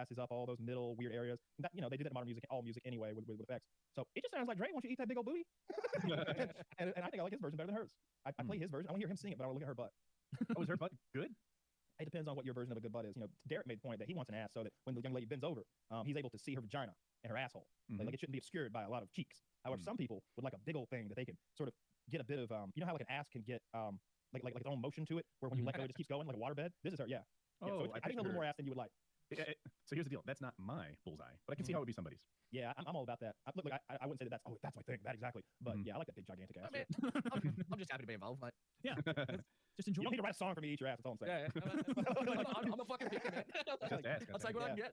passes up all those middle weird areas. That, you know, they do that in modern music, all music anyway, with effects. So it just sounds like Drake wants you to eat that big old booty. and I think I like his version better than hers. I play his version. I want to hear him sing it, but I want to look at her butt. Oh, is her butt good? It depends on what your version of a good butt is. You know, Derek made the point that he wants an ass so that when the young lady bends over, he's able to see her vagina and her asshole. Like it shouldn't be obscured by a lot of cheeks. However, some people would like a big old thing that they can sort of get a bit of, you know how like an ass can get like its own motion to it, where when you let go, it just keeps going like a waterbed. This is her, yeah. Oh, so I think a little more ass than you would like. So here's the deal. That's not my bullseye, but I can see how it would be somebody's. Yeah, I'm all about that. Look, I wouldn't say that that's my thing, that exactly. But yeah, I like that big gigantic ass. I mean, I'm just happy to be involved, mate. Yeah, just enjoy. You don't need to write a song for me to eat your ass. That's all I'm saying. Yeah, I'm a fucking picker, man. I'll take what I can get.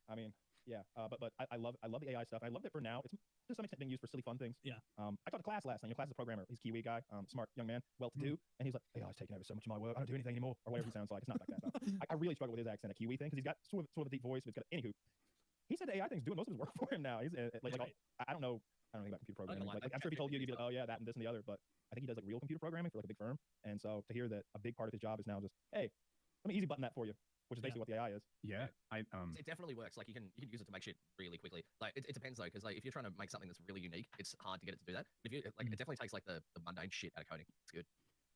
I mean, yeah, but I love the AI stuff. I love that for now. It's to some extent being used for silly fun things. Yeah. I taught a class last night. Your class is a programmer. He's a Kiwi guy, smart young man, well-to-do, and he's like, AI is taking over so much of my work. I don't do anything anymore, or whatever he sounds like. It's not like that. I really struggle with his accent, a Kiwi thing, because he's got sort of a deep voice. But it's got anywho. He said the AI thing's doing most of his work for him now. He's I don't know anything about computer programming. Like I'm sure if he told you, you'd be like, oh yeah, that and this and the other. But I think he does like real computer programming for like a big firm. And so to hear that a big part of his job is now just, hey, let me easy button that for you, which is basically what the AI is. Yeah, it definitely works. Like you can use it to make shit really quickly. Like it depends though, because like if you're trying to make something that's really unique, it's hard to get it to do that. If you like, it definitely takes like the mundane shit out of coding. It's good.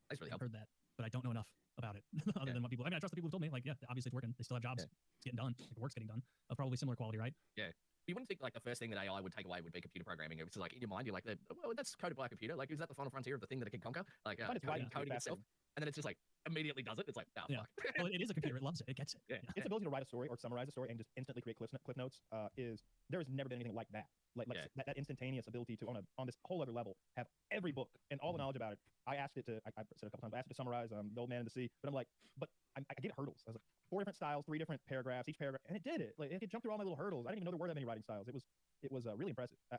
It's really helpful. I've heard that, but I don't know enough about it other than what people. I mean, I trust the people who told me. Like, yeah, obviously it's working. They still have jobs. It's getting done. Like, the work's getting done. Of probably similar quality, right? Yeah. You wouldn't think like the first thing that AI would take away would be computer programming. It's like in your mind, you're like, well, that's coded by a computer. Like, is that the final frontier of the thing that it can conquer? Like, coding itself, and then it's just like immediately does it. It's like, fuck. Well, it is a computer. It loves it. It gets it. Yeah. Its ability to write a story or summarize a story and just instantly create cliff notes there has never been anything like that. That instantaneous ability to on this whole other level have every book and all the knowledge about it. I asked it to. I said a couple times. I asked it to summarize The Old Man and the Sea, but I'm like, I get hurdles. I was like 4 different styles, 3 different paragraphs, each paragraph, and it did it. Like it could jump through all my little hurdles. I didn't even know there were that many writing styles. It was really impressive. I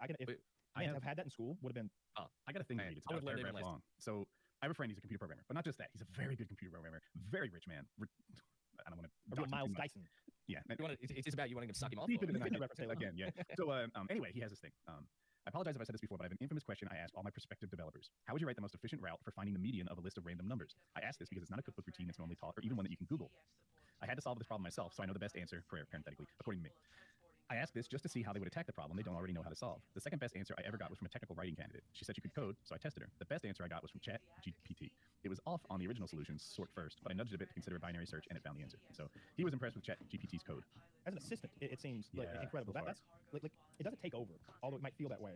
have had that in school, would have been. I got a thing to read. It's about a paragraph long. So I have a friend. He's a computer programmer, but not just that. He's a very good computer programmer. Very rich man. I don't want to. Miles Dyson. Yeah. It's about you wanting to suck him off. Deep into the reference again. Yeah. So anyway, he has this thing. I apologize if I said this before, but I have an infamous question I ask all my prospective developers. How would you write the most efficient route for finding the median of a list of random numbers? I ask this because it's not a cookbook routine that's normally taught, or even one that you can Google. I had to solve this problem myself, so I know the best answer, parenthetically, according to me. I asked this just to see how they would attack the problem they don't already know how to solve. The second best answer I ever got was from a technical writing candidate. She said she could code, so I tested her. The best answer I got was from ChatGPT. It was off on the original solutions, sort first, but I nudged it a bit to consider a binary search, and it found the answer. And so he was impressed with ChatGPT's code. As an assistant, it seems incredible. That's like it doesn't take over, although it might feel that way.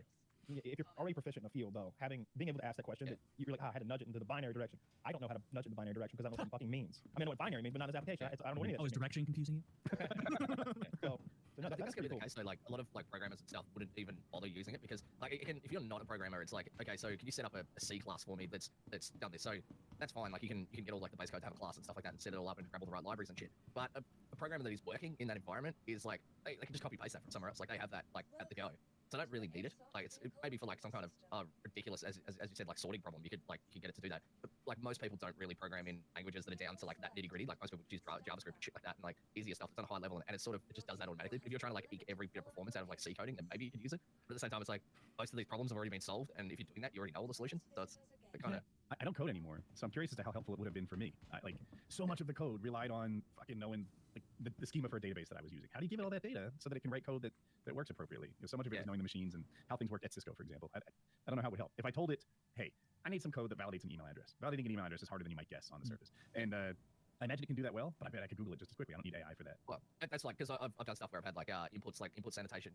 If you're already proficient in a field, though, being able to ask that question, that you're like, I had to nudge it into the binary direction. I don't know how to nudge it in the binary direction because I don't know what it fucking means. I mean, I know what binary means, but not as application. I don't know what any of that. Is direction confusing you? So no, I think that's gonna be the case though. Like a lot of like programmers and stuff wouldn't even bother using it because like if you're not a programmer, it's like, okay, so can you set up a C class for me that's done this? So that's fine. Like you can get all like the base code to have a class and stuff like that and set it all up and grab all the right libraries and shit. But a programmer that is working in that environment is like they can just copy paste that from somewhere else. Like they have that like at the go. So I don't really need it. Like it maybe for like some kind of ridiculous, as you said, like sorting problem, you could get it to do that. But like most people don't really program in languages that are down to like that nitty gritty. Like most people use JavaScript and shit like that, and like easier stuff. It's on a high level, and it just does that automatically. If you're trying to like eke every bit of performance out of like C coding, then maybe you could use it. But at the same time, it's like most of these problems have already been solved, and if you're doing that, you already know all the solutions. So it's kind of. I don't code anymore, so I'm curious as to how helpful it would have been for me. Like so much of the code relied on fucking knowing like the schema for a database that I was using. How do you give it all that data so that it can write code that works appropriately? So much of it is knowing the machines and how things worked at Cisco, for example. I don't know how it would help. If I told it, hey, I need some code that validates an email address. Validating an email address is harder than you might guess on the surface. And I imagine it can do that well, but I bet I could Google it just as quickly. I don't need AI for that. Well, that's like, because I've done stuff where I've had like inputs, like input sanitization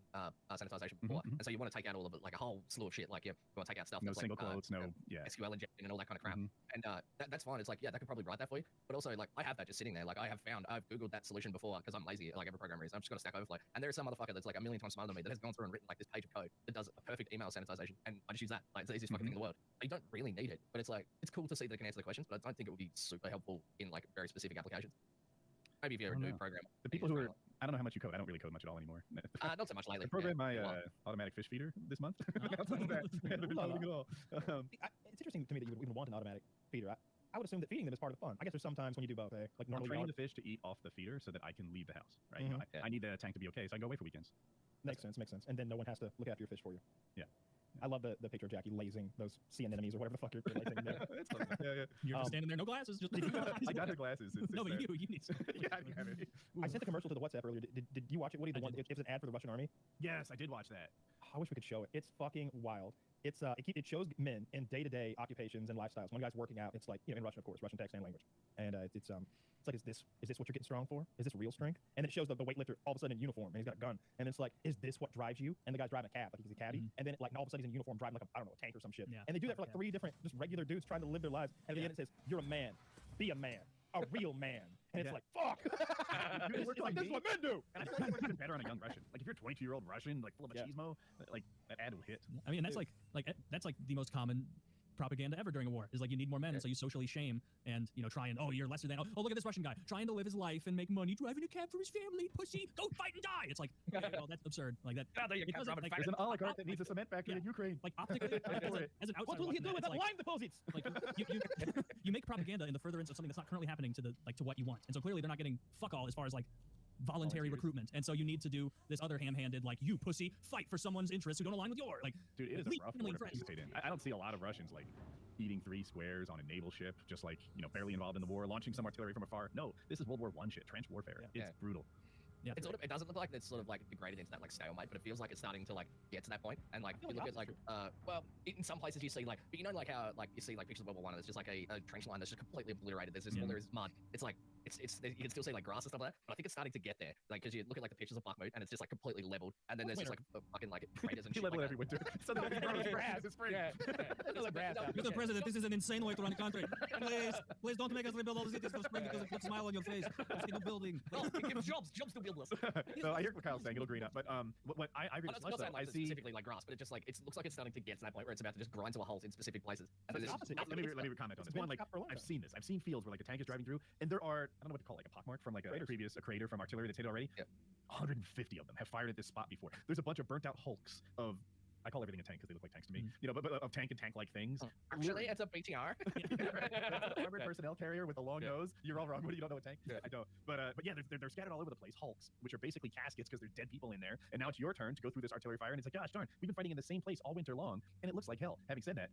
before. And so you want to take out all of it, like a whole slew of shit. Like you want to take out stuff. No that's single like, quotes, SQL injection and all that kind of crap. And that's fine. It's like, yeah, that could probably write that for you. But also like, I have that just sitting there. Like I've Googled that solution before because I'm lazy, like every programmer is. I'm just going to Stack Overflow. And there is some motherfucker that's like a million times smarter than me that has gone through and written like this page of code that does a perfect email sanitization. And I just use that. Like it's the easiest fucking thing in the world. You don't really need it, but it's like, it's cool to see that it can answer the questions, but I don't think it would be super helpful in like very specific applications. Maybe if you're a new programmer. The people who are, I don't know how much you code. I don't really code much at all anymore. Not so much lately. I programmed my automatic fish feeder this month. Outside of that, I haven't been coding at all. It's interesting to me that you would even want an automatic feeder. I would assume that feeding them is part of the fun. I guess there's sometimes when you do both, like normally. I'm training the fish to eat off the feeder so that I can leave the house, right? You know, I need the tank to be okay, so I can go away for weekends. Makes sense. And then no one has to look after your fish for you. Yeah. I love the picture of Jackie lasing those sea anemones or whatever the fuck you're lasing them there. It's fun. Yeah. You're just standing there, no glasses. Just I got her glasses. It's no, but there. you need. Yeah, you have it. I sent the commercial to the WhatsApp earlier. Did you watch it, Woody? The I one did. it was an ad for the Russian army. Yes, I did watch that. I wish we could show it. It's fucking wild. It's it shows men in day-to-day occupations and lifestyles. One guy's working out. It's like, in Russian, of course, Russian text and language. And it's like, is this what you're getting strong for? Is this real strength? And it shows the weightlifter all of a sudden in uniform and he's got a gun. And it's like, is this what drives you? And the guy's driving a cab, like he's a caddy. And then all of a sudden he's in uniform driving like a tank or some shit. Yeah. And they do that for like 3 different just regular dudes trying to live their lives. And at the end it says, you're a man. Be a man. A real man. And it's like, fuck. Dude, it works like this is me. what men do. And I feel like it works even better on a young Russian. Like if you're a 22-year-old Russian, like full of machismo, like that ad will hit. I mean, that's that's like the most common propaganda ever during a war is like you need more men, and so you socially shame and try and you're lesser than oh look at this Russian guy trying to live his life and make money driving a cab for his family, pussy, go fight and die. It's like okay, well that's absurd. Like that. It doesn't, like, There's an oligarch that needs a cement factory in Ukraine. like optically as an outsider. What will he do with that like, lime deposits? like you make propaganda in the furtherance of something that's not currently happening to to what you want, and so clearly they're not getting fuck all as far as like voluntary Volunteers. recruitment, and so you need to do this other ham-handed like you pussy fight for someone's interests who don't align with yours. Like Dude, it is leave a rough family war to and friends. participate in. I don't see a lot of Russians like eating 3 squares on a naval ship, just like barely involved in the war, launching some artillery from afar. No, this is World War I shit, trench warfare. Yeah. It's brutal. Yeah, It doesn't look like it's sort of like degraded into that like stalemate, but it feels like it's starting to like get to that point. And like feel you like look at like well, in some places you see like, but like how like you see like pictures of World War I, and it's just like a trench line that's just completely obliterated. There's just all there is mud. It's like it's you can still see like grass and stuff like that, but I think it's starting to get there. Like because you look at like the pictures of Bakhmut and it's just like completely leveled, and then there's just like fucking like craters and You shit level like every winter. Suddenly it grows grass. It's spring. Mr. President, this is an insane way to run a country. Please don't make us rebuild all the cities for spring because it puts a smile on your face. Let's get a building. Well, it gives jobs to build us. No, I hear what Kyle's saying. It'll green up, but what I agree I'm with not saying I like see. specifically like grass, but it just like it looks like it's starting to get to that point where it's about to just grind to a halt in specific places. And then It's there's opposite. nothing Let me against comment on It's this. One, been like stopped for a long I've time. seen this. I've seen fields where like a tank is driving through, and there are I don't know what to call it, like a pockmark from like a crater from artillery that's hit already. Yeah. 150 of them have fired at this spot before. There's a bunch of burnt out hulks of. I call everything a tank because they look like tanks to me. But of tank and tank-like things. Actually, it's a BTR. Armored personnel carrier with a long nose. You're all wrong. What do you don't know a tank? Yeah. I don't. But yeah, they're scattered all over the place. Hulks, which are basically caskets because there's dead people in there. And now it's your turn to go through this artillery fire. And it's like, gosh darn, we've been fighting in the same place all winter long, and it looks like hell. Having said that,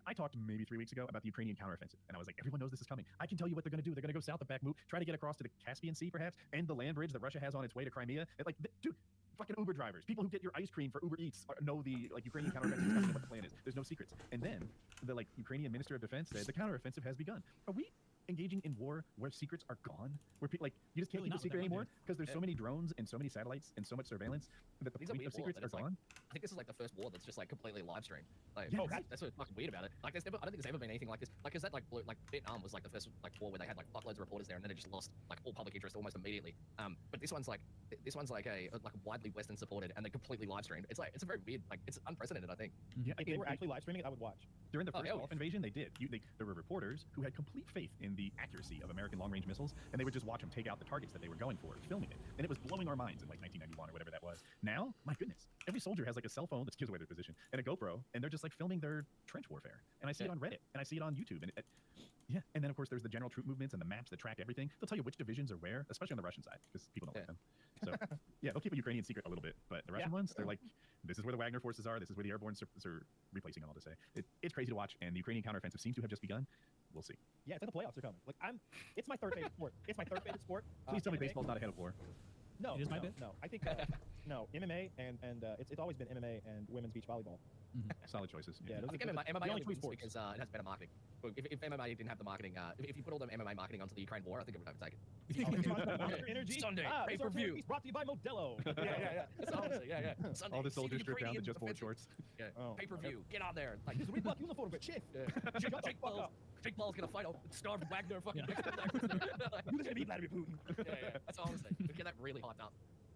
I talked maybe 3 weeks ago about the Ukrainian counteroffensive, and I was like, everyone knows this is coming. I can tell you what they're going to do. They're going to go south of Bakhmut, try to get across to the Caspian Sea, perhaps, and the land bridge that Russia has on its way to Crimea. And like, dude. Fucking Uber drivers, people who get your ice cream for Uber Eats know the Ukrainian counteroffensive is coming and what the plan is. There's no secrets. And then the Ukrainian Minister of Defense said the counteroffensive has begun. Are we engaging in war where secrets are gone? Where people you just can't Really keep a not secret with that one, anymore because there's so many drones and so many satellites and so much surveillance that the These are point of weird secrets wars, are and it's gone. I think this is like the first war that's just like completely live streamed. Like, Yes. that's what's fucking weird about it. Like, I don't think there's ever been anything like this. Like, cause that like Vietnam was like the first like war where they had like fuckloads of reporters there, and then it just lost like all public interest almost immediately. But this one's like a widely Western supported and then completely live streamed. It's a very weird, like it's unprecedented, I think. Yeah, If they were actually live streaming it, I would watch. During the first yeah. Gulf invasion, they did. There were reporters who had complete faith in the accuracy of American long-range missiles, and they would just watch them take out the targets that they were going for, filming it. And it was blowing our minds in like 1991 or whatever that was. Now, my goodness, every soldier has like a cell phone that gives away their position and a GoPro, and they're just like filming their trench warfare. And I see it on Reddit, and I see it on YouTube, and yeah. And then of course there's the general troop movements and the maps that track everything. They'll tell you which divisions are where, especially on the Russian side, because people don't like them. So yeah, they'll keep a Ukrainian secret a little bit, but the Russian ones, they're like, this is where the Wagner forces are. This is where the airborne are replacing them. All to say, it's crazy to watch, and the Ukrainian counteroffensive seems to have just begun. We'll see. Yeah, it's like the playoffs are coming. Like it's my third favorite sport. It's my third favorite sport. Please tell me MMA. baseball's not ahead of war. No, It is my no, bit? no. I think no MMA and it's always been MMA and women's beach volleyball. Solid choices. Yeah, those I think are MMA the only only two wins sports. because it has better marketing. If MMA didn't have the marketing, if you put all the MMA marketing onto the Ukraine war, I think it would overtake it. Monster Energy. Sunday, this our pay-per-view. piece brought to you by Modelo. That's honestly, yeah. Sunday, All the see soldiers stripped down to Ukrainian just board offensive. shorts. Yeah. Oh, Pay-per-view, get on there. Like, This is Reebok uniform, but chief. Jake, Shut the Jake fuck Paul's, up. Jake Paul's gonna fight a starved Wagner fucking. You listen to me, Vladimir Putin. Yeah. That's all I'm saying. We get that really hyped up.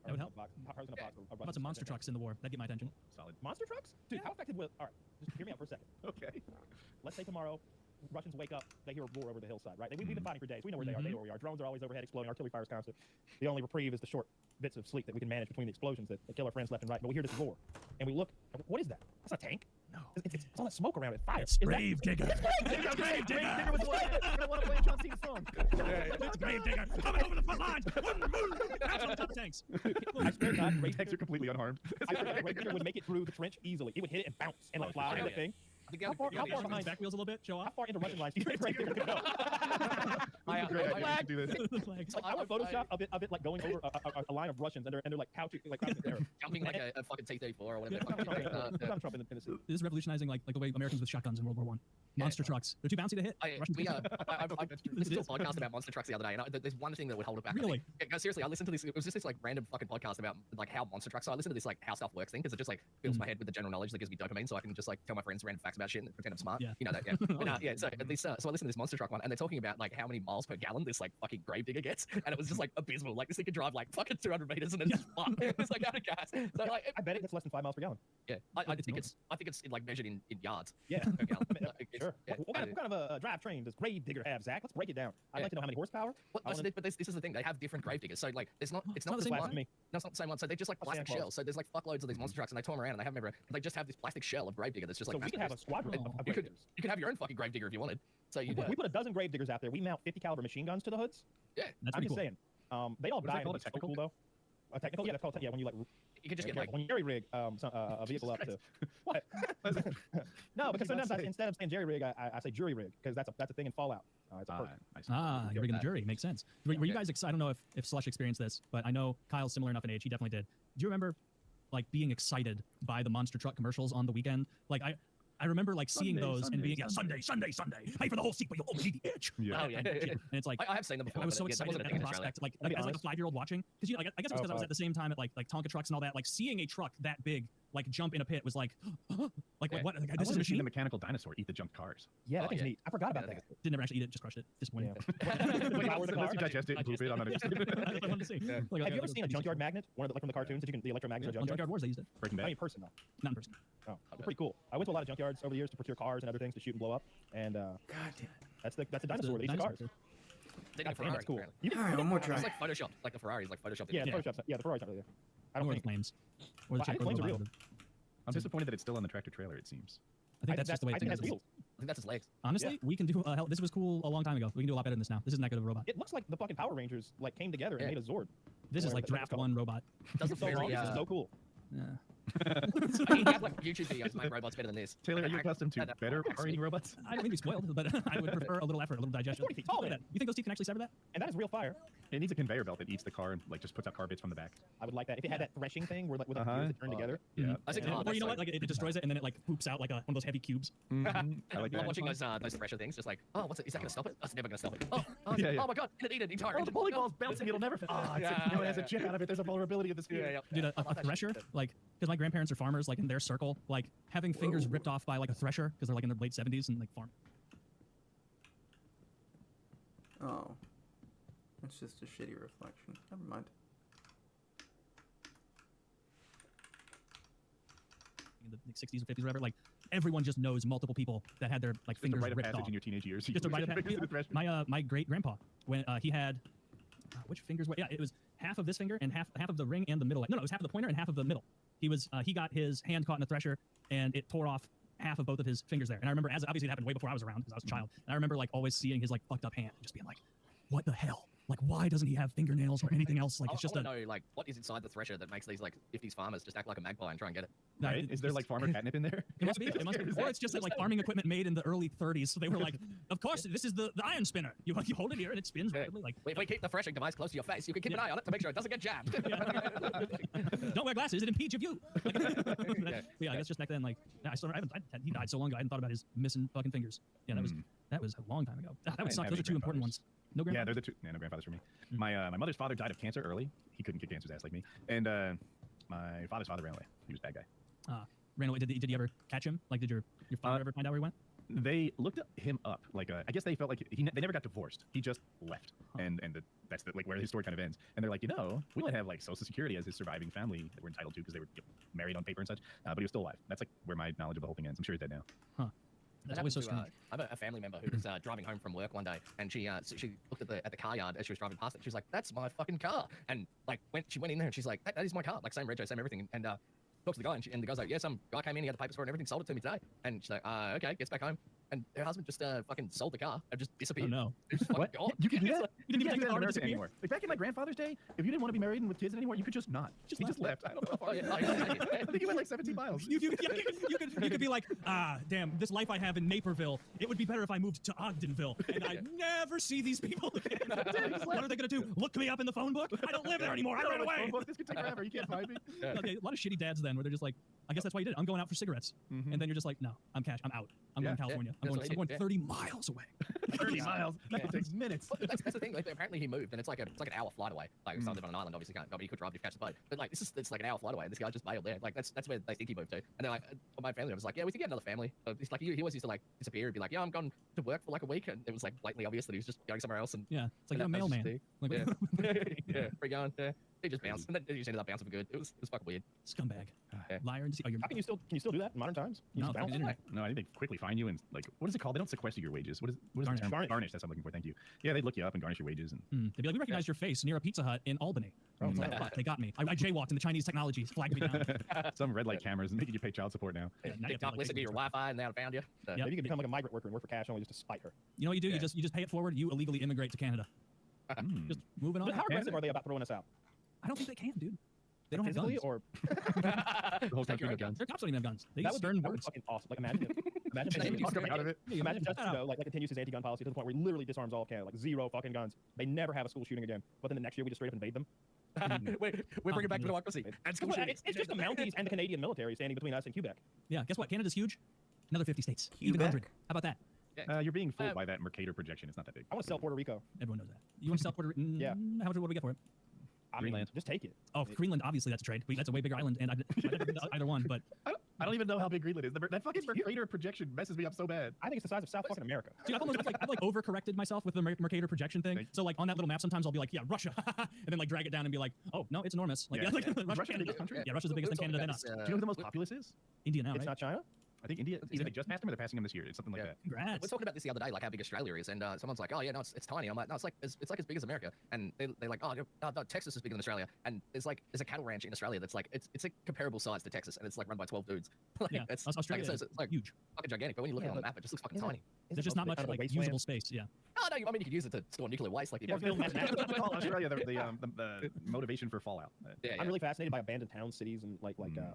That would help. Hearts in a box. How about some monster trucks in the war? That'd get my attention. Solid. Monster trucks? Dude, how effective will... All right, just hear me out for a second. Okay. Let's say tomorrow, Russians wake up, they hear a roar over the hillside, right? We've been fighting for days. We know where they are. They know where we are. Drones are always overhead exploding. Artillery fire is constant. The only reprieve is the short bits of sleep that we can manage between the explosions that kill our friends left and right. But we hear this roar, and we look. What is that? That's a tank. No. It's all that smoke around it. Fire. It's Grave Digger. It's Grave Digger. I want to play a John Cena song. It's Grave Digger coming over the front lines. That's on top tanks. I swear to God, Grave Tanks are completely unharmed. I swear to God, Grave Digger would make it through the trench easily. He would hit it and bounce and like fly yeah, and yeah. thing. I think How far behind? Back wheels a little bit. Show How off. far into Russian lines do you think Grave Digger could go? I, Great idea. We I, should do this. The flags. Like, I want a Photoshop of it like going over a line of Russians and they're like couching like crouching there. jumping like a fucking T-34 or whatever. Donald Trump in the suit. This is revolutionizing like the way Americans with shotguns in World War One. Monster trucks. They're too bouncy to hit. I Russians can't. listened to a podcast about monster trucks the other day, and there's one thing that would hold it back. Really? No, seriously, I listened to this. It was just this like random fucking podcast about like how monster trucks are. I listened to this like how stuff works thing because it just like fills my head with the general knowledge that gives me dopamine, so I can just like tell my friends random facts about shit and pretend I'm smart. Yeah. You know that, yeah. But, yeah. So at least, so I listened to this monster truck one, and they're talking about like how many miles per gallon this like fucking Grave Digger gets, and it was just like abysmal. Like this thing could drive like fucking 200 meters and it's just fucked. It's like out of gas. So like, I bet it gets less than 5 miles per gallon. yeah, I think it's like measured in yards. Yeah. Per gallon. Like, it's- Sure. yeah, What kind of a drivetrain does Grave Digger have, Zach? Let's break it down. I'd Yeah. like to know how many horsepower. Well, I wanna- but this is the thing. They have different grave diggers. So like, it's not it's the not same Blasphemy. one. Me. No, it's not the same one. So they're just like I'll stand plastic close. shells. So there's like fuckloads of these monster trucks, and they tow them around, and they have them everywhere. They just have this plastic shell of grave digger that's just So like. we could have a squadron of You Grave could- Diggers. You could have your own fucking grave digger if you wanted. So you We put a dozen Grave Diggers out there. We mount 50 caliber machine guns to the hoods. yeah, That's I'm pretty just cool. saying. They all What is that die. called? It's A so cool technical? though. A technical, yeah, that's called when you like you could just yeah, get like. when you jerry rig a vehicle up to what? No, because What did you sometimes not say? instead of saying jerry rig, I say jury rig because that's a thing in Fallout. It's a perk. I see. Ah, you're rigging the that. jury. Makes sense. Were you Okay. guys I don't know if Slush experienced this, but I know Kyle's similar enough in age. He definitely did. Do you remember, like, being excited by the monster truck commercials on the weekend? Like, I remember like seeing Sunday, those and Sunday, being Sunday. Pay for the whole seat, but you'll only need the edge. Yeah. Oh yeah. And it's like I have seen them before. I was but so yeah, that excited wasn't a at thing the in Australia. prospect, like be as like a honest. 5-year-old watching, because I guess it's because I was at the same time at like Tonka trucks and all that. Like seeing a truck that big like jump in a pit was like, like Yeah. what? Like, I this is a wanted to see the machine. mechanical dinosaur eat the junk cars. Yeah, that Oh, thing's yeah. neat. I forgot about Yeah, that. Didn't ever actually eat it, just crushed it. Disappointing. Yeah. Once the car? you digest it and poop it, I'm not interested. That's what I wanted to see. Yeah. Like, Have you ever seen a junkyard magnet? One of the, like from the cartoons that you can the electromagnets On of junkyard. Junkyard Wars, they used it. Breaking Not Bad. in person though. Not in person. Oh, it's pretty cool. I went to a lot of junkyards over the years to procure cars and other things to shoot and blow up, and God damn it. that's a dinosaur that eats the dinosaur. cars. They God did damn, Ferrari. that's cool. apparently. All right, one more It's try. like photoshopped, like the Ferrari's like photoshopped. Yeah, in. the Photoshop's yeah, the Ferrari's not really there. I don't Or the think. flames. Or the Well, I check. think flames are real. I'm disappointed that it's still on the tractor trailer. It seems. I think that's just the way I it's think it has supposed to be. wheels. I think that's his legs. Honestly, we can do hell. This was cool a long time ago. We can do a lot better than this now. This isn't that good of a robot. It looks like the fucking Power Rangers like came together and Yeah. made a Zord. This is Or like that's what it's draft called. one robot. Doesn't So long, very. this is so cool. Yeah. I mean, you have like YouTube videos make robots better than this. Taylor, are Like, you accustomed to that- better actually- car eating robots? I don't mean to be spoiled, but I would prefer a little effort, a little digestion. 40 feet tall, Look at man. that. You think those teeth can actually sever that? And that is real fire. It needs a conveyor belt that eats the car and like just puts out car bits from the back. I would like that. If it had that threshing thing where like with the Uh-huh. gears that turn together. Yeah. I think, Yeah. oh, Or that's you know so- what? Like it destroys it and then it like poops out like one of those heavy cubes. I like I love that. watching those thresher things. Just like, oh, what's it? Is that gonna stop it? That's never gonna stop it. Oh, Yeah, yeah. oh my god, eat an entire. Oh, the engine. bowling Oh, ball's bouncing. It'll never. Ah, it's Yeah, like, you know, it has a yeah, jet out of it. There's a vulnerability of the speed. Yeah, yeah. Dude, I a love that thresher, shit. like, because my grandparents are farmers, like in their circle, like having fingers ripped off by like a thresher because they're like in their late 70s and like farm. Oh. It's just a shitty reflection. Never mind. In the like, 60s or 50s or whatever, like everyone just knows multiple people that had their like Just a fingers rite of ripped passage off. in your teenage years. Just a rite of Fingers in the passage. thresher. My great grandpa, when he had which fingers were, yeah, it was half of this finger and half of the ring and the middle. No, it was half of the pointer and half of the middle. He got his hand caught in a thresher and it tore off half of both of his fingers there. And I remember, as obviously it happened way before I was around because I was a child. And I remember like always seeing his like fucked up hand and just being like, what the hell? Like, why doesn't he have fingernails or anything else? Like, it's just I a. wanna know like what is inside the thresher that makes these like 50s farmers just act like a magpie and try and get it. Right? Is there like farmer catnip in there? It must be. It must be. Or it's just that like farming equipment made in the early 30s. So they were like, of course, this is the iron spinner. You hold it here and it spins Yeah. rapidly. Like, If we keep the threshing device close to your face, you can keep an eye on it to make sure it doesn't get jabbed. don't wear glasses. It impedes your view. Yeah. Yeah, I guess just back then, like, he died so long ago. I hadn't thought about his missing fucking fingers. Yeah, that was a long time ago. That would I suck. have Those are any two important grandfathers. ones. No Yeah, grandpa. they're the two. Yeah, no grandfathers for me. My mother's father died of cancer early. He couldn't kick cancer's ass like me. And my father's father ran away. He was a bad guy. Ran away. Did you ever catch him? Like, did your father ever find out where he went? They looked him up. Like, I guess they felt like they never got divorced. He just left, and that's like where his story kind of ends. And they're like, we might have like Social Security as his surviving family that we're entitled to because they were married on paper and such. But he was still alive. That's like where my knowledge of the whole thing ends. I'm sure he's dead now. That's That always so happened to, strange. I have a family member who was driving home from work one day, and she looked at the car yard as she was driving past it. She was like, "That's my fucking car!" And like she went in there and she's like, "That is my car, like same rego, same everything." And talks to the guy, and the guy's like, yeah, some guy came in, he had the papers for it and everything, sold it to me today. And she's like, okay, gets back home. And her husband just fucking sold the car and just Oh disappeared. no. It's just fucking What? gone. You can do that? You didn't even can't do that in take the car to America disappear? anymore. Like back in my grandfather's day, if you didn't want to be married and with kids anymore, you could just not. Just He left. just left. I don't know how far. Oh, yeah. Oh, yeah. I think he went like 17 miles. You could be like, damn, this life I have in Naperville, it would be better if I moved to Ogdenville, and I never see these people again. What are they going to do? Look me up in the phone book? I don't live there anymore. I ran away. This could take forever. You can't find me. Okay, a lot of shitty dads then, where they're just like, I guess that's why you did it. I'm going out for cigarettes. Mhm. And then you're just like, no, I'm out. I'm going to California. Yeah, I'm that's going what I did, 30 miles away. 30 miles. That Yeah. takes minutes. Well, that's the thing. Like, apparently he moved, and it's like an hour flight away. Like, if someone lived on an island, obviously can't go, but he could drive to catch the boat. But like, it's like an hour flight away. And this guy just bailed there. Like, that's where they think he moved to. And they're like, my family was like, yeah, we think he had another family. It's like he always used to like disappear and be like, yeah, I'm going to work for like a week, and it was like blatantly obvious that he was just going somewhere else. And Yeah, it's like and you're a that was just mailman. the- Like, yeah, where you going? Yeah. He just bounced, and then he just ended up bouncing for good. It was fucking weird. Scumbag. Yeah. Liar and deceiver. Oh, you're How can you still do that in modern times? You No, just fucking bounce? internet. No, I think they quickly find you and like, what is it called? They don't sequester your wages. What is the Garnish. term? Garnish. Garnish. That's what I'm looking for. Thank you. Yeah, they look you up and garnish your wages. And They'd be like, we recognize your face near a Pizza Hut in Albany. Oh, It's like, fuck, they got me. I jaywalked and the Chinese technology flagged me down. some red light cameras making you pay child support now. Yeah, now you have to, TikTok, like, listen to your Wi-Fi, and now I found you. So, Yeah. Maybe you can become like a migrant worker and work for cash only just to spite her. You know what you do? Yeah. You just pay it forward. You illegally immigrate to Canada. Just moving on. But how out. aggressive are they about throwing us out? I don't think they can, dude. They don't have Physically guns. or The whole Take your country own of guns. Their cops don't even have guns. They that use would be, stern that would be words. fucking awesome. Like imagine Imagine if, if you Talk just them out of it. Yeah, imagine Justin I don't know. Trudeau like continues his anti-gun policy to the point where he literally disarms all of Canada, like zero fucking guns. They never have a school shooting again. But then the next year we just straight up invade them. We're bringing back democracy and school Well, shootings. it's just the Mounties and the Canadian military standing between us and Quebec. Yeah, guess what? Canada's huge. Another 50 states. Even 100. Quebec? How about that? You're being fooled by that Mercator projection. It's not that big. I want to sell Puerto Rico. Everyone knows that. You want to sell Puerto Rico? Yeah. How much? What do we get for it? I mean, Greenland. just take it. Oh, Greenland. Obviously, that's a trade. That's a way bigger island, and I've never been to either one. But I don't even know how big Greenland is. That fucking Mercator projection messes me up so bad. I think it's the size of South fucking America. see, I've like overcorrected myself with the Mercator projection thing. Thank So like on that little map, sometimes I'll be like, yeah, Russia, and then like drag it down and be like, oh no, it's enormous. Like, Yeah. like, Is Russia, Russia the biggest country? Yeah, Russia's the biggest than Canada. Then us. Do you know who the most populous is? India now, It's right? not China. I think India. Either they just passed him or they're passing him this year. It's something like Yeah. that. Congrats. We're talking about this the other day, like how big Australia is, and someone's like, "Oh yeah, no, it's tiny." I'm like, "No, it's like as big as America." And they're like, "Oh no, Texas is bigger than Australia." And there's a cattle ranch in Australia that's like it's a comparable size to Texas, and it's like run by 12 dudes. Like, Yeah, it's Australia like, is it's like huge. fucking gigantic. But when you look at it on the but map, it just looks fucking isn't tiny. There's just not much like usable space. Yeah. Oh no, I mean you could use it to store nuclear waste, like you do. Or build mass That's what they call Australia the motivation for fallout. Yeah, I'm really fascinated by abandoned towns, cities, and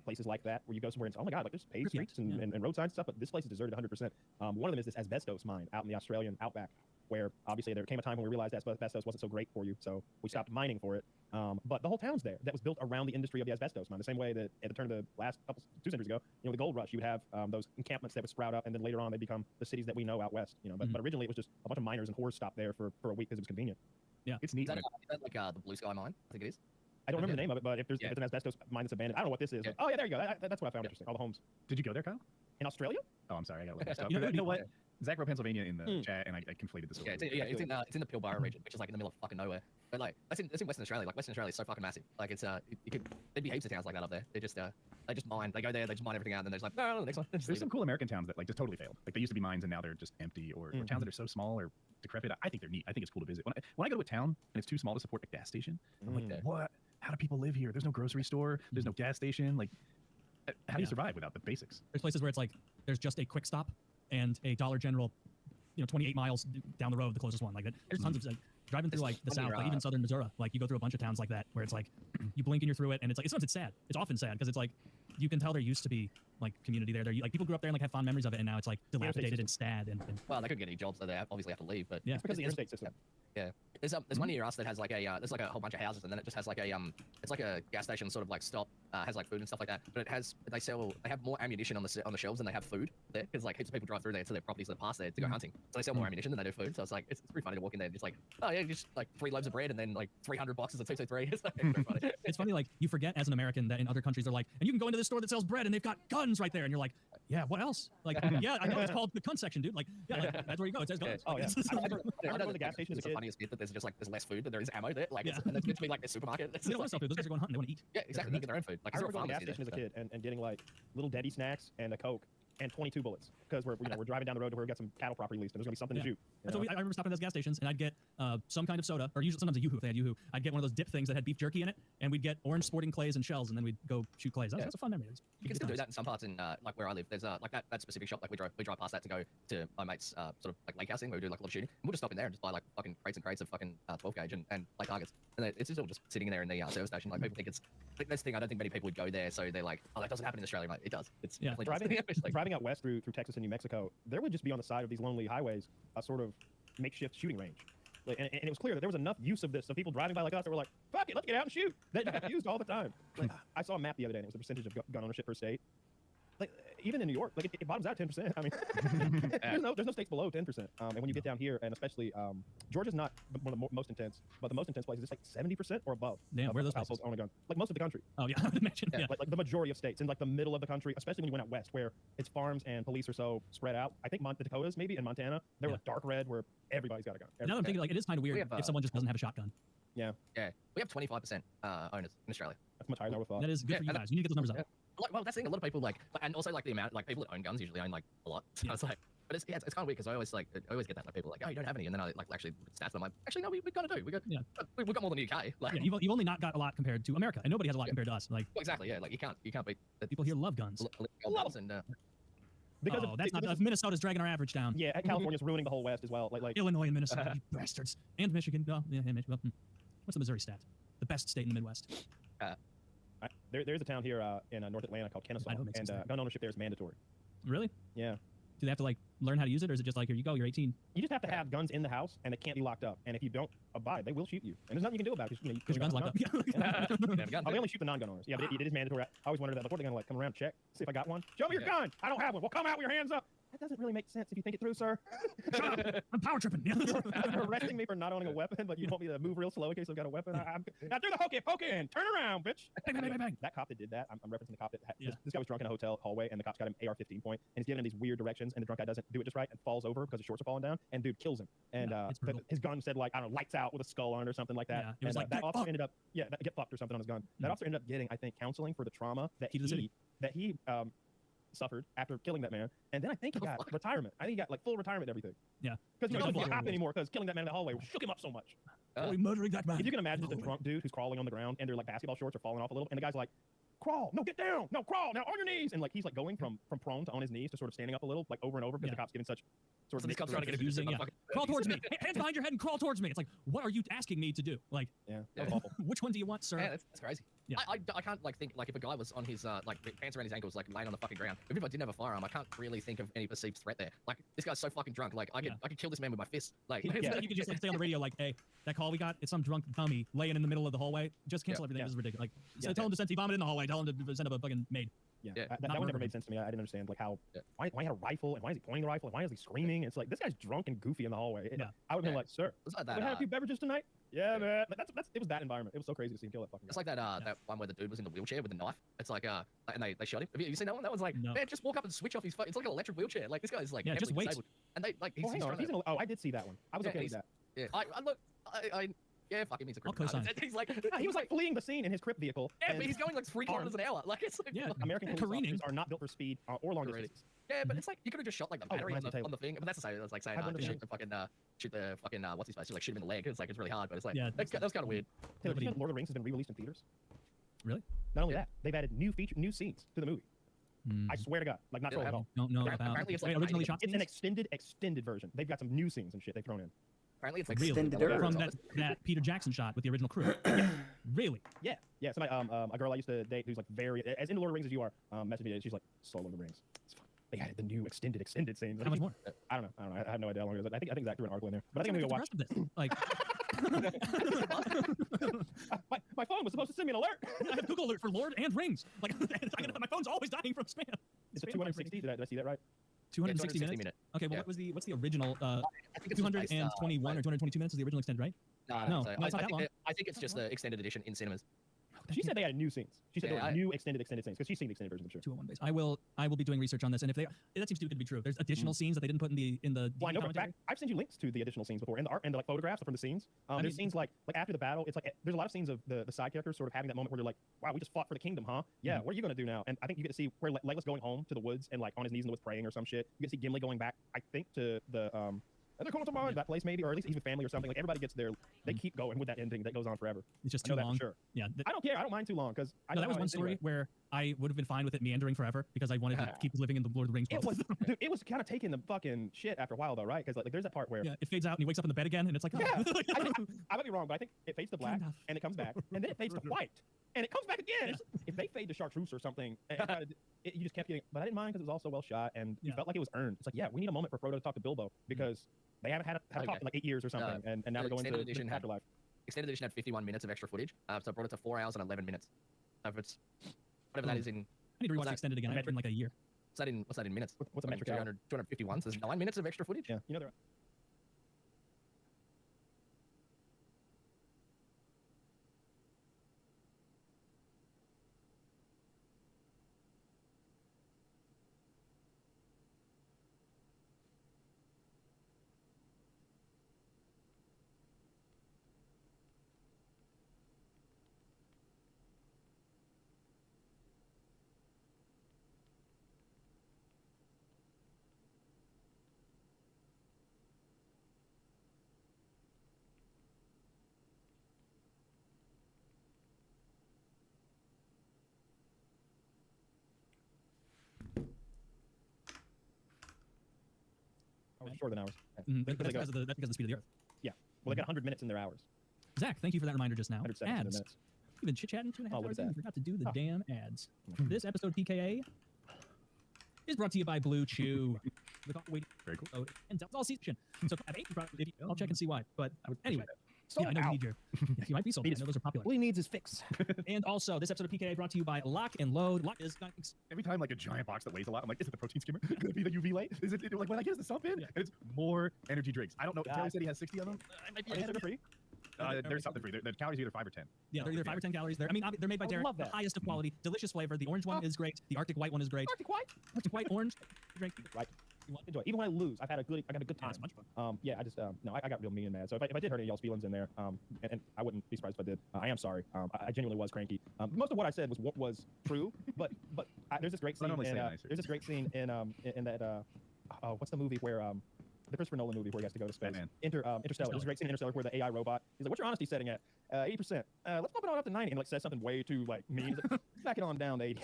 places like that where you go somewhere and it's, oh my god, like there's paved Yeah, streets and road signs and stuff, but this place is deserted 100%. One of them is this asbestos mine out in the Australian outback, where obviously there came a time when we realized that asbestos wasn't so great for you, so we stopped mining for it. But the whole town's there that was built around the industry of the asbestos mine. The same way that at the turn of the last 2 centuries ago, the gold rush, you would have those encampments that would sprout up, and then later on they become the cities that we know out west. But originally it was just a bunch of miners and whores stopped there for a week because it was convenient. It's neat. Is that like the Blue Sky mine? I think it is. I don't remember the name of it, but if Yeah. it's an asbestos mine that's abandoned, I don't know what this is. Yeah. Like, oh yeah, there you go. That's what I found interesting. All the homes Did you go there, Kyle? in Australia. Oh, I'm sorry. I got to look this up. You know- You know what? Zach wrote Pennsylvania in the chat, and I conflated this. Yeah, it's in the Pilbara region, which is like in the middle of fucking nowhere. But like that's in Western Australia. Like Western Australia is so fucking massive. Like it's there'd be heaps of towns like that up there. They just mine. They go there, they just mine everything out, and then they're just like, no, the next one. Just There's leave some it. cool American towns that like just totally failed. Like they used to be mines and now they're just empty, or towns that are so small or decrepit. I think they're neat. I think it's cool to visit. When I go to a town and it's too small to support a gas station, I'm like, what? How do people live here? There's no grocery store. There's no gas station. Like, how do you survive without the basics? There's places where it's like there's just a quick stop and a Dollar General, 28 miles down the road, the closest one. Like that. There's tons of like driving through like the funny, south, like even southern Missouri. Like you go through a bunch of towns like that where it's like you blink and you're through it, and it's like sometimes it's sad. It's often sad because it's like you can tell there used to be like community there. There like people grew up there and like have fond memories of it, and now it's like dilapidated and sad and Well, they couldn't get any jobs, so they obviously have to leave. But yeah. Because of the interstate system. yeah, there's one near us that has like there's like a whole bunch of houses, and then it just has like it's like a gas station sort of like stop, has like food and stuff like that. But they have more ammunition on the shelves than they have food there, because like heaps of people drive through there to their properties that pass there to go hunting. So they sell more ammunition than they do food. So it's like it's pretty funny to walk in there and just like, oh yeah, just like 3 loaves of bread and then like 300 boxes of 223. It's like very funny. It's funny, like you forget as an American that in other countries they're like, and you can go into this store that sells bread and they've got guns right there, and you're like, yeah, what else? Like, yeah, I know it's called the gun section, dude. Like, yeah, like, that's where you go. It says guns. Yeah. Oh yeah. I remember going to the gas station as a It's the kid. funniest bit that there's just like there's less food, but there is ammo there. Like, Yeah. and it's meant to be like a supermarket. It's They don't just want to sell food. Those guys are going hunting. They want to eat. yeah, exactly. They get their own food. Like, I it's remember not going to the gas pharmacy station as a there, kid and getting like little Debbie snacks and a Coke and 22 bullets because we're driving down the road to where we got some cattle property leased and there's gonna be something to shoot. That's what I remember stopping at those gas stations, and I'd get some kind of soda, or usually sometimes a Yoo-hoo if they had Yoo-hoo. I'd get one of those dip things that had beef jerky in it, and we'd get orange sporting clays and shells, and then we'd go shoot clays. That's a fun memory. You can still do that in some parts in like where I live. There's like that specific shop. Like we drive past that to go to my mate's sort of like lake housing where we do like a lot of shooting. And we'll just stop in there and just buy like fucking crates and crates of fucking 12 gauge and play targets. And it's just all just sitting there in the service station. Like people think it's like this thing. I don't think many people would go there, so they're like, oh, that doesn't happen in Australia. Like, it does. It's driving out west through Texas and New Mexico. There would just be on the side of these lonely highways a sort of makeshift shooting range. Like, and it was clear that there was enough use of this. So people driving by like us that were like, fuck it, let's get out and shoot. That got used all the time. Like, I saw a map the other day and it was the percentage of gun ownership per state. Like even in New York, like it bottoms out 10%. I mean, there's no states below 10%. And when you get down here, and especially Georgia's not one of the most intense, but the most intense places, it's like 70% or above. Damn, where are those households own a gun? Like most of the country. Oh yeah, I would imagine. Yeah. Like the majority of states, in like the middle of the country, especially when you went out west, where it's farms and police are so spread out. I think the Dakotas, maybe in Montana, they're like dark red, where everybody's got a gun. Now I'm thinking like it is kind of weird if someone just doesn't have a shotgun. Yeah, we have 25% owners in Australia. That's much higher than I would have thought. That is good for you guys. You need to get those numbers up. Well, that's the thing. A lot of people like, and also like the amount, like people that own guns usually own like a lot. So it's like, but it's kind of weird because I always get that like people are like, oh, you don't have any, and then I like actually stats, but I'm like, actually no, we kind of do. We got more than the UK. Like, you've only not got a lot compared to America, and nobody has a lot compared to us. Like, well, exactly, yeah. Like you can't beat the people here love guns. Guns and because that's not Minnesota's dragging our average down. Yeah, California's ruining the whole West as well. Like Illinois and Minnesota, you bastards, and Michigan. Oh, yeah, Michigan. What's the Missouri stat? The best state in the Midwest. There's a town here in North Atlanta called Kennesaw, and gun ownership there is mandatory. Really? Yeah. Do they have to like learn how to use it, or is it just like, here you go, you're 18? You just have to have guns in the house, and it can't be locked up. And if you don't abide, they will shoot you. And there's nothing you can do about it because your gun's locked up. They only shoot the non-gun owners. Yeah, but it is mandatory. I always wondered that before they're gonna like come around and check, see if I got one. Show me your gun. I don't have one. Well, come out with your hands up. That doesn't really make sense if you think it through, sir. Shut up. I'm power tripping. You're arresting me for not owning a weapon, but you want me to move real slow in case I've got a weapon. Now do the poke in. Turn around, bitch. Bang, bang, bang, bang. That cop that did that, I'm referencing the cop that this guy was drunk in a hotel hallway, and the cop's got him AR-15 point, and he's giving him these weird directions, and the drunk guy doesn't do it just right and falls over because his shorts are falling down, and dude kills him. And his gun said like, I don't know, lights out with a skull on it or something like that. Yeah, it was and that officer ended up get fucked or something on his gun. That officer ended up getting, I think, counseling for the trauma that he suffered after killing that man, and then I think he got retirement. I think he got like full retirement and everything. Yeah, because he doesn't get cop anymore because killing that man in the hallway shook him up so much. Murdering that man. If you can imagine just a drunk dude who's crawling on the ground and their like basketball shorts are falling off a little, and the guy's like, crawl, no, get down, no, crawl, now on your knees, and like he's like going from prone to on his knees to sort of standing up a little, like over and over because the cop's giving such sort of. These cops trying to get using, crawl towards me, hands behind your head and crawl towards me. It's like, what are you asking me to do? Like, that's awful. Which one do you want, sir? Yeah, that's crazy. Yeah. I can't like think like if a guy was on his like pants around his ankles like laying on the fucking ground. Even if I didn't have a firearm, I can't really think of any perceived threat there. Like this guy's so fucking drunk. Like I could kill this man with my fist. Like you could just like stay on the radio like, hey, that call we got, it's some drunk dummy laying in the middle of the hallway. Just cancel everything. This is ridiculous. Like tell him to send he vomited in the hallway. Tell him to send up a fucking maid. That one never made sense to me. I didn't understand like how why he had a rifle and why is he pointing the rifle and why is he screaming? It's like this guy's drunk and goofy in the hallway. I would have been like, sir, we had a few beverages tonight. Yeah, man. It was that environment. It was so crazy to see him kill that fucking guy. It's like that one where the dude was in the wheelchair with the knife. It's like and they shot him. Have you seen that one? That one's like, man, just walk up and switch off his phone. It's like an electric wheelchair. Like this guy's like just wait. Disabled. And they like he's I did see that one. I was okay with that. Yeah, I look, fuck him. He's a criminal. He's like, he was like fleeing the scene in his Crip vehicle. Yeah, but he's going like 3 kilometers an hour. Like it's like American police officers are not built for speed or long distance. Yeah, but it's like you could have just shot like the battery on the thing. But that's the same. That's like saying shoot the fucking what's his face? Like shoot him in the leg. It's like it's really hard, but it's like that was kind of weird. Taylor, Lord of the Rings has been re-released in theaters. Really? Not only that, they've added new scenes to the movie. I swear to God, like not trolling at all. Don't know about. It's like originally shot. It's an extended version. They've got some new scenes and shit they've thrown in. Apparently it's like extended from that Peter Jackson shot with the original crew. Really? Yeah. Somebody, a girl I used to date who's like very as into Lord of the Rings as you are, messaged me. She's like, "So Lord of the Rings. It's fun. They added the new extended scenes." How much more? I don't know. I have no idea how long it is. I think Zach threw an article in there, but I think I'm gonna go watch this. Like, my phone was supposed to send me an alert. I have Google alert for Lord and Rings. Like, my phone's always dying from spam. It's a 260. Did I see that right? 260 minutes. Okay, well, what's the original? 221 or 222 minutes is the original extended, right? No, it's not that long. I think it's just the extended edition in cinemas. She said they had new scenes. She said Yeah, there were new extended scenes because she's seen the extended version, I'm sure. 201 base. I will be doing research on this, and if that seems too good to be true. There's additional scenes that they didn't put in the Well, I know for a commentary. fact, I've sent you links to the additional scenes before, and the art and the like photographs from the scenes. There's scenes like after the battle. It's like there's a lot of scenes of the side characters sort of having that moment where they're like, "Wow, we just fought for the kingdom, huh? Yeah, what are you gonna do now?" And I think you get to see where Legolas going home to the woods and like on his knees in the woods praying or some shit. You get to see Gimli going back, I think, to the and they're going to mind that place maybe, or at least he's with family or something. Like everybody gets there, they keep going with that ending that goes on forever. It's just I too know that long. for sure. Yeah, I don't care. I don't mind too long because no, that was one story where I would have been fine with it meandering forever because I wanted to keep living in the Lord of the Rings world. Dude, it was kind of taking the fucking shit after a while though, right? Because like there's that part where it fades out and he wakes up in the bed again, and it's like, oh. yeah, I might be wrong, but I think it fades to black enough. and it comes back, and then it fades to white, and it comes back again. If they fade to chartreuse or something, you just kept getting. But I didn't mind because it was also well shot, and you felt like it was earned. It's like, yeah, we need a moment for Frodo to talk to Bilbo because they haven't had a talk in like 8 years or something, and now they're going to the afterlife. Extended edition had 51 minutes of extra footage, so I brought it to 4 hours and 11 minutes. So if it's whatever that is in. I need to rewatch extended again. In like a year. What's that in minutes? What's a metric? 251. So there's 9 minutes of extra footage. Yeah, you know they're. Shorter than hours. That's because of the speed of the Earth. Yeah. Well, they got 100 minutes in their hours. Zach, thank you for that reminder just now. 100 seconds in Ads. their minutes. You've been chit-chatting 2.5 look hours at in. that. You forgot to do the damn ads. This episode of PKA is brought to you by Blue Chew. Very cool. And that's all season. So at 8, I'll check and see why. But anyway. So yeah, I know you need your. Yeah, you might be sold. I know those are popular. All he needs is fix. And also, this episode of PKA brought to you by Lock and Load. Lock is every time like a giant box that weighs a lot, I'm like, is it the protein skimmer? Could it be the UV light? Is it like when I get the stuff in? And it's more energy drinks. I don't know. Taylor said he has 60 of them. I might be Are they sugar-free? There's something free. The calories are either 5 or 10. Yeah, they're either 5 or 10 calories. They're made by Derek. The highest of quality, delicious flavor. The orange one is great. The Arctic white one is great. Arctic white orange. Drink. Right. Enjoy. Even when I lose, I got a good time. It's much fun. Yeah, I just no, I got real mean and mad. So if I did hurt any of y'all's feelings in there, and I wouldn't be surprised if I did. I am sorry. I genuinely was cranky. Most of what I said was true, but there's this great scene. There's this great scene in that what's the movie where the Christopher Nolan movie where he has to go to space. Interstellar. There's a great scene in Interstellar where the AI robot, he's like, "What's your honesty setting at? 80%. Let's bump it on up to 90." And like says something way too like mean. He's like, back it on down to 80.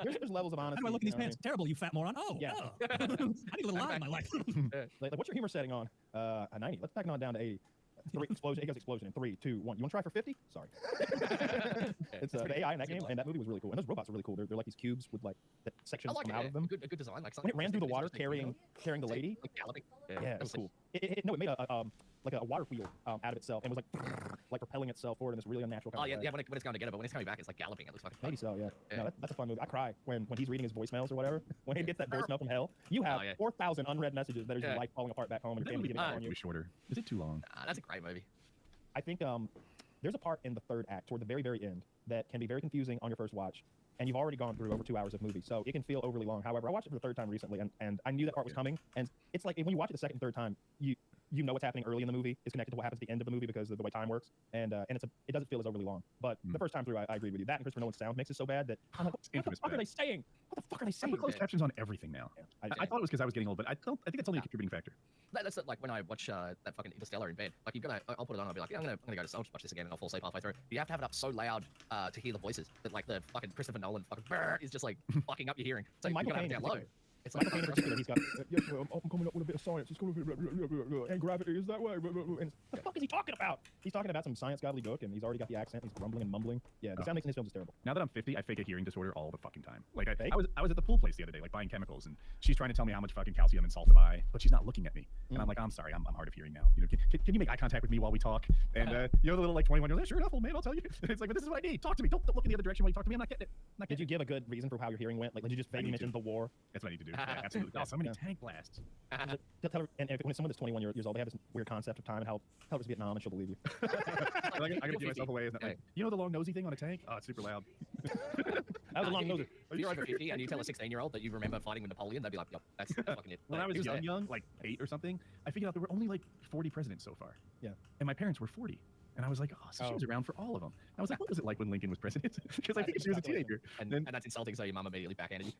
there's levels of honesty. How do I look in these pants? Terrible, you fat moron. Oh, yeah. I need a little lie in my life. like, what's your humor setting on? A 90. Let's back it on down to 80. Explosion. It goes explosion in 3, 2, 1. You want to try for 50? Sorry. It's the AI in that game, and that movie was really cool. And those robots are really cool. They're like these cubes with like the sections come out of them. A good design. Like when it ran through the water carrying the lady. Like galloping. Yeah, it was cool. It made a water wheel out of itself and was like propelling itself forward in this really unnatural kind of way. Yeah, when it's going together, but when it's coming back, it's like galloping. It looks fucking fun. Maybe so, yeah. No, that's a fun movie. I cry when he's reading his voicemails or whatever. When he gets that voicemail from hell, you have 4,000 unread messages that are your life falling apart back home and your family giving up on you. Shorter. Is it too long? That's a great movie. I think there's a part in the third act toward the very, very end that can be very confusing on your first watch, and you've already gone through over 2 hours of movie, so it can feel overly long. However, I watched it for the third time recently, and I knew that part was coming, and it's like when you watch it the second and third time, you know what's happening early in the movie is connected to what happens at the end of the movie because of the way time works, and it doesn't feel as overly long. But the first time through, I agreed with you. That and Christopher Nolan's sound mix is so bad that I'm like, what the fuck are they saying? What the fuck are they saying? I put closed captions on everything now. Yeah, I thought it was because I was getting old, but I think it's only a contributing factor. That's like when I watch that fucking Interstellar in bed. Like I'll put it on. I'll be like, yeah, I'm gonna go to watch this again, and I'll fall asleep halfway through. You have to have it up so loud to hear the voices that like the fucking Christopher Nolan fucking is just like fucking up your hearing. So you gotta have it down low. It's like Michael Caine in particular, he's got, yes, I'm coming up with a bit of science. It's going to be, and gravity is that way. And what the fuck is he talking about? He's talking about some science gobbledygook, and he's already got the accent. He's grumbling and mumbling. Yeah, the sound mix in his films is terrible. Now that I'm 50, I fake a hearing disorder all the fucking time. Like I was at the pool place the other day, like buying chemicals, and she's trying to tell me how much fucking calcium and salt to buy, but she's not looking at me. And I'm like, I'm sorry, I'm hard of hearing now. You know, can you make eye contact with me while we talk? And you know, the little like 21-year-old, like, sure enough, old man, I'll tell you. And it's like, but this is what I need. Talk to me. Don't look in the other direction while you talk to me. I'm not getting it. Did you give a good reason for how your hearing went? Like, did you just vaguely mention the war? That's what I need to do. dude. Yeah, absolutely. Oh, so many Yeah. tank blasts. Tell her, and when someone that's 21 years old, they have this weird concept of time and how tell her it's Vietnam and she'll believe you. I gotta give myself away. Isn't that like, you know the long nosy thing on a tank? Oh, it's super loud. That was a long nose. If you're over 50 and you tell a 16-year-old that you remember fighting with Napoleon, they'd be like, "Yep, that's fucking it." When I was He there. young, like 8 or something, I figured out there were only like 40 presidents so far. Yeah. And my parents were 40. And I was like, oh, so she was around for all of them. I was like, what was it like when Lincoln was president? Because I think she was a teenager. And that's insulting, so your mum immediately backhanded you.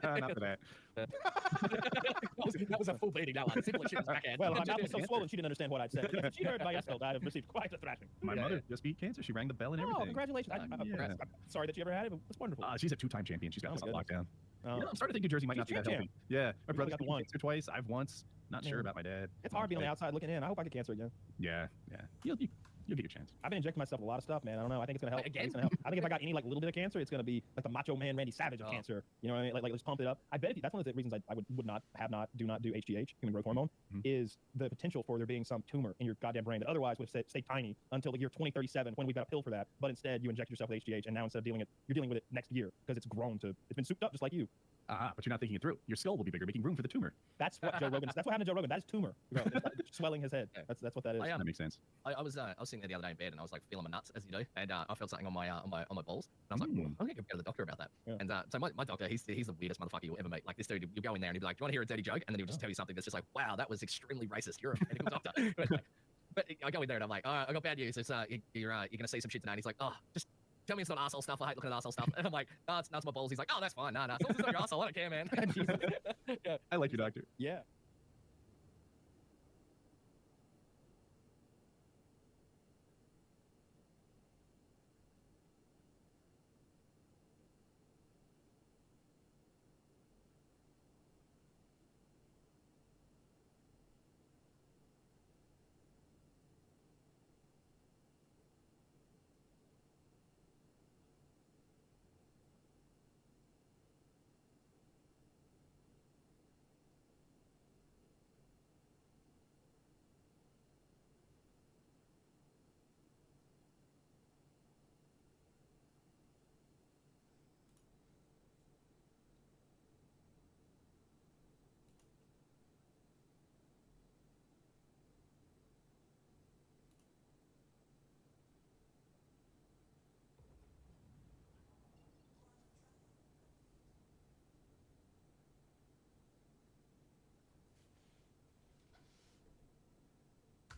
Not for that. that was a full beating, that one. Simple as shit was backhand. Well, my mouth was so swollen she didn't understand what I'd said. But if she heard my insult, I'd have received quite a thrashing. My mother just beat cancer. She rang the bell and Oh, everything. congratulations! Yeah. I'm sorry that you ever had it. But it's wonderful. She's a 2-time champion. She's got Oh, this on my lockdown. Oh. Yeah, I'm starting to think New Jersey might not be that healthy. Yeah, my brother's got got one. cancer twice. I've once. Not sure Man. about my dad. It's hard being on the outside looking in. I hope I get cancer again. Yeah. You'll get your chance. I've been injecting myself with a lot of stuff, man. I don't know. I think it's gonna help. Again? It's gonna help. I think if I got any like little bit of cancer, it's gonna be like the Macho Man Randy Savage of Oh. cancer. You know what I mean? Like let's pump it up. I bet if that's one of the reasons I would not do not do HGH, human growth hormone, is the potential for there being some tumor in your goddamn brain that otherwise would stay tiny until the year 2037 when we've got a pill for that. But instead you inject yourself with HGH, and now instead of you're dealing with it next year because it's been souped up just like you. But you're not thinking it through. Your skull will be bigger, making room for the tumor. That's what Joe Rogan. That's what happened to Joe Rogan. That's tumor. It's swelling his head. Yeah. That's what that is. I, That makes sense. I was sitting there the other day in bed and I was like feeling my nuts as you do, and I felt something on my balls, and I was like, I'm gonna go to the doctor about that. Yeah. And so my doctor, he's the weirdest motherfucker you'll ever meet. Like this dude, you go in there and he'll be like, "Do you want to hear a dirty joke?" And then he'll just tell you something that's just like, "Wow, that was extremely racist. You're a medical doctor." But I go in there and I'm like, "All right, I got bad news. It's you're gonna see some shit tonight." And he's like, "Oh, just tell me it's not arsehole stuff. I hate looking at arsehole stuff." And I'm like, "No, it's my balls." He's like, "Oh, that's fine. No, it's not your arsehole. I don't care, man." Yeah. I like your doctor. Yeah.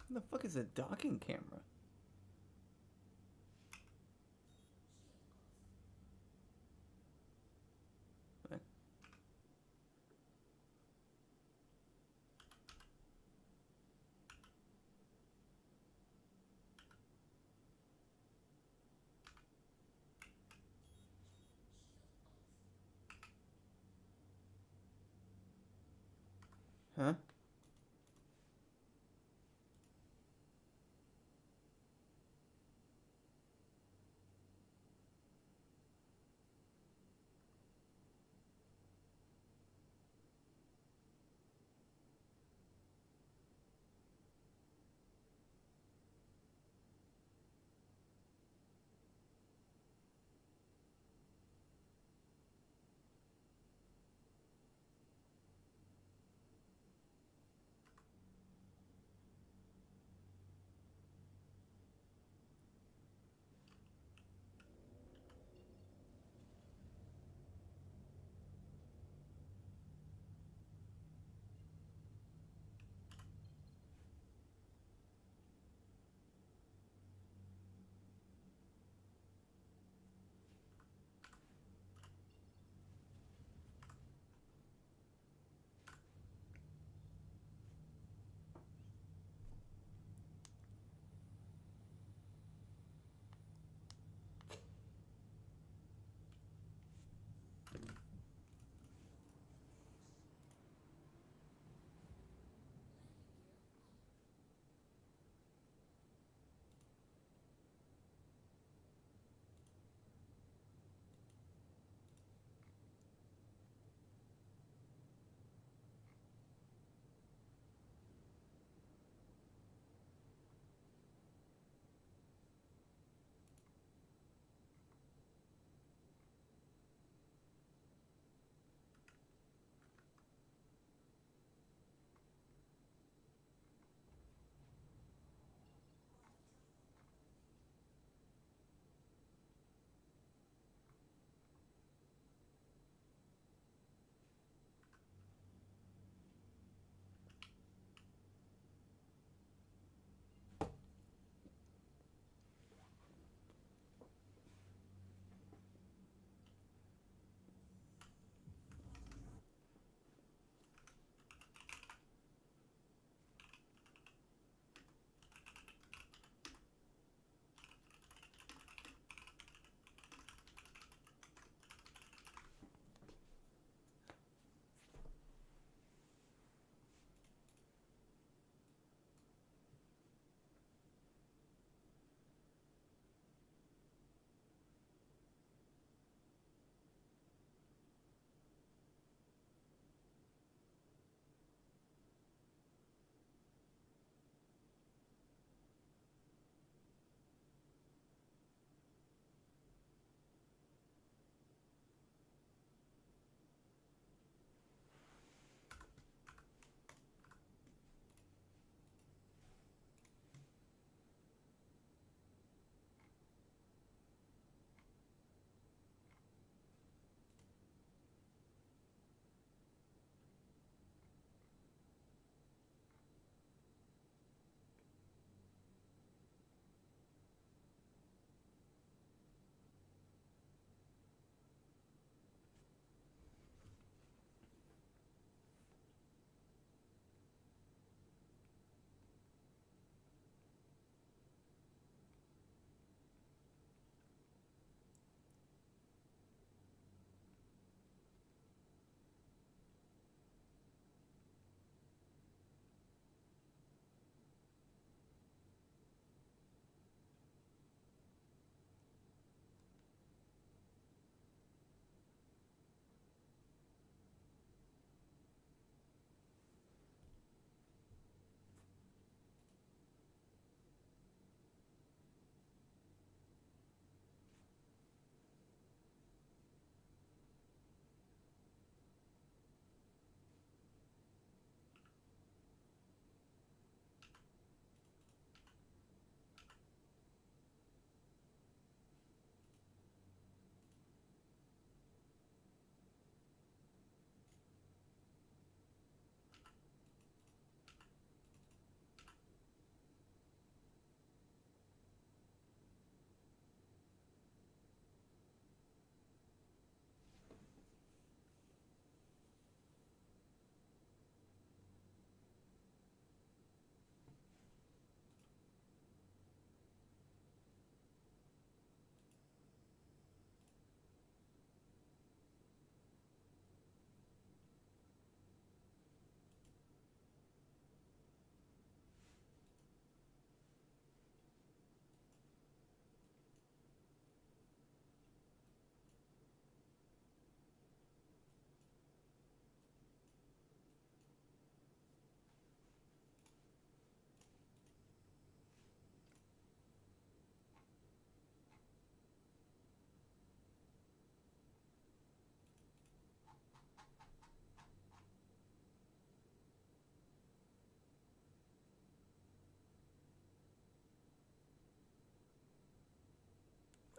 What the fuck is a docking camera? What? Huh?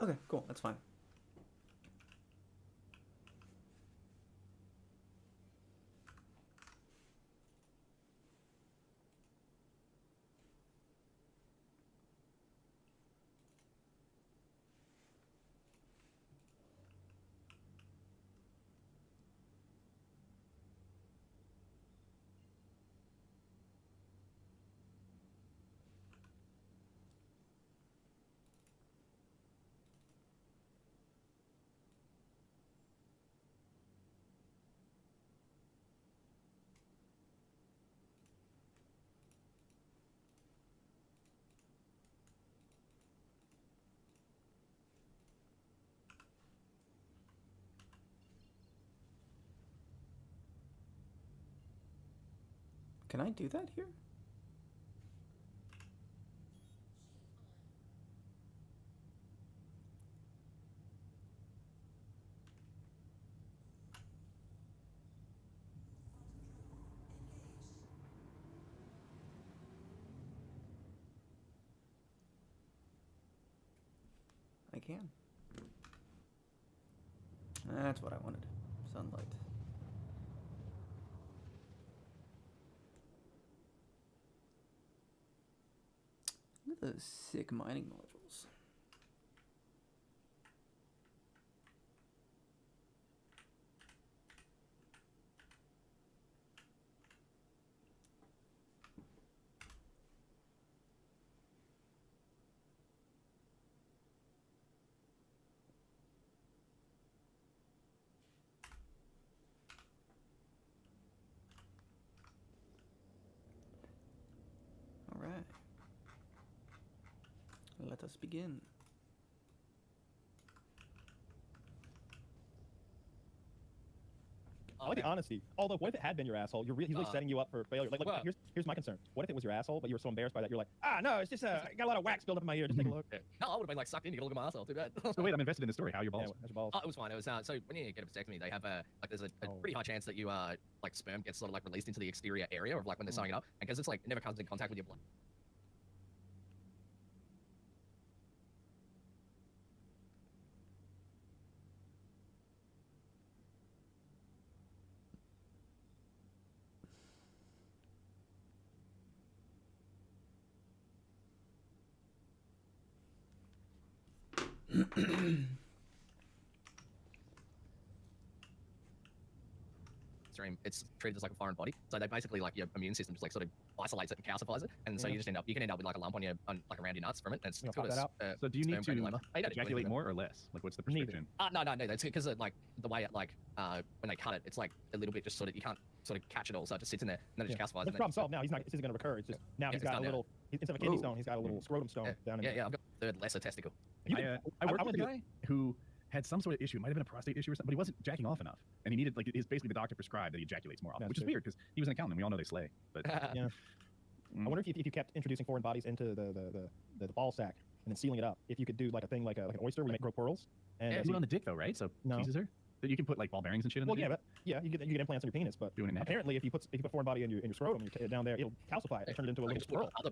Okay, cool. That's fine. Can I do that here? I can. That's what I wanted. Sunlight. Look at those sick mining modules. All right. Let us begin. I like the honesty. Although, what if it had been your asshole? He's really setting you up for failure. Like well- here's my concern. What if it was your asshole, but you were so embarrassed by that, you're like, no, it's just I got a lot of wax built up in my ear. Just take a look. No, I would have been like sucked in. You can look at my asshole. Too bad. So wait, I'm invested in the story. How are your Yeah, balls? that's your balls. Oh, it was fine. It was so when you get a vasectomy, they have like there's a pretty high chance that you like sperm gets sort of like released into the exterior area of like when they're sewing it up, and because it's like it never comes in contact with your blood. It's treated as like a foreign body, so they basically like your immune system just like sort of isolates it and calcifies it, and so you can end up with like a lump on like around your nuts from it. And it's You got wanna pop a So do you need sperm to granuloma. They don't do ejaculate anything. more or less? Like, what's the Neither. prescription? No. That's because like the way it like when they cut it, it's like a little bit just sort of you can't sort of catch it all, so it just sits in there and then it just calcifies. But the problem solved now. This isn't going to recur. It's just now he's it's got a done now. little instead of a kidney Ooh. stone, he's got a little scrotum stone down in Yeah, I've got a third lesser testicle. You I worked I with a would guy who had some sort of issue. It might have been a prostate issue or something, but he wasn't jacking off enough, and he needed like basically the doctor prescribed that he ejaculates more often, That's which is true. weird because he was an accountant. We all know they slay, but Yeah. I wonder if you kept introducing foreign bodies into the ball sack and then sealing it up. If you could do like a thing like an oyster where you make grow pearls. And do it on the dick though, right? So No. teases her. That you can put like ball bearings and shit in. well, the yeah, dick? but you get implants on your penis, but Doing it now. apparently if you put a foreign body in your scrotum, you down there, it'll calcify it, turn it into a I little can just put squirrel. other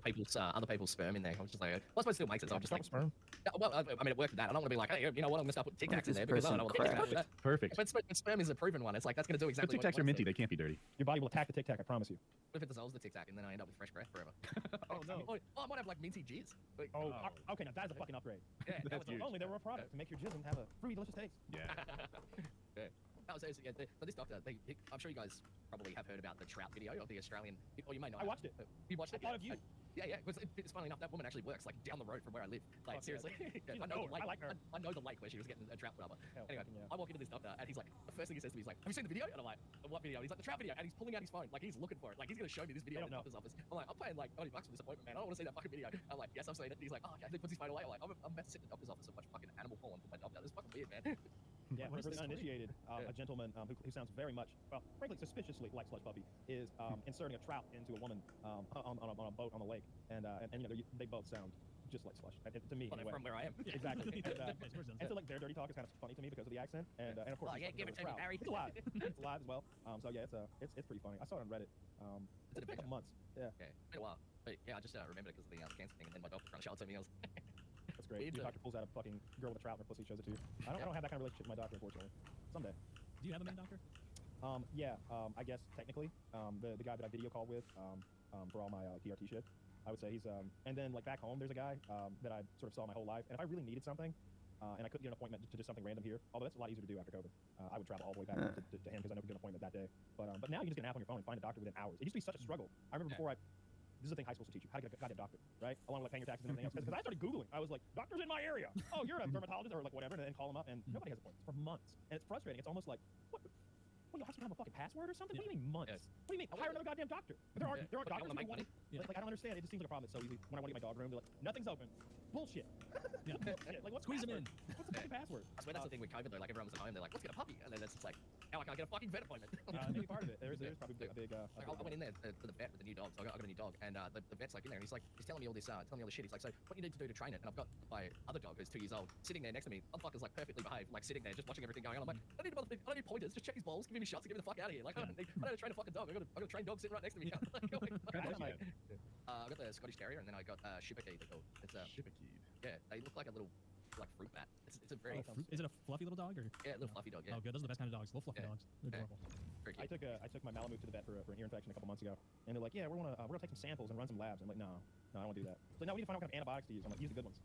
people's sperm in there. I was just like, well, I suppose it still makes it. So I'm just like, sperm. yeah, well, I mean, it worked with that. I don't want to be like, hey, you know what? I'm gonna start putting Tic Tacs in this there because I don't know what the fuck's person going to happen with that. Perfect. But sperm is a proven one. It's like that's gonna do But exactly. Tic Tacs what are it wants minty. to. They can't be dirty. Your body will attack the Tic Tac, I promise you. What if it dissolves the Tic Tac and then I end up with fresh breath forever? Oh, no. I might have like minty jizz. Like, Oh, okay, now that is a fucking upgrade. yeah, that That's was huge. If only there were a product to make your jism have a fruity, delicious taste. Yeah. yeah. That was seriously, yeah. So this doctor, I'm sure you guys probably have heard about the trout video of the Australian, or you may not. I watched it. You watched it? I thought of you. Yeah. It's funny enough, that woman actually works like down the road from where I live. Like, Fuck yeah. seriously. She's I a know the nerd. lake. I like her. I know the lake where she was getting a trout put up. Hell, Anyway, fucking yeah. I walk into this doctor and he's like, the first thing he says to me is like, have you seen the video? And I'm like, what video? And he's like, the trout video. And he's pulling out his phone. Like, he's looking for it. Like, he's going to show me this video in the They don't doctor's office. I'm like, I'm paying like $90 for this appointment, man. I don't want to see that fucking video. I'm like, yes, I've seen it. And he's like, oh, okay. He puts his phone away. I'm like, I'm about to sit in the doctor's office and watch fucking animal porn with my doctor. This is fucking weird, man. Yeah, What is for this the uninitiated, Yeah. a gentleman who sounds very much, well, frankly, suspiciously like Slush Puppy, is inserting a trout into a woman on a boat on the lake, and you know they both sound just like Slush to me. Well, Anyway. from where I am. Exactly. Vice versa. And so like their dirty talk is kind of funny to me because of the accent, and of course. Oh, yeah, it's give it to me, trout. Barry. It's alive. It's alive as well. So yeah, it's pretty funny. I saw it on Reddit. Is it a a big couple months. Yeah. Yeah, it's been a while. But yeah, I just remembered it because of the cancer thing, and then my doctor trying to show it to me. I was It's great. Your doctor pulls out a fucking girl with a trout in her pussy, shows it to you. I don't have that kind of relationship with my doctor, unfortunately. Someday. Do you have a main doctor? Yeah. I guess technically, the guy that I video call with, for all my PRT shit, I would say he's and then like back home, there's a guy that I sort of saw my whole life, and if I really needed something, and I couldn't get an appointment to just something random here, although that's a lot easier to do after COVID, I would travel all the way back to him because I never get an appointment that day. But now you can just get an app on your phone and find a doctor within hours. It used to be such a struggle. I remember before this is the thing high schools will teach you, how to get a goddamn doctor, right? Along with like paying your taxes and everything else. Because I started Googling. I was like, doctors in my area. Oh, you're a dermatologist or like whatever, and then call them up, and nobody has appointments for months. And it's frustrating. It's almost like, what do you have a fucking password or something? What do you mean months? Yes. What do you mean? Hire another goddamn doctor. There aren't But doctors you wanna who make want money? like I don't understand. It just seems like a problem that's so easy. When I want to get my dog room, they're like, nothing's open. Bullshit. Yeah. Bullshit. Like what's Squeeze the him password? in. What's the fucking password? I swear that's the thing with COVID though. Like everyone was at home, they're like, let's get a puppy, and then it's just like, now I can't get a fucking vet appointment. Maybe part of it. There's probably a big. Like, I went in there to the vet with the new dog. So I got a new dog, and the vet's like in there, and he's telling me all this shit. He's like, so what do you need to do to train it? And I've got my other dog who's 2 years old sitting there next to me. Motherfucker's like perfectly behaved, like sitting there just watching everything going on. I'm like, I don't need pointers. Just check his balls, give me shots, and get me the fuck out of here. Like I don't need to train a fucking dog. I got a trained dog sitting right next to me. Like, oh my God. I got the Scottish Terrier, and then I got Shipperkey. They're called. It's Shipperkey. yeah, they look like a little like fruit bat. It's a very Is it a fluffy little dog or? yeah, little fluffy dog. Yeah, Oh, good. Those are the best kind of dogs. Little fluffy Yeah. dogs. They're Yeah. adorable. very I cute. took my Malamute to the vet for an ear infection a couple months ago, and they're like, yeah, we're gonna take some samples and run some labs. I'm like, no, I don't want to do that. So now we need to find out what kind of antibiotics to use. I'm like, use the good ones.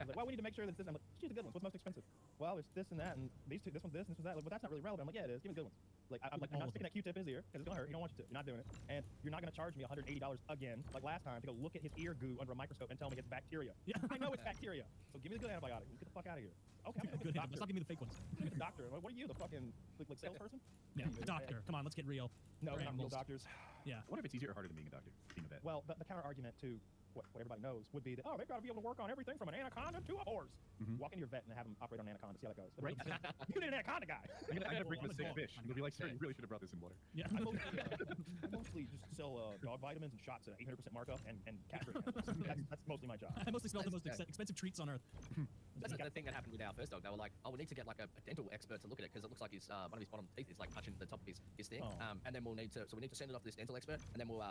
I was like, well, we need to make sure that this. I'm like, just use the good ones. What's most expensive? Well, there's this and that, and these two. This one's this, and this one's that. Like, but that's not really relevant. I'm like, yeah, it is. Give me the good ones. Like, I'm like, I'm not sticking that Q-tip in his ear because it's gonna hurt. You don't want you to. You're not doing it, and you're not gonna charge me $180 again, like last time, to go look at his ear goo under a microscope and tell me it's bacteria. Yeah. I know it's bacteria. So give me the good antibiotic. Get the fuck out of here. Okay, I'm gonna go Good. to the Let's doctor. not give me the fake ones. Give me the doctor. What are you, the fucking like salesperson? Yeah. Doctor. Come on, let's get real. No, We're we're not real animals. doctors. Yeah. I wonder if it's easier or harder than being a doctor, being a vet. Well, the counter argument to what everybody knows would be that, oh, they've got to be able to work on everything from an anaconda to a horse. Mhm. Walk into your vet and have them operate on an anaconda, see how that goes. Right. You need an anaconda guy. I'm gonna bring him a sick Well, fish. He'll be like, sir, you really should have brought this in water. Yeah. I mostly just sell dog vitamins and shots at 800% markup and cat food. That's mostly my job. I mostly smell the most Yeah. expensive treats on earth. That's the thing that happened with our first dog. They were like, oh, we need to get like a dental expert to look at it because it looks like his one of his bottom teeth is like touching the top of his thing. Oh. And then we need to send it off to this dental expert, and then we'll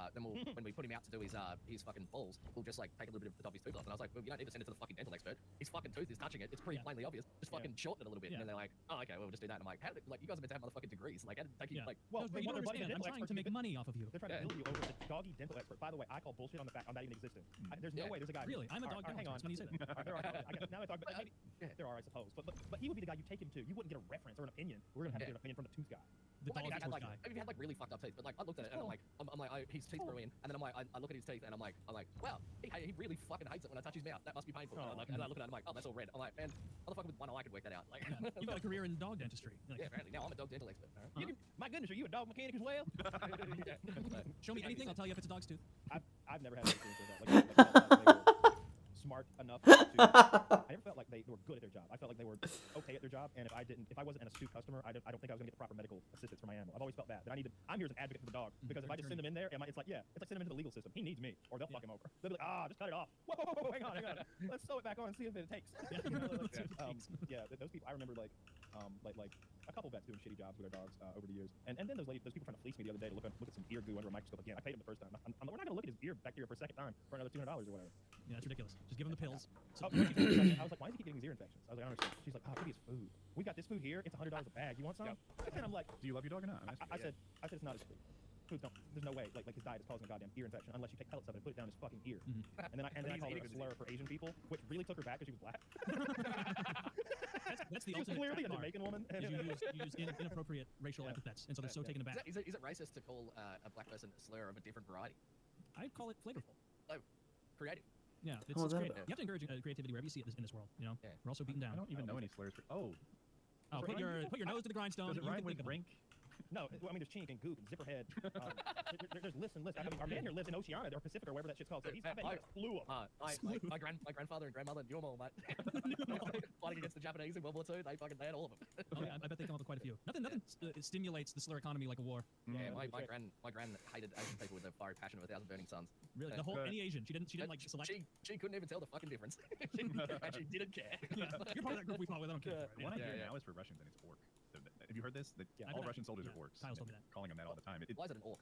when we put him out to do his fucking balls, we'll just like take a little bit of the top of his tooth off. And I was like, well, you don't need to send it to the fucking dental expert. His fucking tooth is touching it. It's pretty Yeah. plainly obvious. Just Yeah. fucking shorten it a little bit. Yeah. And then they're like, oh, okay, well, we'll just do that. And I'm like, how did like you guys are meant to have motherfucking degrees? Like, how did it take you Yeah. like? Well, No, they you don't want their buddy understand. I'm dental trying expert to make money off of you. They're trying Yeah. to bill you over the doggy dental expert. By the way, I call bullshit on the fact on that even existing. There's no Yeah. way there's a guy. Really? I'm a All dog right, hang dental on. expert. When you say that. There are. Now I talk, but maybe, Yeah. there are, I suppose. But he would be the guy you take him to. You wouldn't get a reference or an opinion. We're gonna have to get an opinion from the tooth guy. The Well, maybe dog he had expert like guy. maybe he had like really fucked up teeth, but like I looked at it and I'm like, his teeth grew in, and then I'm like, I look at his teeth and I'm like, wow, he really fucking hates it when I touch his mouth. That must be painful. Oh. And I look at it, I'm like, oh, that's all red. I'm like, man, motherfucker with one eye could work that out. Like, Yeah. You've got a career in dog dentistry. Like, yeah, apparently now I'm a dog dental expert. My goodness, are you a dog mechanic as well? Yeah. Show me anything, I'll tell you if it's a dog's tooth. I've never had any experience with that. Like, I felt like they were smart enough to. I never felt like they were good at their job. I felt like they were okay at their job, and if I wasn't an astute customer, I don't think I was gonna get the proper medical assistance for my animal. I've always felt that. I'm here as an advocate for the dog because if I just send them in there, it's like sending him into the legal system. He needs me, or they'll fuck him over. They'll be like, just cut it off. Whoa, hang on. Let's sew it back on and see if it takes. Those people. I remember like a couple vets doing shitty jobs with their dogs over the years, and then those people trying to fleece me the other day to look at some ear goo under a microscope again. I paid him the first time. I'm like, we're not gonna look at his ear bacteria for a second time for another $200 or whatever. Yeah, that's ridiculous. Just give him the pills. I was like, why does he keep getting these ear infections? I was like, I don't understand. She's like, maybe it's food. We got this food here. It's $100 a bag. You want some? And I'm like, Do you love your dog or not? I said it's not his food. There's no way. Like his diet is causing a goddamn ear infection unless you take pellets of it and put it down his fucking ear. And then I called it a slur for Asian people, which really took her back because she was black. That's the She was ultimate clearly a back bar, Jamaican woman. is you use inappropriate racial epithets, and so they're so taken aback. Is it racist to call a black person a slur of a different variety? I'd call it flavorful. Creative. Yeah, it's Oh, that- great. You have to encourage creativity wherever you see it in this world. You know, Yeah. we're also beaten down. I don't even know any slurs. Oh, Does it put rhyme? your nose to the grindstone. Does it You rhyme can with think of them. rink? No, I mean there's chink and goop and zipperhead. There's lists and lists. I mean, our man here lives in Oceania or Pacific or wherever that shit's called. So he's I bet he flew up. My grandfather and grandmother knew them all, mate. Fighting against the Japanese in World War II, they had all of them. Oh, yeah, I bet they come up with quite a few. Nothing stimulates the slur economy like a war. Yeah, Yeah, my that's gran hated Asian people with a fiery passion of 1,000 burning suns. Really, the whole any Asian. She didn't like select. She couldn't even tell the fucking difference. And she didn't care. Yeah. You're part of that group we fought with. I don't care. The one I hear Yeah. now is for Russians, and it's orc. Have you heard this? That Yeah. all I've- Russian soldiers yeah, are orcs. Kyle's told and me that. calling them that all the time. Why is it an orc?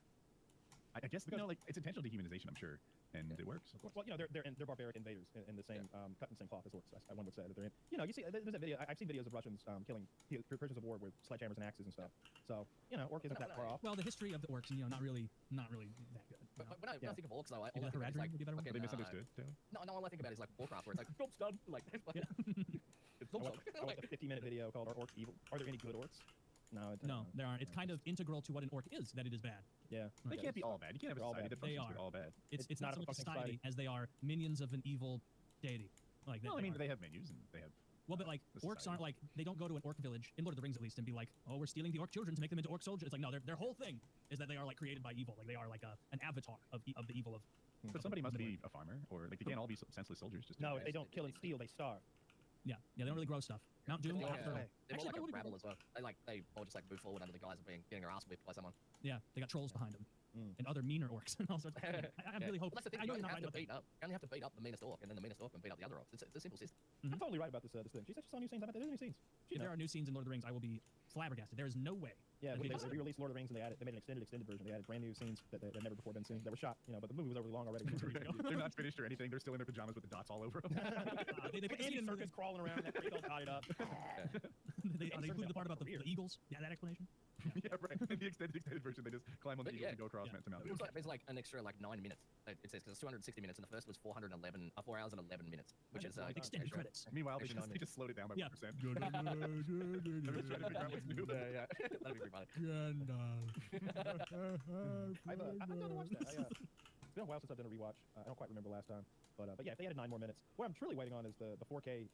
I guess like it's intentional dehumanization, I'm sure, and it works. Well, they're barbaric invaders in the same cut in the same cloth as orcs. One would say that they're in. You see, there's a video. I've seen videos of Russians killing prisoners of war with sledgehammers and axes and stuff. So orc isn't that far off. Well, the history of the orcs, not really that good. But when I think of orcs, though, all I Maybe think about is like would be a better one. fucking, They misunderstood. Taylor? No, all I think about is like Warcraft, where it's like job's done. Like, fucking, it's I job's watched done. a 50-minute video called "Are Orcs Evil?" Are there any good orcs? No, No, there aren't. It's kind of integral to what an orc is that it is bad. Yeah, They can't be all bad. You can't have a All society bad. that functions They with all bad. It's not not a so much a functioning society as they are minions of an evil deity. Like, Well, I mean, are. they have menus and they have. Well, but like the orcs society. aren't like they don't go to an orc village in Lord of the Rings at least and be like, oh, we're stealing the orc children to make them into orc soldiers. It's like no, their whole thing is that they are like created by evil. Like they are like an avatar of the evil of. But somebody must be a farmer, or like they can't all be senseless soldiers. Just no, doing if they bad. don't kill and steal, they starve. Yeah, they don't really grow stuff. Mount Doom. They're more after- like Actually, a that would be rabble as well. They all just like move forward under the guise of getting their ass whipped by someone. Yeah, they got trolls behind them Mm. and other meaner orcs and all sorts of things. I Yeah. really hope. Well, that's the thing. I You know only you're not have right to about beat up. You only have to beat up the meanest orc, and then the meanest orc can beat up the other orcs. It's a simple system. I'm totally right about this thing. She said she saw new scenes. I bet there's new scenes. If there are new scenes in Lord of the Rings, I will be flabbergasted. There is no way. Yeah, That'd when be they awesome. re-released Lord of the Rings and they made an extended version. They added brand new scenes that never before been seen. That were shot, but the movie was overly long already. They're not finished or anything. They're still in their pajamas with the dots all over them. They put the scene Andy in Serkis crawling around, that freak all tied up. they included the part about the Career. eagles. Yeah, that explanation. Yeah, right. In the extended version, they just climb on the But eagle yeah. and go across Yeah. to Mount It was Doom. like, there's like an extra like 9 minutes. It says because it's 260 minutes, and the first was 4 hours and 11 minutes, which is Extended extra. credits. Meanwhile, they Actually, just slowed it down by Yeah. 1%. Everyone's trying to figure out what's new. Yeah, that'd be pretty funny. I've not done watch that. It's been a while since I've done a rewatch. I don't quite remember last time, but yeah, if they added 9 more minutes. What I'm truly waiting on is the 4K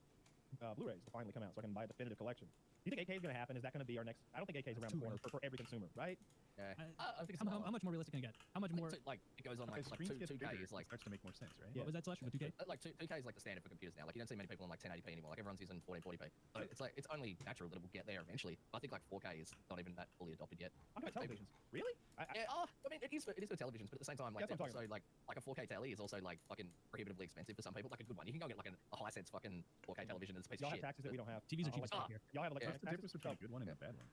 Blu-rays to finally come out, so I can buy a definitive collection. Do you think 8K is going to happen? Is that going to be our next? I don't think 8K is around the corner for every consumer, right? Yeah. I think it's How much more realistic can it get? How much more? like it goes on like As screens get 2K bigger, is like it starts to make more sense, right? Yeah. What was that slash with 2K? like 2K is like the standard for computers now. Like you don't see many people in like 1080p anymore. Like everyone's using 1440p. So it's like it's only natural that it will get there eventually. I think like 4K is not even that fully adopted yet. I'm talking about televisions. Really? Yeah, I mean it is for televisions, but at the same time, like That's what I'm also like a 4K telly is also like fucking prohibitively expensive for some people. Like a good one, you can go get like a high sense fucking 4K television that's a piece Y'all of have shit. taxes that we don't have. TVs are cheap as like, fuck here. y'all have What's electronic the difference taxes? between a good one and a bad one?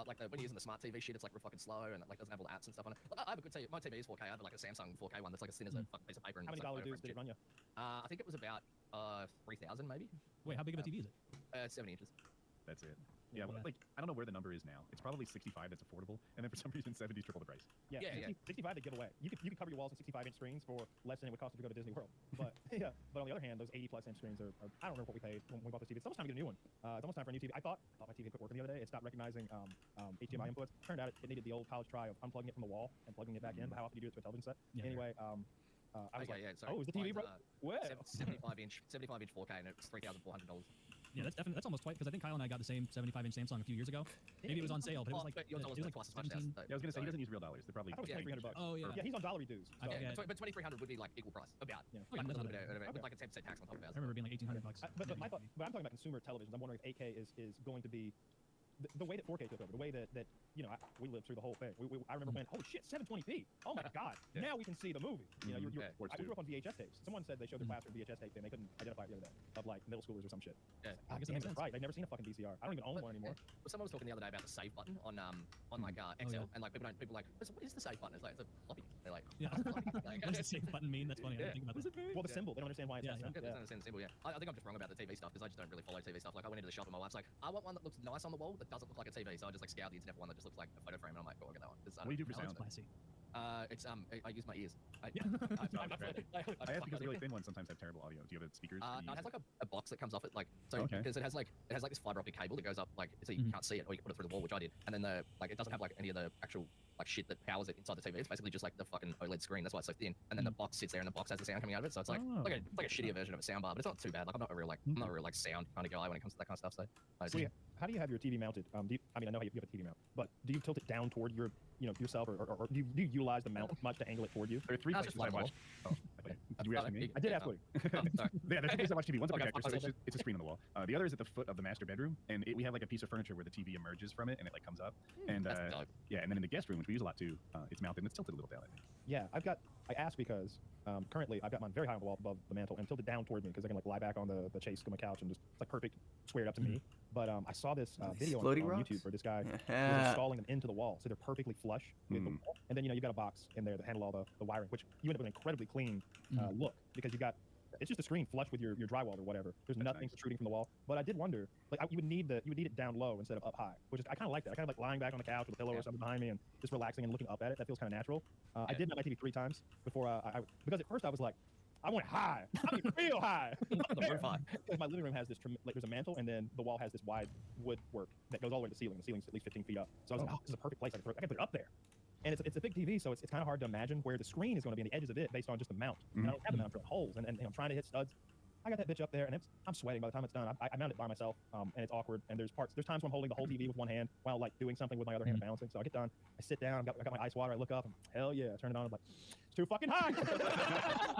Like when you're using the smart TV shit, it's like fucking slow and like doesn't have all the apps and stuff on it. Like, I have a good TV. My TV is 4K. I have like a Samsung 4K one that's like as thin as a fucking piece of paper. And How many it's, like, dollar dues photo did it frame run you? shit. I think it was about 3,000 maybe. Wait, how big of a TV is it? 70 inches. That's it. Yeah, Yeah. like I don't know where the number is now. It's probably 65 that's affordable, and then for some reason 70 is triple the price. Yeah, Yeah, 65 they give away. You can cover your walls in 65-inch screens for less than it would cost if you go to Disney World. But yeah, but on the other hand, those 80+ inch screens are I don't remember what we paid when we bought this TV. It's almost time to get a new one. It's almost time for a new TV. I thought my TV had quit working the other day. It stopped recognizing HDMI inputs. Turned out it needed the old college try of unplugging it from the wall and plugging it back in. But how often do you do it to a television set? Yeah. Anyway, I was like, sorry. oh, is the TV Mine's, broke? Well, 75 inch 4K, and it was $3,400. Yeah, that's almost twice because I think Kyle and I got the same 75-inch Samsung a few years ago. Maybe it was on sale, but it was like but your dollars it was like like twice as much. 17. Yeah, I was gonna say he doesn't use real dollars. They're probably I thought it was Yeah. $2,300. Oh yeah. Yeah, he's on dollary dues. I So. forget. But 2,300 would be like equal price, about. Yeah. Like, Okay, that's with like a 10% tax on top of I ours. remember being like $1,800. But I'm talking about consumer televisions. I'm wondering if 8K is going to be the way that 4K took over, the way that we lived through the whole thing. I remember when, holy shit, 720p. Oh my god, Yeah. now we can see the movie. Mhm. Yeah. I grew up on VHS tapes. Someone said they showed their classroom VHS tape and they couldn't identify it the other day of like middle schoolers or some shit. Yeah. I guess Damn, that makes that's sense. right. They've never seen a fucking VCR. I don't even own one anymore. But someone was talking the other day about the save button on like Excel, and like people are like, what is the save button? It's like it's a floppy. They're like, Yeah. like, What does the save button mean? That's funny. I didn't think about that. Well, the symbol. They don't understand why it's Yeah, that Yeah, symbol. that's understand symbol, yeah. I think I'm just wrong about the TV stuff because I just don't really follow TV stuff. Like I went into the shop and my wife's like, I want one that looks nice on the wall that doesn't look like a TV. So I just like scoured the internet for one that just looks like a photo frame, and I'm like, oh, I'll get that one. What do you do for That looks sound? classy. It's I use my ears. Yeah. I ask because really thin ones sometimes have terrible audio. Do you have speakers? No, it has like a box that comes off it, like so Okay. because it has like this fiber optic cable that goes up like so you can't see it, or you can put it through the wall, which I did. And then it doesn't have like any of the actual like shit that powers it inside the TV. It's basically just like the fucking OLED screen. That's why it's so thin. And then the box sits there, and the box has the sound coming out of it. So it's like Oh. like a shittier version of a soundbar, but it's not too bad. Like I'm not a real sound kind of guy when it comes to that kind of stuff. So So yeah, how do you have your TV mounted? I mean, I know you have a TV mount, but do you tilt it down toward yourself, or do you utilize the mount much to angle it toward you? There are three I'll places just I fly watched. Oh, Did you ask me? I did ask Woody. Sorry. Yeah, there's two places I watch TV. One's a Okay, projector, so fine, it's a screen on the wall. The other is at the foot of the master bedroom, and we have like a piece of furniture where the TV emerges from it, and it like comes up. And That's dope. yeah, and then in the guest room, which we use a lot too, it's mounted and it's tilted a little down. I think. Yeah, I asked because currently I've got mine very high on the wall above the mantle and tilted down toward me because I can like lie back on the chase on my couch and just it's like perfect squared up to me. But I saw this video on Floaty rocks? YouTube where this guy was Yeah. installing them into the wall, so they're perfectly flush with the wall. And then you've got a box in there that handle all the wiring, which you end up with an incredibly clean look because you got it's just a screen flush with your drywall or whatever. There's nothing nice. protruding from the wall. But I did wonder, like you would need it down low instead of up high, which is I kind of like that. I kind of like lying back on the couch with a pillow or something behind me and just relaxing and looking up at it. That feels kind of natural. I did mount my TV 3 times before because at first I was like, I want it high. I mean, real high. The roof high. Because my living room has this, like, there's a mantle, and then the wall has this wide woodwork that goes all the way to the ceiling. The ceiling's at least 15 feet up. So I was like, oh, this is a perfect place. I can put it up there. And it's a big TV, so it's kind of hard to imagine where the screen is going to be on the edges of it based on just the mount. And I don't have the mount for holes, and I'm trying to hit studs. I got that bitch up there, and I'm sweating by the time it's done. I mount it by myself, and it's awkward. And there's times when I'm holding the whole TV with one hand while like doing something with my other hand balancing. So I get done, I sit down, I got my ice water, I look up, and hell yeah, I turn it on. I'm like, it's too fucking high.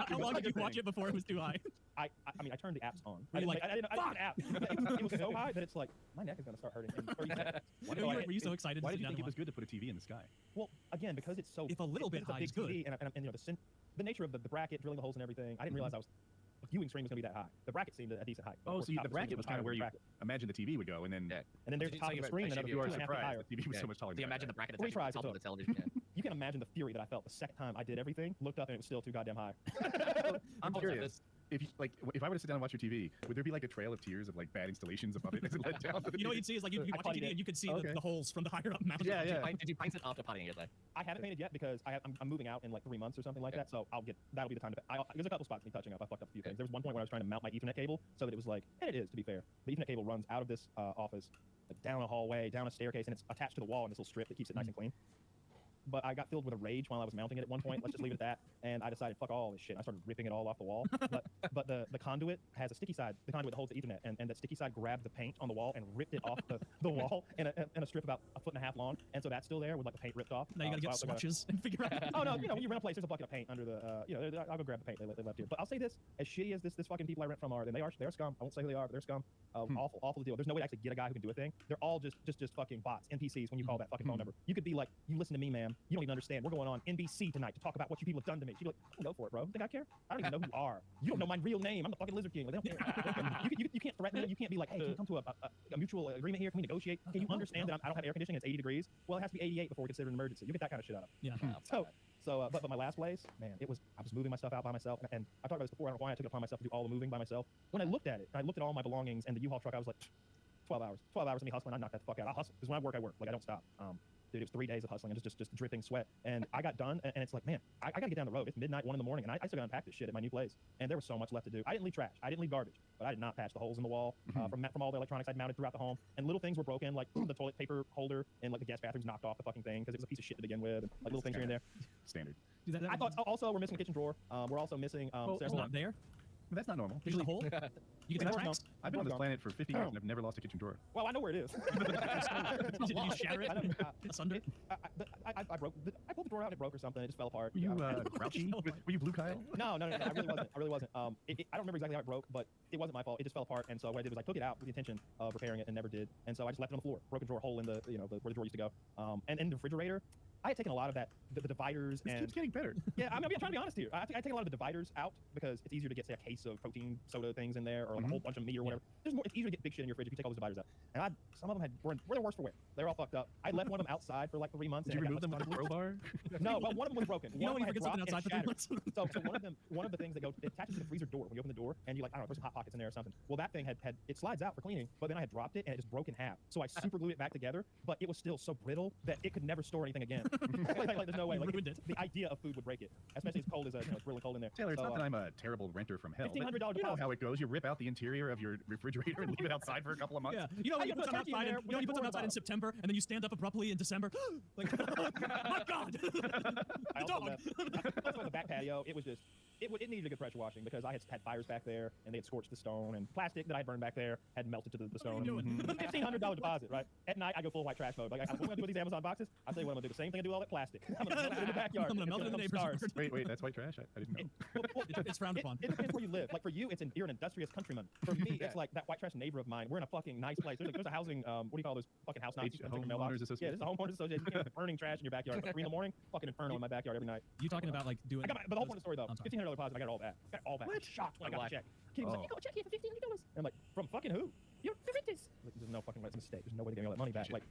How long did you watch it before it was too high? I mean, I turned the apps on. Were you like, I didn't app. It was so high that it's like my neck is gonna start hurting in 30 seconds. Were you so excited? Why to did you sit down think it and was good to put a TV in the sky? Well, again, because it's so If a little bit it's a high big is good. TV, and you know the nature of the bracket, drilling the holes and everything. I didn't realize the viewing screen was gonna be that high. The bracket seemed a decent height. Oh, so the bracket was kind of where you bracket. imagine the TV would go, and then And then there's the top of the screen, another you are 2.5 feet surprised higher. the TV was so much taller. Do you than imagine the that. bracket Three attached tries to the top it of the television? Yeah. You can imagine the fury that I felt the second time I did everything, looked up, and it was still too goddamn high. I'm Also, curious. If I were to sit down and watch your TV, would there be like a trail of tears of like bad installations above it as it led down to the You know what TV? you'd see is like you I watch puttied TV it. and you could see Okay. the holes from the higher up mountain. Yeah, yeah. Did you paint it after putting it though? I haven't painted yet because I'm moving out in like 3 months or something like that, so that'll be the time to. There's a couple spots me touching up. I fucked up a few things. There was one point when I was trying to mount my Ethernet cable so that it was like, and it is to be fair, the Ethernet cable runs out of this office, down a hallway, down a staircase, and it's attached to the wall in this little strip that keeps it nice and clean. But I got filled with a rage while I was mounting it at one point. Let's just leave it at that. And I decided, fuck all this shit. I started ripping it all off the wall. But the conduit has a sticky side. The conduit that holds the Ethernet, and that sticky side grabbed the paint on the wall and ripped it off the wall in a strip about 1.5 feet long. And so that's still there with like the paint ripped off. Now you gotta get so I also swatches and figure out. Oh no, when you rent a place, there's a bucket of paint under the. I'll go grab the paint they left here. But I'll say this: as shitty as this fucking people I rent from are, and they're scum. I won't say who they are, but they're scum. Awful deal. There's no way to actually get a guy who can do a thing. They're all just fucking bots, NPCs. When you call that fucking phone number, you could be like, you listen to me, ma'am. You don't even understand. We're going on NBC tonight to talk about what you people have done to me. She'd be like, go for it, bro. Think I care? I don't even know who you are. You don't know my real name. I'm the fucking Lizard King. Like, they don't care. You can't threaten me. You can't be like, hey, can you come to a mutual agreement here? Can we negotiate? Can you understand that I don't have air conditioning? It's 80 degrees. Well, it has to be 88 before we consider an emergency. You get that kind of shit out of it. Yeah. But my last place, man, I was moving my stuff out by myself, and I talked about this before. I don't know why I took it upon myself to do all the moving by myself. When I looked at it, and I looked at all my belongings and the U-Haul truck, I was like, 12 hours of me hustling. I knocked that the fuck out. I hustle because when I work, like I don't stop. Dude, it was 3 days of hustling and just dripping sweat. And I got done, and it's like, man, I gotta get down the road. It's midnight, 1 in the morning, and I still gotta unpack this shit at my new place. And there was so much left to do. I didn't leave trash. I didn't leave garbage, but I did not patch the holes in the wall from all the electronics I'd mounted throughout the home. And little things were broken, like the toilet paper holder and like the guest bathrooms knocked off the fucking thing because it was a piece of shit to begin with. And like little things here and there. Standard. I thought also we're missing a kitchen drawer. We're also missing it's several. not there. That's not normal. There's a hole. You can see the No. tracks. I've been on this planet for 50 years and I've never lost a kitchen drawer. Well, I know where it is. Did you shatter it? I know, Asunder? I pulled the drawer out and it broke or something. It just fell apart. Were you Yeah. grouchy? Were you Blue Kyle? No, I really wasn't. I don't remember exactly how it broke, but it wasn't my fault. It just fell apart, and so what I did was I took it out with the intention of repairing it and never did. And so I just left it on the floor, broken drawer hole in the where the drawer used to go. And in the refrigerator, I had taken a lot of that, the dividers This and keeps getting better. yeah, I'm trying to be honest here. I taken a lot of the dividers out because it's easier to get, say, a case of protein soda things in there or like a whole bunch of meat or whatever. It's easier to get big shit in your fridge if you take all those dividers out. And some of them were the worst for wear. They were all fucked up. I left one of them outside for like 3 months. Did you and remove them with a crowbar? No, well, one of them was broken. You know when One you of them forget had something outside dropped for 3 and months? So one of the things that goes, it attaches to the freezer door when you open the door, and you like, I don't know, put some hot pockets in there or something. Well, that thing had it slides out for cleaning, but then I had dropped it and it just broke in half. So I super glued it back together, but it was still so brittle that it could never store anything again. like, there's no way. Like, ruined it. the idea of food would break it, especially as cold as it's really cold in there. Taylor, it's So, not that I'm a terrible renter from hell. but $1,500 You know deposit. how it goes. You rip out the interior of your refrigerator and leave it outside for a couple of months. Yeah, you know when you put put them turkey in outside. there, You know when you put them outside in September, and then you stand up abruptly in December. Like, my God, I the also dog. left on the back patio. It was just it needed a good pressure washing because I had fires back there and they had scorched the stone, and plastic that I burned back there had melted to the What are stone. you doing? $1,500 deposit, right? At night, I go full white trash mode. Like, what am I gonna do with these Amazon boxes? I'll tell you what I'm gonna do. The same thing I do with all that plastic. I'm gonna melt it in the backyard. I'm gonna melt it in the neighbor's stars. yard. Wait, that's white trash? I didn't know. It's frowned upon. It depends where you live. Like for you, you're an industrious countryman. For me, it's like that white trash neighbor of mine. We're in a fucking nice place. There's a housing. What do you call those fucking house Nazis? Homeowners Association. Yeah, this is a homeowners association. You can't have burning trash in your backyard. Like 3 in the morning, fucking inferno in my backyard every night. You talking about like doing? I got but the whole point of the story though, I'm sorry. $1,500 deposit. I got it all back. Got it all back. I was shocked when I got the check. Kid was like, Oh. "You got a check here for $1,500." I'm like, "From fucking who? You're renters." Like, there's no fucking way. It's a mistake. There's no way to get all that money back. Shit. Like,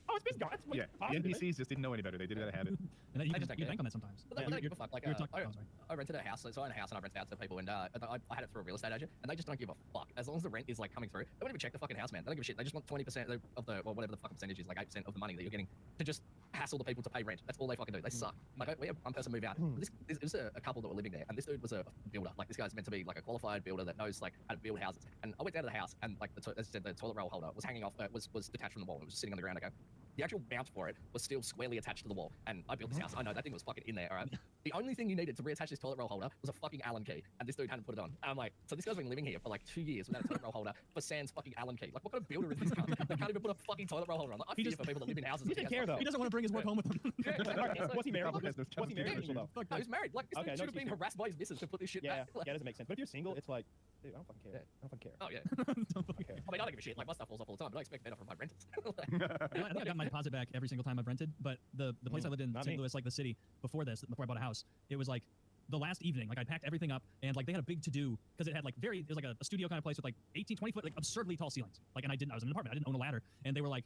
oh, it's been gone. It's Yeah, the NPCs just didn't know any better. They did it out of habit. And then you I just can don't get bank it. on that sometimes. But Yeah, they don't you're- give a fuck. Like, you're talking- oh, sorry. I rented a house, so I own a house and I rent it out to people, and I had it through a real estate agent, and they just don't give a fuck as long as the rent is like coming through. They won't even check the fucking house, man. They don't give a shit. They just want 20% of the, or whatever the fucking percentage is, like 8% of the money that you're getting, to just hassle the people to pay rent. That's all they fucking do. They suck. Like, we had one person move out. This was a couple that were living there, and this dude was a builder. Like, this guy's meant to be like a qualified builder that knows like how to build houses. And I went down to the house, and like as I said, the toilet roll holder was hanging off, was detached from the wall. It was just sitting on the ground. I go, the actual mount for it was still squarely attached to the wall. And I built this house. I know that thing was fucking in there. All right. The only thing you needed to reattach this toilet roll holder was a fucking Allen key, and this dude hadn't put it on. And I'm like, so this guy's been living here for like 2 years without a toilet roll holder for sans fucking Allen key. Like, what kind of builder is this cunt? They can't even put a fucking toilet roll holder on. Like, I He fear just- for people that live in houses. He that didn't think care that's though. He doesn't want to bring his work home with him. Was he married? Probably has no Was he married or single though? Fuck No, he's married. Like, this Okay, dude no should have been excuse. harassed by his missus to put this shit Yeah, back. Like, yeah, doesn't make sense. But if you're single, it's like, dude, I don't fucking care. I don't fucking care. oh yeah. Okay. I mean, I don't give a shit. Like, my stuff falls off all the time, but I expect better from my renters. I think I got my deposit back every single time I've rented, but the place I lived in, not St. me. Louis, like the city, before I bought a house, it was like the last evening, like I packed everything up, and like they had a big to-do because it had like it was like a studio kind of place with like 18, 20 foot, like absurdly tall ceilings. Like, and I was in an apartment, I didn't own a ladder, and they were like,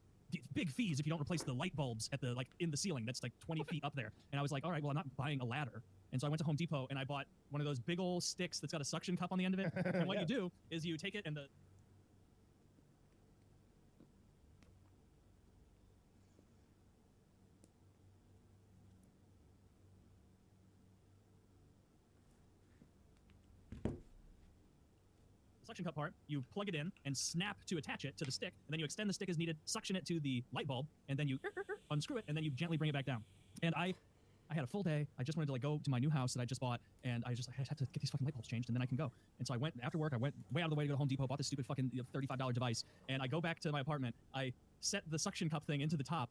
big fees if you don't replace the light bulbs at the, like, in the ceiling that's like 20 feet up there. And I was like, all right, well, I'm not buying a ladder. And so I went to Home Depot and I bought one of those big old sticks that's got a suction cup on the end of it. And what Yeah. you do is you take it and the suction cup part, you plug it in and snap to attach it to the stick, and then you extend the stick as needed, suction it to the light bulb, and then you unscrew it, and then you gently bring it back down. And I had a full day. I just wanted to like go to my new house that I just bought, and I just had to get these fucking light bulbs changed, and then I can go. And so I went after work. I went way out of the way to go to Home Depot, bought this stupid fucking $35 device, and I go back to my apartment. I set the suction cup thing into the top.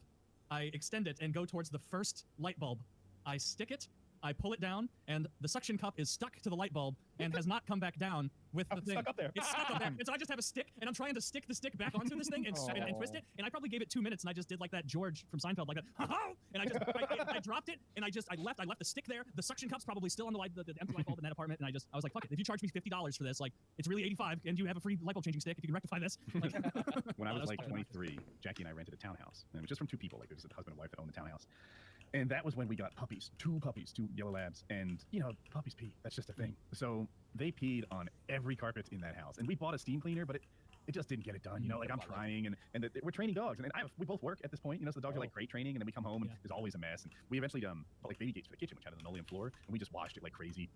I extend it and go towards the first light bulb. I stick it. I pull it down, and the suction cup is stuck to the light bulb and has not come back down with the I'm thing. stuck up there. It's stuck up there. And so I just have a stick, and I'm trying to stick the stick back onto this thing and twist it. And I probably gave it 2 minutes, and I just did like that George from Seinfeld, like that, ha-ha! And I dropped it, and I left the stick there. The suction cup's probably still on the empty light bulb in that apartment, and I was like, fuck it. If you charge me $50 for this, like, it's really $85, and you have a free light bulb changing stick if you can rectify this. Like, When I was that's like fucking 23, Jackie and I rented a townhouse, and it was just from 2 people. Like, it was a husband and wife that owned the townhouse. And that was when we got puppies, 2 puppies, 2 yellow labs. And, you know, puppies pee. That's just a thing. So they peed on every carpet in that house. And we bought a steam cleaner, but it just didn't get it done. You know, like, I'm trying, and we training dogs. And we both work at this point, you know, so the dogs are like crate training. And then we come home, and there's always a mess. And we eventually bought like baby gates for the kitchen, which had an linoleum floor. And we just washed it like crazy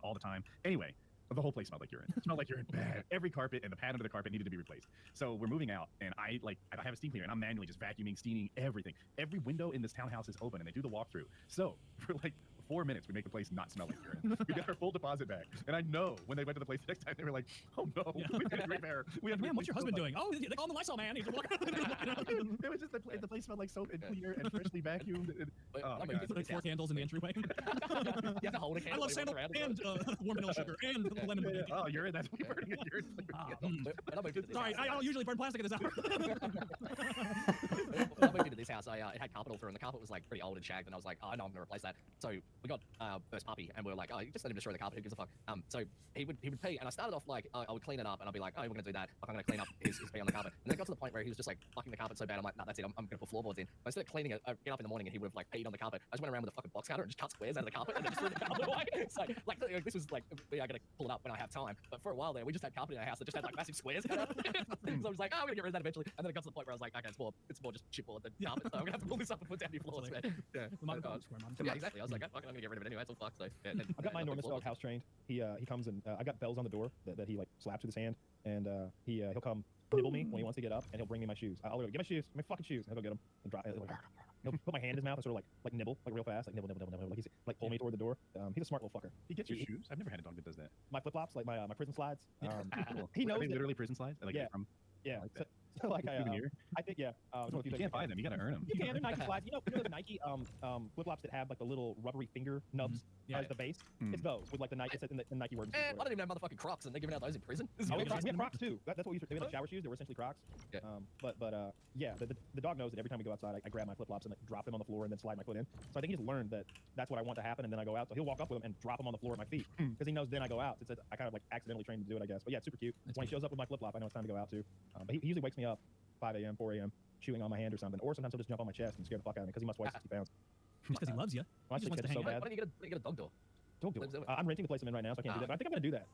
all the time. Anyway. The whole place smelled like urine. It smelled like urine bad. Every carpet and the pad under the carpet needed to be replaced. So we're moving out, and I have a steam cleaner, and I'm manually just vacuuming, steaming everything. Every window in this townhouse is open, and they do the walkthrough. So for like 4 minutes, we make the place not smell like urine. We get our full deposit back, and I know when they went to the place the next time, they were like, "Oh no, we had to repair. We had to man, what's your replace husband so doing? Oh, they call him the Lysol man. He's It was just the place smelled like soap and clear and freshly vacuumed. But Oh, I'm my moving God. to like this 4 house. candles in the entryway. You have to hold a I candle. love while you sandal walk around and warm vanilla sugar and lemon. Yeah, yeah. Oh, urine. That's what we're burning. Urine. When I moved into this Sorry, house, I don't usually burn plastic at this hour. when I moved into this house, it had carpet all through, and the carpet was like pretty old and shagged, and I was like, oh no, I'm gonna replace that. So we got first puppy, and we were like, oh, you just let him destroy the carpet. Who gives a fuck? So he would pee, and I started off like I would clean it up, and I'd be like, oh, we're gonna do that. Like, I'm gonna clean up his pee on the carpet, and then it got to the point where he was just like fucking the carpet so bad. I'm like, no, that's it. I'm gonna put floorboards in. But instead of cleaning it, I'd get up in the morning, and he would have like peed on the carpet. I just went around with a fucking box cutter and just cut squares out of the carpet, and then just threw the carpet away. So like this was like, I gotta pull it up when I have time. But for a while there, we just had carpet in our house that just had like massive squares cut out. So I was like, oh, we're gonna get rid of that eventually. And then it got to the point where I was like, okay, it's more just chipboard than carpet. So I'm gonna have to pull this up and put down new floors, man. Yeah. Yeah, exactly. I was like, oh, fuck it, I'm gonna get rid of it anyway. It's all fucked. So yeah, I've got my enormous dog house trained. He comes and I got bells on the door that he like slaps with his hand, and he'll come nibble me when he wants to get up, and he'll bring me my shoes. I'll go get my shoes, my fucking shoes. And he'll go get them and drop. He'll put my hand in his mouth and sort of like nibble, like real fast, like nibble, like he's like pull me toward the door. He's a smart little fucker. He gets your shoes. I've never had a dog that does that. My flip flops, like my prison slides. Cool. He knows Are they that- literally prison slides. Like Yeah. from Yeah. like that. So like Even here? I think it's one of the few You things can't buy them. You gotta earn them. You can. They're Nike slides. You know the Nike flip flops that have like the little rubbery finger nubs Yeah. as the base. Mm. It's those with like the Nike. It's in the Nike word. Man, I don't even have motherfucking Crocs, and they're giving out those in prison. This is Oh, we ridiculous. have Crocs too. That's what we used to. They were like shower shoes. They were essentially Crocs. Yeah. Yeah, the dog knows that every time we go outside, I grab my flip flops and like drop them on the floor and then slide my foot in. So I think he just learned that that's what I want to happen, and then I go out. So he'll walk up with them and drop them on the floor at my feet because he knows then I go out. I kind of like accidentally trained him to do it, I guess. But yeah, it's super cute. That's When he shows up with my flip flop, I know it's time to go out too. But he usually wakes me up 5 a.m., 4 a.m. chewing on my hand or something, or sometimes he'll just jump on my chest and scare the fuck out of me because he must weigh 60 pounds. Just because he loves you. Well, I He just think wants it's to so hang out. bad. Why don't you get a dog door? Dog door. Let's do it. I'm renting the place I'm in right now, so I can't do that. But I think I'm gonna do that.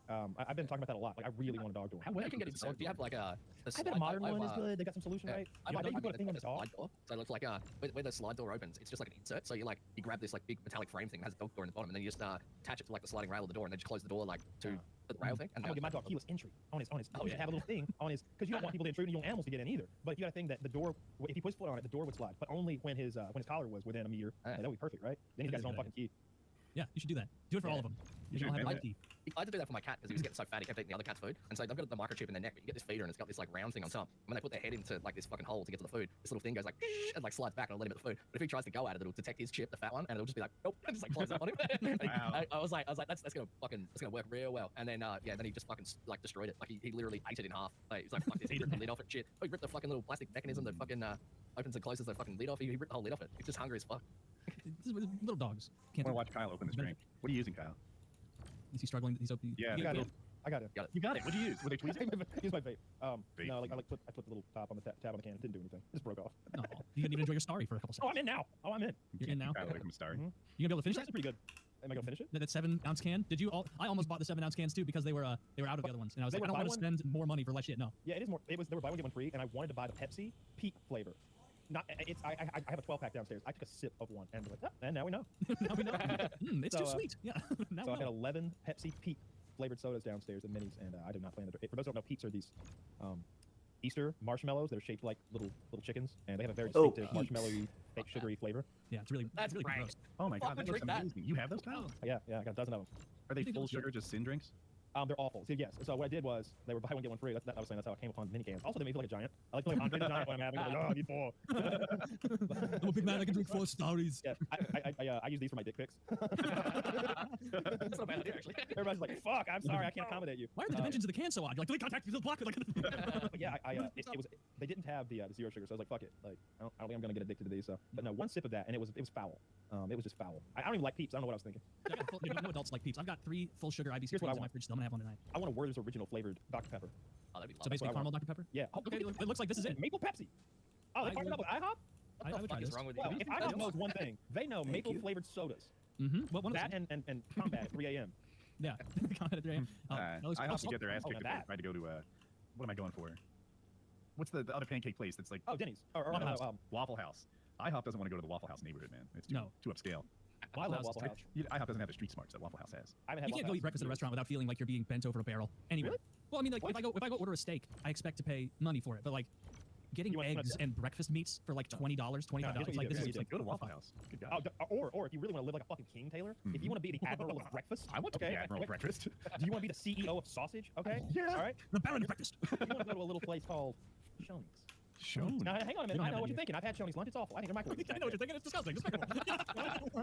I've been talking about that a lot. Like I really want a dog door. How You well can get a dog. Do you have like a? I bet a modern one is good. They got some solution, right? I Yeah, I bet bet you put a thing on the dog. slide door. So it looks like where the slide door opens, it's just like an insert. So you grab this like big metallic frame thing that has a dog door in the bottom, and then you just attach it to like the sliding rail of the door, and then just close the door like to the rail thing. I'm gonna give my dog keyless entry on his. Oh, You should have a little thing on his because you don't want people to intrude and you don't want animals to get in either. But if you got a thing that the door, if he puts his foot on it, the door would slide, but only when his collar was within a meter. Ah. That would be perfect, right? Then he's got That is his a own good fucking key. Yeah, you should do that. Do it for all of them. You should should all have invent a key. I had to do that for my cat because he was getting so fat he kept eating the other cat's food. And so they've got the microchip in their neck, but you get this feeder and it's got this like round thing on top. And when they put their head into like this fucking hole to get to the food, this little thing goes like and like slides back and it'll let him at the food. But if he tries to go at it, it'll detect his chip, the fat one, and it'll just be like, nope, and just like close up on him. Wow. I was like, that's gonna work real well. And then then he just fucking like destroyed it. Like he literally ate it in half. Like, he's like, fuck this, he ripped the lid off and shit. Oh, he ripped the fucking little plastic mechanism that fucking opens and closes the fucking lid off. He ripped the whole lid off it. He's just hungry as fuck. Little dogs. I Can't want do to watch Kyle open his drink. What are you using, Kyle? Is he struggling? He's open. Yeah, You got little- it. I got it. You got it. What'd you use? Were they tweezers? Use my vape. Vape. No, like I put the little top on the tab on the can. It didn't do anything. It just broke off. No, you didn't even enjoy your story for a couple Oh, seconds. I'm in now. Oh, I'm in. You're in now. Kyle, like, I'm sorry. Mhm. You gonna be able to finish That's that? pretty good. Am I gonna finish it? That 7-ounce can? Did you all? I almost bought the 7-ounce cans too because they were out of the other ones, and I was They like, I were don't want buy to spend more money for less shit. No. Yeah, it is more. They were buy one get one free, and I wanted to buy the Pepsi peak flavor. Not it's. I have a 12-pack downstairs. I took a sip of one and was like, and now we know. Now we know. It's too So, sweet. Yeah. Now So we I've got know. 11 Pepsi peak flavored sodas downstairs and minis, and I do not plan to. For those who don't know, peeps are these Easter marshmallows that are shaped like little chickens, and they have a very Oh, distinctive Peeps. marshmallowy, fake sugary flavor. Yeah, it's really. That's it's really rank. gross. Oh my Fuck, god, that would looks drink that. amazing. You have those, Kyle? Yeah, I got a dozen of them. Are they think full those are- sugar, just sin drinks? They're awful. So yes. So what I did was they were buy one get one free. I was saying that's how I came upon mini cans. Also, they made me feel like a giant. I like feeling like Andre the Giant when I'm having. Like, oh, I need four. I'm a big man. I can drink 4 stories. Yeah, I use these for my dick pics. That's not a bad idea actually. Everybody's like, "Fuck, I'm sorry, I can't accommodate you." Why are the dimensions of the can so odd? You're like, delete contact, delete block. Like, But yeah, it was. They didn't have the zero sugar, so I was like, "Fuck it." Like, I don't think I'm gonna get addicted to these. So, but no, one sip of that, and it was foul. It was just foul. I don't even like Peeps. I don't know what I was thinking. no adults like Peeps. I've got 3 full sugar IBC Here's what I creams in my want. fridge. Still, I'm gonna have one tonight. I want a Werther's original flavored Dr Pepper. Oh, that'd be So lovely. basically, I caramel Dr Pepper. Yeah. Okay, it looks like this is it. Maple Pepsi. Oh, they I partnered up with IHOP. What I the would fuck try is this. wrong with Well, you? if IHOP knows one thing, they know Thank maple you. flavored sodas. Well, one of That those. and Combat at 3 a.m. Yeah. Comment at 3 a.m. I have to get their ass oh, kicked now if they that. tried to go to what am I going for? What's the other pancake place that's like Oh, Denny's. Or Waffle no, House. Waffle House? IHOP doesn't want to go to the Waffle House neighborhood, man. It's too, No. too upscale. I love House. Waffle House. IHOP doesn't have the street smarts that Waffle House has. I haven't had You can't Waffle go eat House. breakfast at a restaurant without feeling like you're being bent over a barrel. Anywhere. Really? Well, I mean, like What? if I go order a steak, I expect to pay money for it. But like getting You want- eggs and breakfast meats for like $20, $25, here's what you like do. this Here's is what like Go to oh, Waffle fuck. House. Good God. Oh, or if you really want to live like a fucking king, Taylor, if you want to be the admiral of breakfast, I want to okay, be Admiral wait, Breakfast. do you want to be the CEO of sausage? Okay, Yeah. all right. The Baron of breakfast. You want to go to a little place called Shoney's. Shown. Now, hang on a minute. don't I have know that what here. you're thinking. I've had Shoney's lunch. It's awful. I think they're microwave. I know what you're thinking. It's disgusting.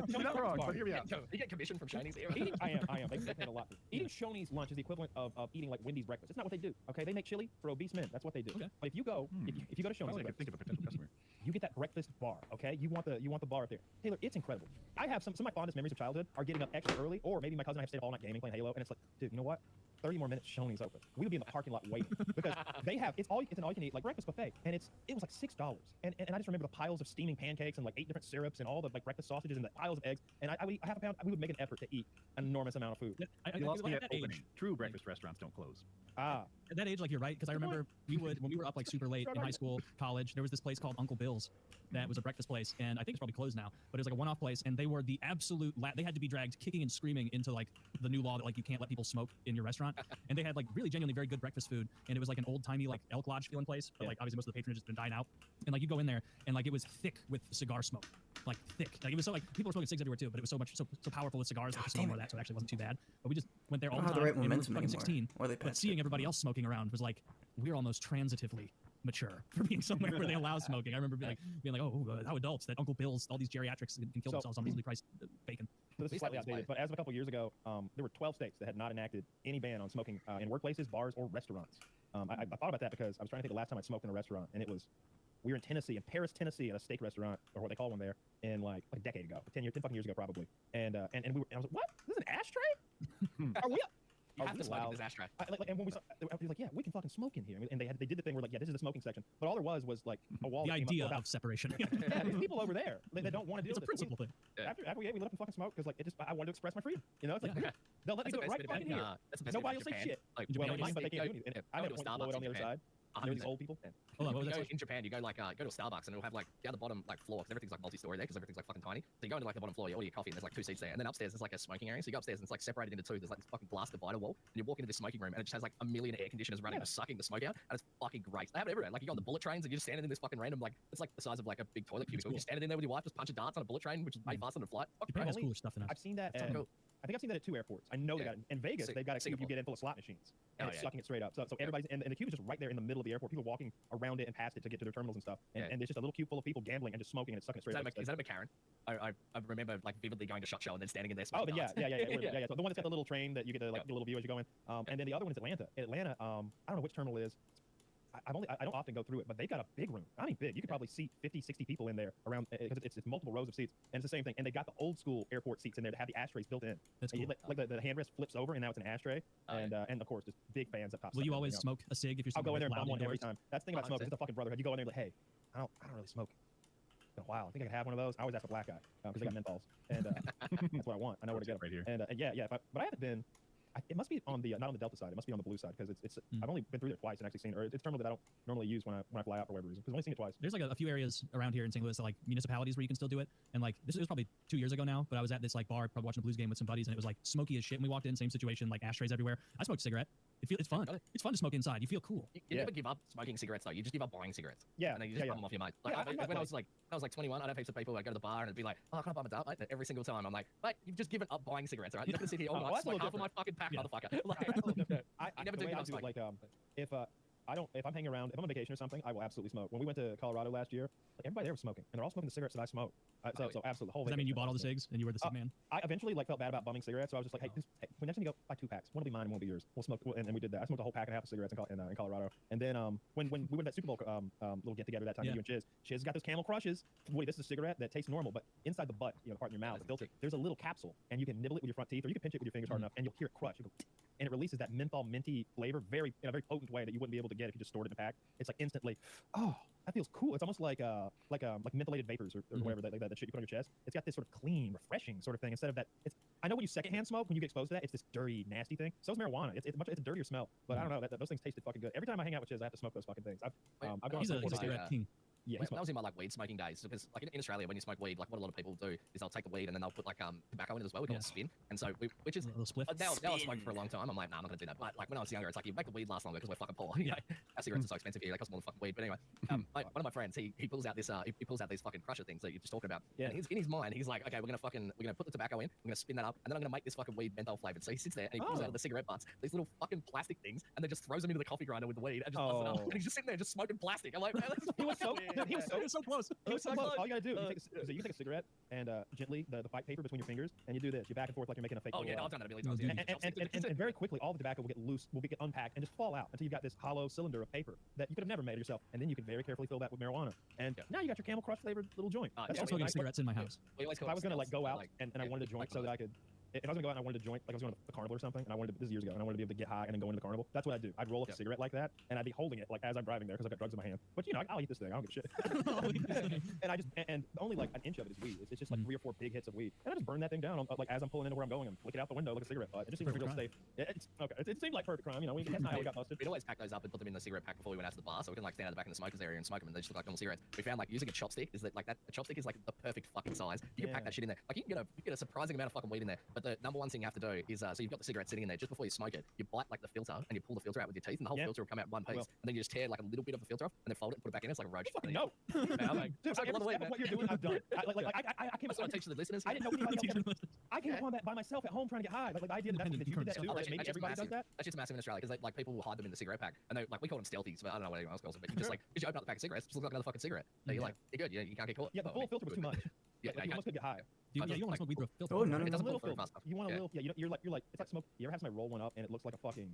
You're not wrong, but hear me out. You get commission from Chinese here. I am. They pay a lot. Eating Shoney's lunch is the equivalent of eating like Wendy's breakfast. It's not what they do. Okay, they make chili for obese men. That's what they do. Okay. But if you go, if you go to I Shoney's, could think of a potential customer. you get that breakfast bar. Okay, you want the bar up there. Taylor, it's incredible. I have some of my fondest memories of childhood are getting up extra early, or maybe my cousin and I have stayed all night gaming, playing Halo, and it's like, dude, you know what? 30 more minutes, Shoney's open. We would be in the parking lot waiting because they have it's an all you can eat like breakfast buffet, and it was like $6. And I just remember the piles of steaming pancakes and like 8 different syrups and all the like breakfast sausages and the piles of eggs. And I would eat half a pound. We would make an effort to eat an enormous amount of food. You lost me at at that opening. age, True breakfast restaurants don't close. Ah, at that age, like you're right, because I remember when we were up like super late in high school, college. There was this place called Uncle Bill's that was a breakfast place, and I think it's probably closed now. But it was like a one-off place, and they were the absolute. They had to be dragged kicking and screaming into like the new law that like you can't let people smoke in your restaurant. And they had like really genuinely very good breakfast food, and it was like an old-timey like Elk Lodge feeling place. But Yeah. like obviously most of the patronage has been dying out, and like you go in there, and like it was thick with cigar smoke. like thick. Like it was so like people were smoking cigs everywhere too, but it was so powerful with cigars that was so more of that, so it actually wasn't too bad. But we just went there all I the don't time. have the right and we were momentum fucking anymore. 16. Or they But passed seeing it. everybody else smoking around was like we're almost transitively mature for being somewhere where they allow smoking. I remember being like, oh, how adults that Uncle Bill's, all these geriatrics can kill themselves on easily priced bacon. So this is slightly outdated, but as of a couple years ago, there were 12 states that had not enacted any ban on smoking in workplaces, bars, or restaurants. I thought about that because I was trying to think the last time I smoked in a restaurant, and we were in Tennessee, in Paris, Tennessee, at a steak restaurant, or what they call one there, in like a decade ago, 10 fucking years ago probably. And I was like, what? This is an ashtray? Are we? You have to smoke in this ashtray. And when we saw, they were like, yeah, we can fucking smoke in here. And they did the thing where like, yeah, this is the smoking section. But all there was like a wall. The that came up idea about, of separation. yeah, there's people over there. They don't want to deal It's a with it. principle thing. After we ate, we lit up and fucking smoked because like I wanted to express my freedom. You know, it's like Yeah. they'll let me do it right fucking here. That's the best Nobody bit will of say Japan. shit. Like, Japan, Well, you but they go- can't do anything. go I to have a to blow Starbucks it on the in other Japan. side. You know, these old people. Hold on, what was You that? go Sorry? in Japan, you go like go to a Starbucks and it'll have like down the bottom like floor because everything's like multi-story there because everything's like fucking tiny. So you go into like the bottom floor, you order your coffee and there's like 2 seats there, and then upstairs there's like a smoking area. So you go upstairs and it's like separated into 2. There's like this fucking glass divider wall, and you walk into this smoking room and it just has like a million air conditioners running, just sucking the smoke out, and it's fucking great. They have it everywhere. Like you go on the bullet trains and you're just standing in this fucking random like it's like the size of like a big toilet cubicle. cool. You're standing in there with your wife, just punching darts on a bullet train, which is way faster than a flight. Fucking Japan great. has cooler stuff than us. I've seen that. That's At, cool. I think I've seen that at 2 airports. I know they Yeah. got it. In Vegas, Sing- they've got a cube you Singapore. get in full of slot machines. And Oh, it's yeah. sucking it straight up. So everybody's and the cube is just right there in the middle of the airport. People walking around it and past it to get to their terminals and stuff. And, Yeah. and there's just a little cube full of people gambling and just smoking and it's sucking it Is straight that, up. is that a McCarran? I remember like vividly going to Shot Show and then standing in there. Oh, smoking then darts. yeah. So the one that's got the little train that you get to like get a little view as you go in. And then the other one is Atlanta. Atlanta, I don't know which terminal it is. I don't often go through it, but they've got a big room. I mean, big. You could probably seat 50, 60 people in there around because it's multiple rows of seats, and it's the same thing. And they got the old school airport seats in there that have the ashtrays built in. That's And cool. you, like the handrest flips over, and now it's an ashtray. Oh, yeah. And of course, just big fans up top. Will you always smoke a cig if you're I'll go in there and loud bomb one every indoors? time. That's the thing about smoking. It's a fucking brotherhood. You go in there like, hey, I don't really smoke. It's been a while. I think I could have one of those. I always ask a black guy because they got menthols, and that's what I want. I know where to get them. right here. And yeah. But I haven't been. It must be on the not on the Delta side. It must be on the blue side because it's. I've only been through there twice and actually seen it. Or it's a terminal that I don't normally use when I fly out for whatever reason. Because I've only seen it twice. There's like a few areas around here in St. Louis, that, like municipalities where you can still do it. And like this was probably 2 years ago now, but I was at this like bar, probably watching a Blues game with some buddies, and it was like smoky as shit. And we walked in, same situation, like ashtrays everywhere. I smoked a cigarette. It's fun. Got it. It's fun to smoke inside. You feel cool. You Yeah. never give up smoking cigarettes though. You just give up buying cigarettes. Yeah. And then you just bum them off your mate. Like Yeah, I'm not when I like- was like 21, I'd have heaps of people. I'd go to the bar and it'd be like, oh, can I buy my dart, mate? And every single time I'm like, mate, you've just given up buying cigarettes, right? You're not gonna sit here all Oh, well, night, that's a smoke little half of my fucking pack, Yeah. motherfucker. Like, I never the do way give I up do it, smoking. like if I'm hanging around, if I'm on vacation or something, I will absolutely smoke. When we went to Colorado last year, like everybody there was smoking, and they're all smoking the cigarettes that I smoke. So absolutely, the whole. Does that mean you vacation bought all the I was cigs and you were the cig man? I eventually like felt bad about bumming cigarettes, so I was just like, hey, we next time you go buy 2 packs. One will be mine and one will be yours. We'll smoke, and we did that. I smoked a whole pack and a half of cigarettes in Colorado. And then when we went to that Super Bowl little get together that time, Yeah. you and Chiz got those Camel Crushes. Woody, this is a cigarette that tastes normal, but inside the butt, the part in your mouth, the filter, there's a little capsule, and you can nibble it with your front teeth, or you can pinch it with your fingers hard enough, and you'll hear it crush. You go, and it releases that menthol minty flavor, in a very potent way that you wouldn't be able to get if you just stored it in a pack. It's like instantly, oh, that feels cool. It's almost like mentholated vapors or whatever that shit you put on your chest. It's got this sort of clean, refreshing sort of thing. Instead of that, I know when you secondhand smoke, when you get exposed to that, it's this dirty, nasty thing. So is marijuana. It's a dirtier smell. But I don't know. Those things tasted fucking good. Every time I hang out with Chiz, I have to smoke those fucking things. I've gone He's on a couple cigarette days. king. Yeah, he That smokes. was in my like weed smoking days because like in Australia when you smoke weed, like what a lot of people do is they'll take the weed and then they'll put like tobacco in it as well. We call it spin, and so which is A little spliff. now I've smoked for a long time. I'm like, nah, I'm not gonna do that. But like when I was younger, it's like you make the weed last longer because we're fucking poor. You know, our cigarettes are so expensive here; they cost more than fucking weed. But anyway, one of my friends, he pulls out this he pulls out these fucking crusher things that you're just talking about. Yeah. And in his mind, he's like, okay, we're gonna put the tobacco in, we're gonna spin that up, and then I'm gonna make this fucking weed menthol flavored. So he sits there and he pulls out of the cigarette butts these little fucking plastic things, and then just throws them into the coffee grinder with the weed and just busts it up. Oh. And he's just sitting there just smoking plastic. I'm like, man, that's He was so weird. he was so It was so close. He was so so close. close. All you gotta do, you take a cigarette and gently the white paper between your fingers, and you do this. You back and forth like you're making a fake. Oh little, yeah, no, I've done that a million times. No, Yeah. and very quickly, all the tobacco will get loose, will get unpacked, and just fall out until you've got this hollow cylinder of paper that you could have never made yourself. And then you can very carefully fill that with marijuana. And now you got your Camel Crush flavored little joint. Yeah, I'm That's smoking nice. cigarettes in my house. We always If call I it was gonna like stealth, go out like, and I wanted a joint like so that I could. If I was gonna go out and I wanted a joint, like I was going to the carnival or something, and I wanted to, this is years ago, and I wanted to be able to get high and then go into the carnival. That's what I'd do. I'd roll up a cigarette like that, and I'd be holding it like as I'm driving there because I've got drugs in my hand. But you know, I'll eat this thing. I don't give a shit. and only like an inch of it is weed. It's just like 3 or 4 big hits of weed, and I just burn that thing down like as I'm pulling into where I'm going and flick it out the window like a cigarette butt. It just seems Perfect real crime. safe. It's okay. It seemed like perfect crime. You know, that's not how we got busted. We'd always pack those up and put them in the cigarette pack before we went out to the bar, so we can like stand at the back in the smokers area and smoke them, and they just look like normal cigarettes. We found like using a chopstick is that like that a chopstick is like the perfect fucking size. You can pack that shit in there. Like you can get a surprising amount of fucking weed in there, but But the number one thing you have to do is, so you've got the cigarette sitting in there. Just before you smoke it, you bite like the filter and you pull the filter out with your teeth, and the whole filter will come out in one piece. And then you just tear like a little bit of the filter off, and then fold it and put it back in. It's like a roach. Fucking no. Man, I'm like, Dude, it's like a lot of weight, man. what you're doing, I've done. I came. That's what I teach the listeners. I didn't know anybody else. I came upon that by myself at home trying to get high. Like the idea that you did that too. Like, maybe everybody does that. That's just massive in Australia because like people will hide them in the cigarette pack, and they like we call them stealthies, but I don't know what anyone else calls them. But you just like, because you open up the pack of cigarettes, just look like another fucking cigarette. So you're like, you're good. You can't get caught. Yeah, the full filter was too much. Yeah, you almost could get high. You don't want to smoke weed through a filter. Oh, no, it no, doesn't A little pull through filter. fast enough. You want a little. Yeah, you're like it's like smoke. You ever have somebody roll one up and it looks like a fucking,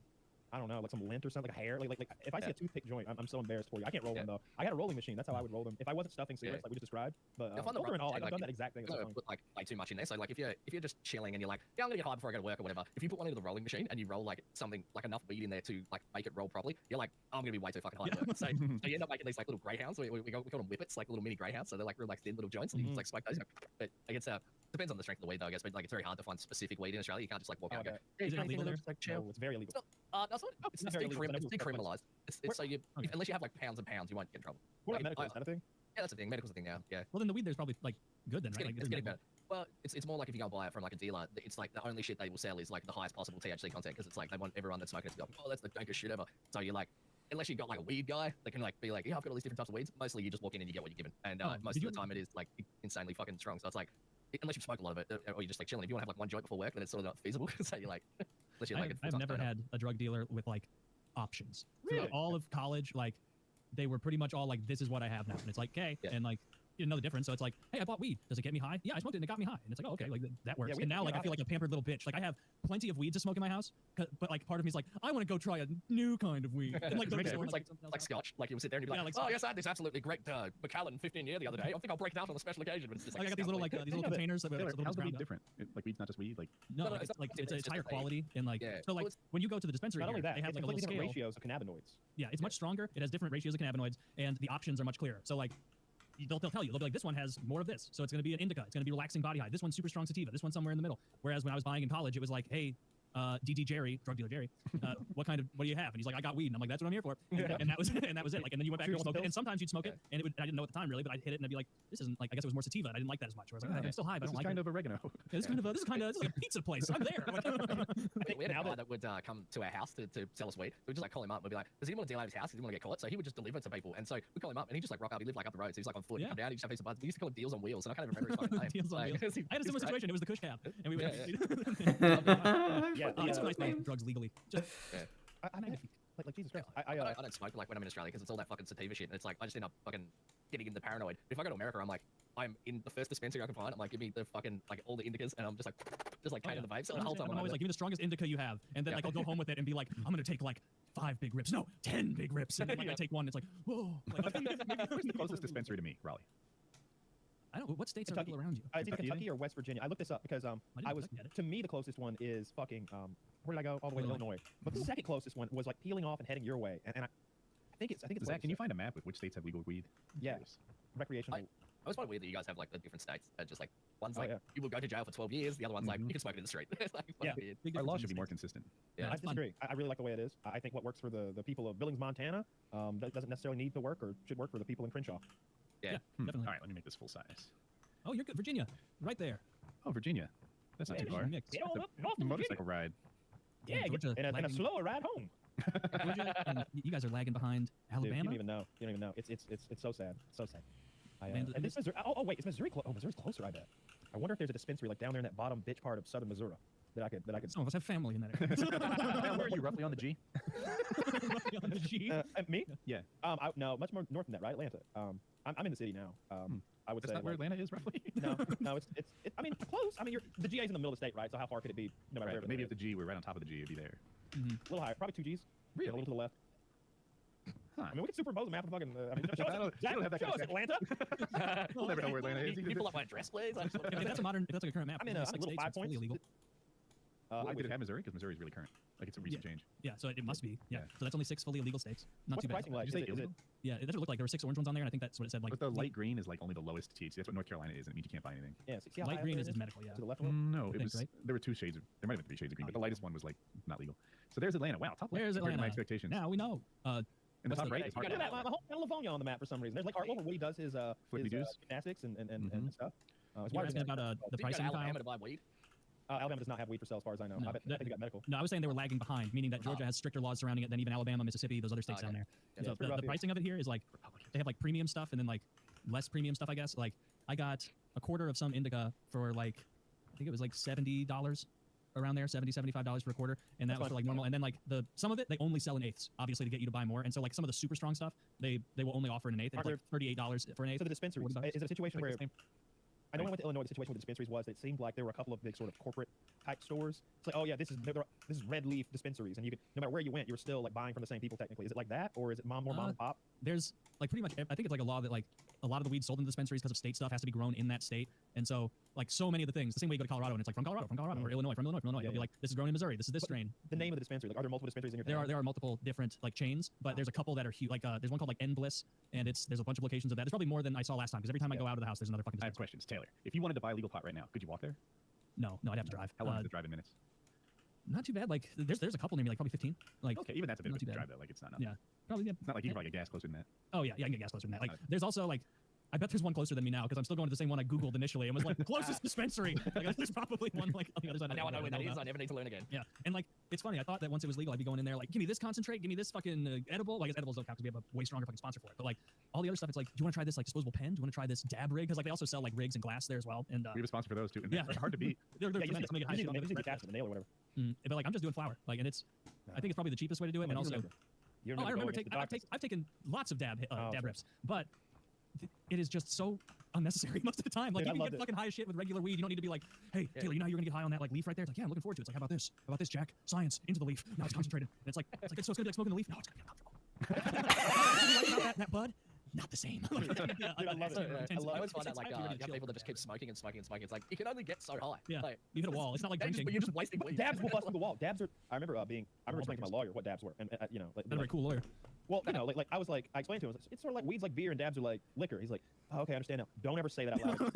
I don't know, like some lint or something, like a hair. Like if I see a toothpick joint, I'm so embarrassed for you. I can't roll one though. I got a rolling machine. That's how I would roll them if I wasn't stuffing cigarettes like we just described. But filter and all, I've done that exact thing. You don't put like way too much in there. So like if you're just chilling and you're like, yeah, I'm gonna get high before I go to work or whatever. If you put one into the rolling machine and you roll like something like enough weed in there to like make it roll properly, you're like, oh, I'm gonna be way too fucking high. At work. So you end up making these like little greyhounds. We call them whippets, like little mini greyhounds. So they're like real like thin little joints, and you just like smoke those. But like it's depends on the strength of the weed though, I guess. But like it's very hard to find specific weed in Australia. You can't just like walk out and go, Is it illegal there? like chill. No, it's very illegal. It's decriminalized. It's so you unless you have like pounds and pounds, you won't get in trouble. What about medical? Is that a thing? Yeah, that's the thing. Medical's a thing now. Yeah. Well, then the weed there's probably like good then, It's right? getting, Like, it's getting better. Well, it's more like if you go and buy it from like a dealer, it's like the only shit they will sell is like the highest possible THC content because it's like they want everyone that's smoking it to go, oh, that's the dankest shit ever. So you're like, unless you got like a weed guy that can like be like, yeah, I've got all these different types of weeds. Mostly you just walk in and you get what you're given, and most of the time it is like insanely fucking strong. So it's like, unless you smoke a lot of it or you're just like chilling, if you want to have like one joint before work, then it's sort of not feasible. So you're like, unless you're like, I've never had a drug dealer with like options. Really? Throughout all of college, like they were pretty much all like, this is what I have now, and it's like, okay, Yeah. and like you didn't know the difference. So it's like, hey, I bought weed. Does it get me high? Yeah, I smoked it and it got me high. And it's like, oh, okay, like that works. we- and now yeah, like I feel like a pampered little bitch. Like I have plenty of weed to smoke in my house, but like part of me is like, I want to go try a new kind of weed. And like, go to the store and, like something else like out. scotch. Like you'll sit there and you'll be Yeah, like, like oh yes, I had this absolutely great Macallan 15 year the other day. I think I'll break it out on a special occasion. But it's just Like I got these scotch little weed. like these little containers that Taylor, it's a little how's the ground weed up. different? Like weed's not just weed. Like No, No, no, like, it's not- it's it's just higher the thing. quality and like Yeah. so like Well, when you go to the dispensary, Not only here, that, they have it's like a completely little different scale. ratios of cannabinoids. Yeah, it's much stronger. It has different ratios of cannabinoids, and the options are much clearer. So like, they'll tell you, they'll be like, this one has more of this, so it's going to be an indica. It's going to be relaxing body high. This one's super strong sativa. This one's somewhere in the middle. Whereas when I was buying in college, it was like, hey, DD Jerry, drug dealer Jerry, what do you have? And he's like, I got weed. And I'm like, that's what I'm here for. And that was it. Like, and then you went back and smoke it. And sometimes you'd smoke it, and I didn't know at the time really, but I'd hit it and I'd be like, this isn't like, I guess it was more sativa. And I didn't like that as much. Whereas like, I'm still high, but I This don't is like kind it. of oregano. Yeah, this is like a pizza place. I'm there. I think we had a Now guy that would come to our house to sell us weed. We would just like call him up. We'd be like, does he want to deal out of his house? He didn't want to get caught. So he would just deliver it to people. And so we call him up and he just like rock up. He lived like up the road. So he's like on foot. Yeah. Come down. He just have a piece of buds. We used to call him Deals on Wheels. And I can't even remember his fucking name. Deals on Like, Wheels. I had a similar situation. It was the Kush Cab. And we would Yeah, it's yeah. nice to drugs legally. Just, I mean, like Jesus Christ. I don't smoke like when I'm in Australia because it's all that fucking sativa shit. And it's like, I just end up fucking getting into paranoid. If I go to America, I'm like, I'm in the first dispensary I can find. I'm like, give me the fucking, like all the indicas. And I'm just like Oh, taking yeah. the vapes. So the whole time I'm always like, give me the strongest indica you have, and then Yeah. like I'll go home with it and be like, I'm gonna take like 5 big rips, no, 10 big rips, and then like I take one, it's like, whoa. Like, Where's the closest dispensary to me? Raleigh. I don't. What states are Kentucky. legal around you? It's either Kentucky, Kentucky or West Virginia. I looked this up because didn't I was Kentucky had it. to me the closest one is fucking where did I go? All the way to Illinois. Illinois. But the second closest one was like peeling off and heading your way, and I think it's Zach, can you find a map with which states have legal weed? I'm Yeah. curious. recreational? I always find it weird that you guys have like the different states. Just like one's Oh, like yeah. you will go to jail for 12 years. The other one's like Mhm. you can smoke it in the street. It's like Yeah. fucking weird. Big Our difference law in should be more states. consistent. Yeah, I it's fun. disagree. I really like the way it is. I think what works for the people of Billings, Montana, doesn't necessarily need to work or should work for the people in Crenshaw. Yeah. Definitely. All right, let me make this full size. Oh, you're good. Virginia, right there. Oh, Virginia. That's not Yeah, too far. Mix. Get on The- up north The of Virginia. motorcycle ride. Yeah, Georgia and a lagging- slower ride home. Georgia, and you guys are lagging behind Dude, you Alabama. don't even know. You don't even know. It's so sad. So sad. Man, And this Missouri. Oh wait, is Missouri close? Oh, Missouri's closer. I bet. I wonder if there's a dispensary like down there in that bottom bitch part of southern Missouri that I could. Some of us have family in that area. Where are you roughly on the G? On the G. Me? Yeah. No, much more north than that, right? Atlanta. I'm in the city now. I would That's say. not where like- Atlanta is roughly. no, it's. I mean, close. I mean, the GA's in the middle of the state, right? So how far could it be? No matter Right, where. but maybe if the G were right on top of the G, it'd be there. Mhm. a little higher, probably 2 Gs. Really? A little to the left. Huh. I mean, we could superimpose a map of fucking. I mean, show I don't- us, you don't have that show kind us of Atlanta. We'll never know where Atlanta is. Can you pull up my address, please? I just wanna- If that's a modern, if that's like a current map, I'm in there's a 6 little states, 5 it's fully points. illegal. Did it have Missouri? Because Missouri is really current. Like it's a recent change. Yeah, so it must be. Yeah. Yeah. So that's only 6 fully illegal states. Not What's too the bad. pricing like? Did you say Is it- illegal? Yeah, it doesn't look like there were 6 orange ones on there, and I think that's what it said. Like But the light green is like only the lowest THC. That's what North Carolina is, and it means you can't buy anything. Yeah, see how light high green up is there medical. Yeah. To the left one. No, I it think, was. right? There were 2 shades. There might have been 3 shades of green, but the lightest one was like not legal. So there's Atlanta. Wow, top left. There's compared to my Atlanta. expectations. Now we know. And the what's top the- right Hey, is you Look hard. at that, my whole California on the map for some reason. There's like what he does his Flippy doos? gymnastics and Mhm. stuff. It's You're why asking about the Did you go to pricing, Kyle? Alabama to buy weed? Alabama does not have weed for sale, as far as I know. No, I think they got medical. No, I was saying they were lagging behind, meaning that Georgia has stricter laws surrounding it than even Alabama, Mississippi, those other states down there. Yeah, So it's pretty rough the here. pricing of it here is like they have like premium stuff and then like less premium stuff, I guess. Like I got a quarter of some indica for like I think it was like $70 around there, $75 for a quarter, and that was for like normal. And then like some of it they only sell in eighths, obviously to get you to buy more. And so like some of the super strong stuff they will only offer in an eighth. And it's like $38 for an eighth. So the dispensaries, $40. is it a situation where Same. I know when I went to Illinois, the situation with the dispensaries was that it seemed like there were a couple of big sort of corporate type stores. It's like, oh yeah, this is red leaf dispensaries, and you could no matter where you went, you were still like buying from the same people technically. Is it like that, or is it more mom and pop? There's like pretty much I think it's like a law that like a lot of the weed sold in dispensaries because of state stuff has to be grown in that state, and so like so many of the things the same way you go to Colorado and it's like from Colorado, or Illinois, from Illinois. Yeah, They'll be like this is grown in Missouri, this is this strain. The name of the dispensary, like are there multiple dispensaries in your town? There are multiple different like chains, but there's a couple that are huge. Like there's one called like N Bliss, and there's a bunch of locations of that. There's probably more than I saw last time because every time I go out of the house, there's another fucking I have dispensary. questions, Taylor. If you wanted to buy legal pot right now, could you walk there? No, I'd have to drive. How long is the drive in minutes? Not too bad. Like there's a couple near me, like probably 15. Like Okay, even that's a bit of not a too bad. drive though. Like it's not nothing. Yeah, probably. Yeah. It's not like you can probably get gas closer than that. Oh yeah, I can get gas closer than that. Like Okay. there's also like I bet there's one closer than me now because I'm still going to the same one I Googled initially and was like closest dispensary. Like there's probably one like on the other side. And now I know where that is. about. I never need to learn again. Yeah, and like it's funny. I thought that once it was legal, I'd be going in there like, give me this concentrate, give me this fucking edible. Like edibles don't count because we have a way stronger fucking sponsor for it. But like all the other stuff, it's like, do you want to try this like disposable pen? Do you want to try this dab rig? Because like they also sell like rigs and glass there as well. And We have a sponsor for those too. And yeah. they're hard to beat. they're Yeah, you tremendous. They make it high need shit to on make the the cast with a nail or whatever. But like I'm just doing flour. Like and it's I think it's probably the cheapest way to do it. And also You I remember taking. I've taken lots of dab sure. rips, but it is just so unnecessary most of the time. Like Dude, I you can loved get it. fucking high as shit with regular weed. You don't need to be like, hey Taylor, you know how you're gonna get high on that like leaf right there. It's like, yeah, I'm looking forward to it. It's like, how about this? How about this, Jack? Science into the leaf. Now it's concentrated. And it's like so it's gonna be like smoking the leaf. No, it's gonna be uncomfortable. that bud. Not the same. Yeah, I love it. I always find It's out like actually really you have chill people for that just keep smoking and smoking and smoking. It's like you can only get so high. Yeah. Like, You hit a wall. It's not like you're just- drinking. You're just wasting weed. Dabs will bust through the wall. Dabs are. I remember explaining to my lawyer what dabs were, and you know, like, Not a very cool lawyer. well, you know, like I was like, I explained to him, I was like, it's sort of like weeds like beer and dabs are like liquor. He's like, oh, okay, I understand now. Don't ever say that out loud.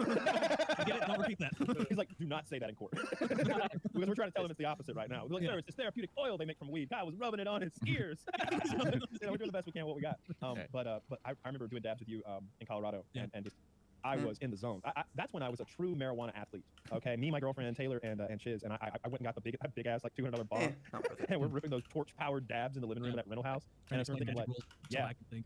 I get it. Don't repeat that. He's like, do not say that in court. Because we're trying to tell him it's the opposite right now. We're like, Yeah. sir, it's this therapeutic oil they make from weed. God was rubbing it on his ears. You know, we're doing the best we can with what we got. But I remember doing dabs with you in Colorado, Yeah. and just I was in the zone. That's when I was a true marijuana athlete. Okay, me, my girlfriend, Taylor, and Chiz, and I went and got the big ass like $200 bomb, Not worth it. and we're ripping those torch powered dabs in the living room of that rental house. And I started thinking, like, yeah. yeah. I can think.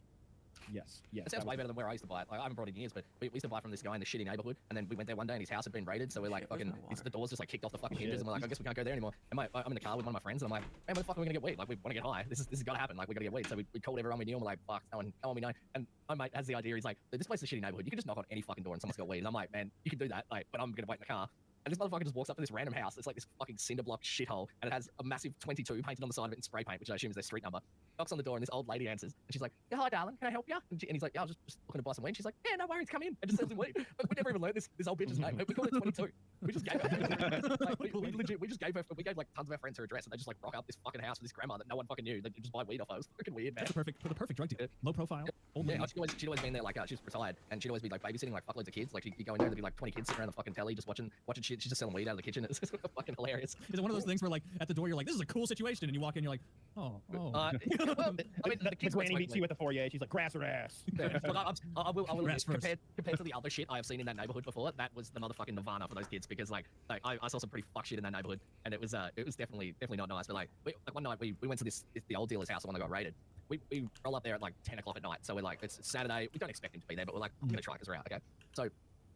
yes. It sounds way better than where I used to buy it. Like I haven't brought it in years, but we used to buy from this guy in the shitty neighborhood, and then we went there one day and his house had been raided, so we're like Shit, where's fucking, my water? the doors just like kicked off the fucking Shit. hinges, and we're like, I guess we can't go there anymore. And I'm in the car with one of my friends, and I'm like, man, where the fuck are we gonna get weed? Like we want to get high. This is gotta happen. Like we gotta get weed. So we called everyone we knew, and we're like, fuck, no one we know. And my mate has the idea. He's like, this place is a shitty neighborhood. You can just knock on any fucking door and someone's got weed. And I'm like, man, you can do that, like, but I'm gonna wait in the car. And this motherfucker just walks up to this random house. It's like this fucking cinder block shithole, and it has a massive 22 painted on the side of it in spray paint, which I assume is their street number. Knocks on the door, and this old lady answers, and she's like, "Yeah, hi, darling, can I help you?" And he's like, "Yeah, I was just looking to buy some weed." She's like, "Yeah, no worries, come in." And just sells him weed. But we never even learned this old bitch's name. We called it 22. We just gave her. Like, we just gave her. We gave like tons of our friends her address, and they just like rock up this fucking house with this grandma that no one fucking knew. They just buy weed off her. It was fucking weird, man. That's the perfect drug deal. Low profile. Old Yeah, lady. she'd always been there, like, she's retired, and she'd always be, like, babysitting, like, fuckloads of kids. Like, you go in there, there'd be, like, 20 kids sitting around the fucking telly just watching shit. She's just selling weed out of the kitchen. It's fucking hilarious. Is it one of those things where like at the door you're like, this is a cool situation, and you walk in, you're like, oh. Well, I mean, the The kids granny won't meets smoke you at the foyer. She's like, grass her ass. weed. Yeah, look, I will Rest admit, first. compared to the other shit I have seen in that neighborhood before, that was the motherfucking nirvana for those kids, because, like I saw some pretty fuck shit in that neighborhood, and it was definitely not nice. But, like one night we went to the old dealer's house, the one that got raided. We roll up there at, like, 10 o'clock at night, so we're like, it's Saturday. We don't expect him to be there, but we're like, I'm gonna try because we're out, okay? So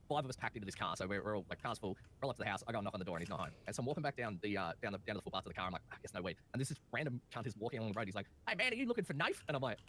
5 of us packed into this car, so we're all like, car's full. Roll up to the house. I go and knock on the door, and he's not home. And so I'm walking back down the footpath to the car. I'm like, I guess no weed. And this random cunt is walking along the road. He's like, "Hey man, are you looking for knife?" And I'm like,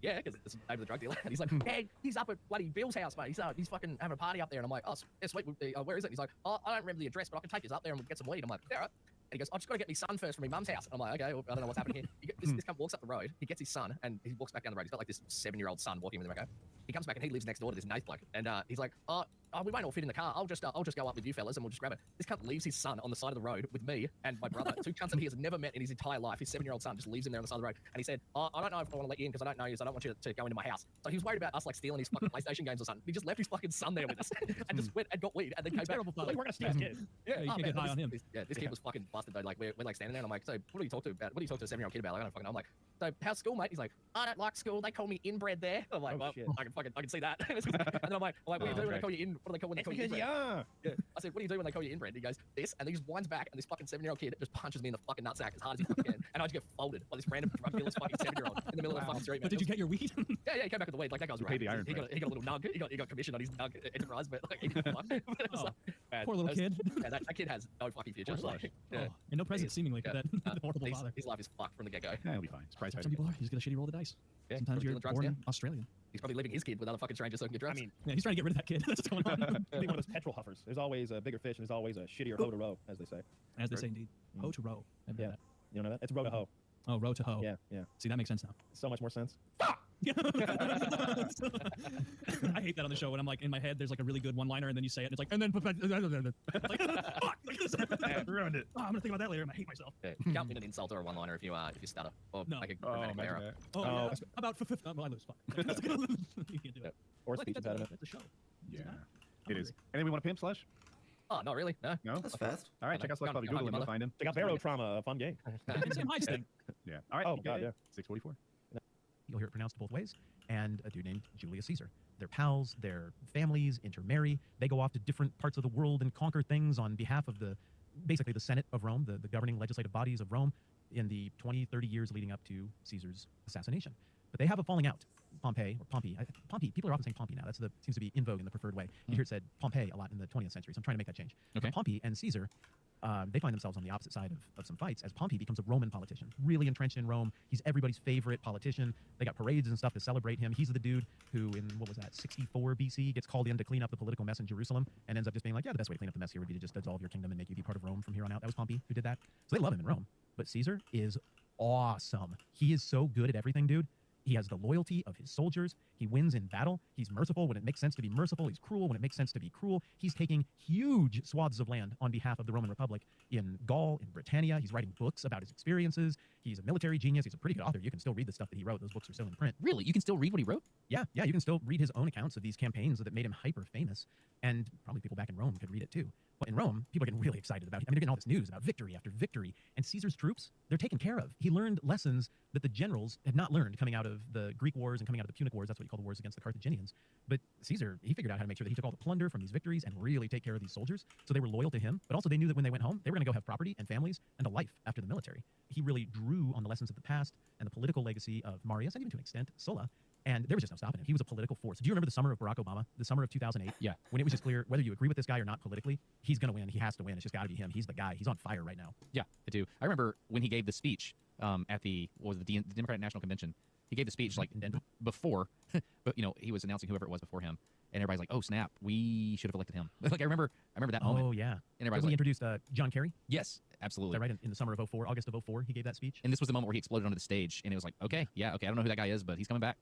"Yeah," because it's the name of the drug dealer. And he's like, "Hey, he's up at bloody Bill's house, mate. He's fucking having a party up there." And I'm like, "Oh, yeah, sweet. Where is it?" And he's like, "Oh, I don't remember the address, but I can take you up there and we'll get some weed." I'm like, "Yeah." Right. And he goes, "I just got to get my son first from my mum's house." And I'm like, "Okay, well, I don't know what's happening here." This cunt walks up the road. He gets his son, and he walks back down the road. He's got like this 7-year-old son walking with him. Okay, he comes back and he lives next door to this Nath bloke. And he's like, "Oh, we won't all fit in the car. I'll just go up with you fellas and we'll just grab it." This cunt leaves his son on the side of the road with me and my brother, 2 cunts that he has never met in his entire life. His 7-year-old son just leaves him there on the side of the road. And he said, "Oh, I don't know if I want to let you in because I don't know you, so I don't want you to go into my house." So he was worried about us like stealing his fucking PlayStation games or something. He just left his fucking son there with us and just went and got weed and then came back. Terrible Like, father. we're gonna steal his kid. Yeah, you can't get high on him. This kid was fucking busted though. Like we're like standing there and I'm like, "So what do you talk to about? What do you talk to a 7-year-old kid about?" Like, I don't fucking know. I'm like, "So how's school, mate?" He's like, "I don't like school. They call me inbred there." I'm like, Oh, "Well, shit. I can see that." And then I'm like, "What do you do when they call you in? What do they call when they It's call you because inbred?" yeah. Yeah. I said, what do you do when they call you inbred? He goes, this, and he just winds back, and this fucking 7-year-old kid just punches me in the fucking nutsack as hard as he fucking can, and I just get folded by this random drug dealer's fucking 7-year-old in the middle of the fucking street. But did you get your weed? Yeah, he came back with the weed. Like, that guy's right. paid the iron He got a little nug. He got commission on his nug enterprise, but like, he didn't fuck. But it was Oh, like, man, poor little kid. Yeah, that kid has no fucking future. Poor Like, life. yeah. Oh, and no present, seemingly, for Yeah. that horrible father. His life is fucked from the get-go. Yeah, he'll be fine. Surprise Some people are. You just get a shitty roll of the dice. Yeah, Sometimes probably you're dealing drugs, born yeah. Australian. He's probably leaving his kid with other fucking strangers so he can get I drugs. mean, Yeah, he's trying to get rid of that kid. That's what's going on. be one of those petrol huffers. There's always a bigger fish, and there's always a shittier hoe to row, as they say. As they say, indeed. Hoe to row. I've heard Yeah. that. You don't know that? It's row to hoe. Oh, row to hoe. Yeah, yeah. See, that makes sense now. So much more sense. I hate that on the show when I'm like in my head there's like a really good one-liner and then you say it and it's like and then like fuck like Ruined it. oh, I'm gonna think about that later and I hate myself. Yeah, you can't win an insult or a one-liner if you stutter or No. make a Oh, grammatic imagine error. that. Oh, Oh, yeah, about well, I lose. Fuck. You can't do it. Or Like, speech that's impediment. That's a show. Yeah, I'm it is. Anything we want to pimp, Slush? Oh, not really. No. No? That's fast. All right, check out Slush Coffee. Google him, you'll find him. Check out Barotrauma, a fun game. It's a nice thing. Yeah. All right. Oh, you God, got it. yeah. 644. You'll hear it pronounced both ways, and a dude named Julius Caesar. They're pals, their families intermarry, they go off to different parts of the world and conquer things on behalf of basically the Senate of Rome, the governing legislative bodies of Rome, in the 20, 30 years leading up to Caesar's assassination. But they have a falling out. Pompey, people are often saying Pompey now. That's seems to be in vogue in the preferred way. You hear it said Pompey a lot in the 20th century, so I'm trying to make that change. Okay. But Pompey and Caesar, they find themselves on the opposite side of some fights as Pompey becomes a Roman politician, really entrenched in Rome. He's everybody's favorite politician. They got parades and stuff to celebrate him. He's the dude who, in, 64 BC, gets called in to clean up the political mess in Jerusalem and ends up just being like, yeah, the best way to clean up the mess here would be to just dissolve your kingdom and make you be part of Rome from here on out. That was Pompey who did that. So they love him in Rome. But Caesar is awesome. He is so good at everything, dude. He has the loyalty of his soldiers. He wins in battle. He's merciful when it makes sense to be merciful. He's cruel when it makes sense to be cruel. He's taking huge swaths of land on behalf of the Roman Republic in Gaul, in Britannia. He's writing books about his experiences. He's a military genius. He's a pretty good author. You can still read the stuff that he wrote. Those books are still in print. Really? You can still read what he wrote? Yeah, you can still read his own accounts of these campaigns that made him hyper famous. And probably people back in Rome could read it too. But in Rome, people are getting really excited about him. I mean, they're getting all this news about victory after victory. And Caesar's troops, they're taken care of. He learned lessons that the generals had not learned coming out of the Greek wars and coming out of the Punic wars. That's what you call the wars against the Carthaginians. But Caesar, he figured out how to make sure that he took all the plunder from these victories and really take care of these soldiers. So they were loyal to him. But also they knew that when they went home, they were going to go have property and families and a life after the military. He really drew on the lessons of the past and the political legacy of Marius and even to an extent Sulla. And there was just no stopping him. He was a political force. Do you remember the summer of Barack Obama? The summer of 2008? Yeah. When it was just clear, whether you agree with this guy or not politically, he's going to win. He has to win. It's just got to be him. He's the guy. He's on fire right now. Yeah, I do. I remember when he gave the speech at the Democratic National Convention. He gave the speech like before, but he was announcing whoever it was before him, and everybody's like, "Oh snap, we should have elected him." Like I remember that moment. Oh, yeah. And When everybody's he like, introduced John Kerry? "Yes, Is absolutely." that right? In the summer of 04, August of 04, he gave that speech? And this was the moment where he exploded onto the stage, and it was like, okay, I don't know who that guy is, but he's coming back.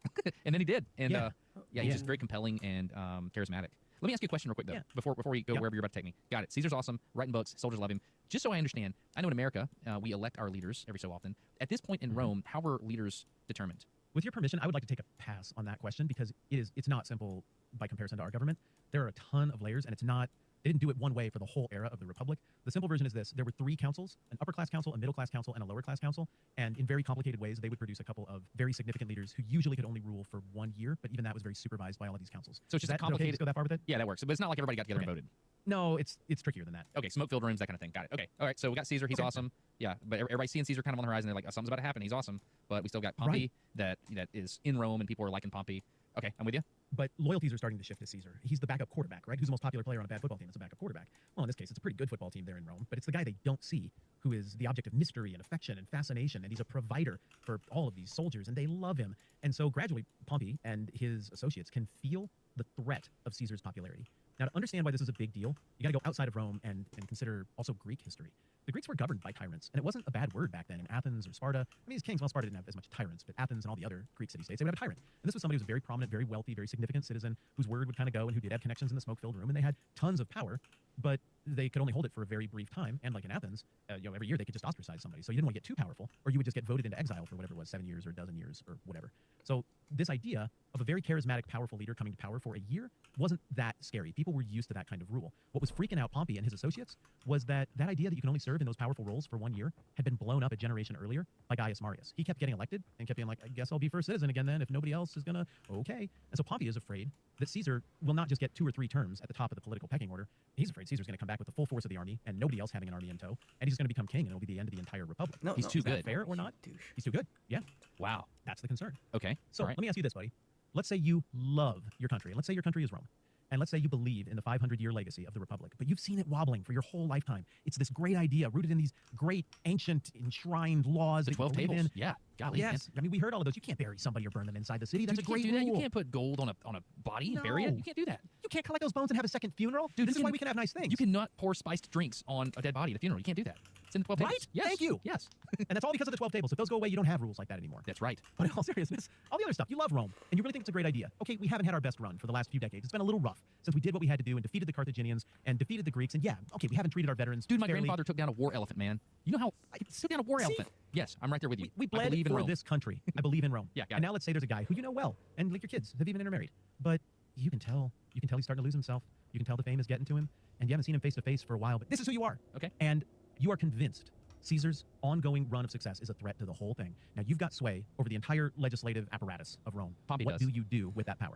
And then he did, and Yeah. he's just very compelling and charismatic. Let me ask you a question real quick though, Yeah. before we go Yeah. wherever you're about to take me. Got it. Caesar's awesome, writing books, soldiers love him. Just so I understand, I know in America we elect our leaders every so often. At this point in Rome, how were leaders determined? With your permission, I would like to take a pass on that question because it's not simple by comparison to our government. There are a ton of layers, and they didn't do it one way for the whole era of the Republic. The simple version is this. There were 3 councils, an upper-class council, a middle-class council, and a lower-class council. And in very complicated ways, they would produce a couple of very significant leaders who usually could only rule for 1 year, but even that was very supervised by all of these councils. So it's just a Is that okay to complicated. just go that far with it? Yeah, that works. But it's not like everybody got together and Okay. voted. No, it's trickier than that. Okay, smoke-filled rooms, that kind of thing. Got it. Okay. All right. So we got Caesar. He's Okay. awesome. Yeah, but everybody's seeing Caesar kind of on the horizon. They're like, oh, something's about to happen. He's awesome. But we still got Pompey that is in Rome, and people are liking Pompey. Okay, I'm with you. But loyalties are starting to shift to Caesar. He's the backup quarterback, right? Who's the most popular player on a bad football team? It's a backup quarterback. Well, in this case, it's a pretty good football team there in Rome, but it's the guy they don't see who is the object of mystery and affection and fascination, and he's a provider for all of these soldiers, and they love him. And so gradually, Pompey and his associates can feel the threat of Caesar's popularity. Now, to understand why this is a big deal, you got to go outside of Rome and consider also Greek history. The Greeks were governed by tyrants, and it wasn't a bad word back then in Athens or Sparta. I mean, these kings, well, Sparta didn't have as much tyrants, but Athens and all the other Greek city-states, they would have a tyrant. And this was somebody who was a very prominent, very wealthy, very significant citizen whose word would kind of go and who did have connections in the smoke-filled room, and they had tons of power. But they could only hold it for a very brief time. And like in Athens, every year they could just ostracize somebody. So you didn't want to get too powerful, or you would just get voted into exile for whatever it was, 7 years or a dozen years or whatever. So this idea of a very charismatic, powerful leader coming to power for a year wasn't that scary. People were used to that kind of rule. What was freaking out Pompey and his associates was that idea that you can only serve in those powerful roles for 1 year had been blown up a generation earlier by Gaius Marius. He kept getting elected and kept being like, I guess I'll be first citizen again then if nobody else is gonna, okay. And so Pompey is afraid that Caesar will not just get 2 or 3 terms at the top of the political pecking order. He's afraid Caesar's gonna come back with the full force of the army and nobody else having an army in tow, and he's gonna become king and it'll be the end of the entire republic. No, He's no, too is that good. Fair or not? Douche. He's too good. Yeah, Wow. that's the concern. Okay. So all right. let me ask you this, buddy. Let's say you love your country, and let's say your country is Rome. And let's say you believe in the 500-year legacy of the Republic, but you've seen it wobbling for your whole lifetime. It's this great idea rooted in these great, ancient, enshrined laws The that you 12 believe tables. in. Yeah. Golly. man. Yes. I mean, we heard all of those. You can't bury somebody or burn them inside the city. Dude, That's a you can't great do that. rule. You can't put gold on a body and bury it. No. You can't do that. You can't collect those bones and have a second funeral. Dude, this you is why can- we can have nice things. You cannot pour spiced drinks on a dead body at a funeral. You can't do that. It's in the 12 tables. Right? Yes. Thank you. Yes. And that's all because of the 12 tables. If those go away, you don't have rules like that anymore. That's right. But in all seriousness, all the other stuff, you love Rome, and you really think it's a great idea. Okay, we haven't had our best run for the last few decades. It's been a little rough since we did what we had to do and defeated the Carthaginians and defeated the Greeks. And yeah, okay, we haven't treated our veterans Dude, my fairly. grandfather took down a war elephant, man. You know how I took down a war See? elephant? Yes, I'm right there with you. We I bled believe in for Rome. this country. I believe in Rome. Yeah, got and it. now let's say there's a guy who you know well, and like your kids have even intermarried, but you can tell he's starting to lose himself. You can tell the fame is getting to him, and you haven't seen him face to face for a while. But this is who you are. Okay. And you are convinced Caesar's ongoing run of success is a threat to the whole thing. Now you've got sway over the entire legislative apparatus of Rome. Pompey what does. do you do with that power?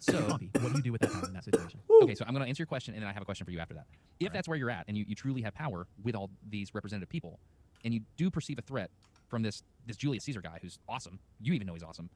So, Pompey, what do you do with that power in that situation? okay, so I'm going to answer your question, and then I have a question for you after that. If right. that's where you're at, and you truly have power with all these representative people, and you do perceive a threat from this Julius Caesar guy who's awesome, you even know he's awesome,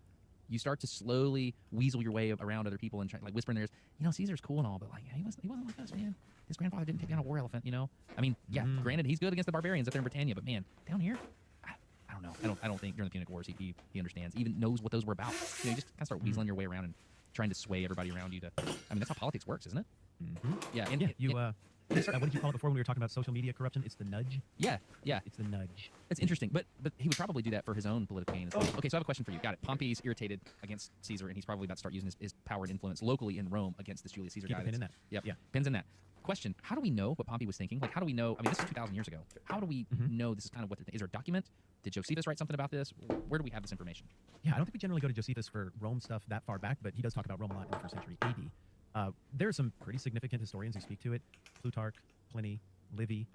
you start to slowly weasel your way around other people and try, like whisper in their ears, Caesar's cool and all, but like he wasn't like us, man. His grandfather didn't take down a war elephant, I mean, yeah, granted, he's good against the barbarians up there in Britannia, but man, down here, I don't know. I don't think during the Punic Wars he understands, even knows what those were about. You just kind of start weaseling your way around and trying to sway everybody around you to. I mean, that's how politics works, isn't it? Mm-hmm. Yeah. And Yeah, you. What did you call it before when we were talking about social media corruption? It's the nudge. yeah. It's the nudge. That's interesting, but he would probably do that for his own political gain. Okay, so I have a question for you. Got it. Pompey's irritated against Caesar, and he's probably about to start using his power and influence locally in Rome against this Julius Caesar Keep guy. a pin in that. Yep. Yeah. Pins in that. Question: how do we know what Pompey was thinking? Like, how do we know? I mean, this is 2,000 years ago. How do we know this is kind of what? Is there a document? Did Josephus write something about this? Where do we have this information? Yeah, I don't think we generally go to Josephus for Rome stuff that far back, but he does talk about Rome a lot in the 1st century AD. There are some pretty significant historians who speak to it: Plutarch, Pliny, Livy,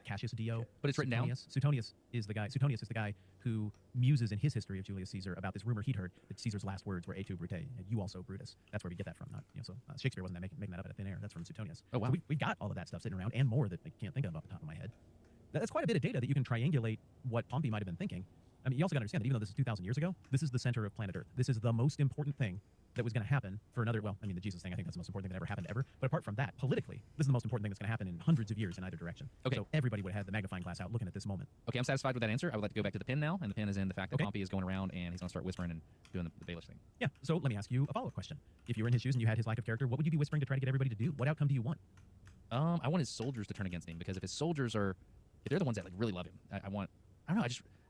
Cassius Dio. But it's written down? Suetonius is the guy who muses in his history of Julius Caesar about this rumor he'd heard that Caesar's last words were "Et tu, Brute," and you also, Brutus. That's where we get that from. Not, so Shakespeare wasn't making that up out of thin air. That's from Suetonius. Oh, wow. So we got all of that stuff sitting around and more that I can't think of off the top of my head. That's quite a bit of data that you can triangulate what Pompey might have been thinking. I mean, you also got to understand that even though this is 2,000 years ago, this is the center of planet Earth. This is the most important thing that was going to happen for another, well, I mean, the Jesus thing, I think that's the most important thing that ever happened ever. But apart from that, politically, this is the most important thing that's going to happen in hundreds of years in either direction. Okay. So everybody would have had the magnifying glass out looking at this moment. Okay, I'm satisfied with that answer. I would like to go back to the pin now, and the pin is in the fact that Okay. Pompey is going around and he's going to start whispering and doing the Baelish thing. Yeah, so let me ask you a follow-up question. If you were in his shoes and you had his lack of character, what would you be whispering to try to get everybody to do? What outcome do you want? I want his soldiers to turn against him, because if his soldiers if they're the ones that like really love him, I don't know.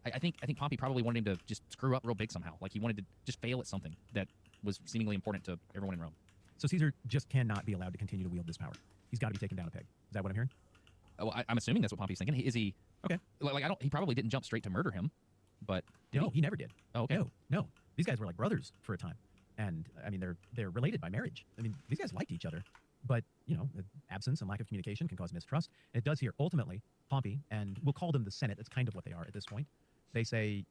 I think Pompey probably wanted him to just screw up real big somehow. Like he wanted to just fail at something that was seemingly important to everyone in Rome. So Caesar just cannot be allowed to continue to wield this power. He's got to be taken down a peg. Is that what I'm hearing? Well, I'm assuming that's what Pompey's thinking. Is he? Okay. Like he probably didn't jump straight to murder him, but did No, he never did. Oh, okay. No. These guys were like brothers for a time. And I mean, they're related by marriage. I mean, these guys liked each other. But, absence and lack of communication can cause mistrust. And it does here. Ultimately, Pompey, and we'll call them the Senate, that's kind of what they are at this point. They say,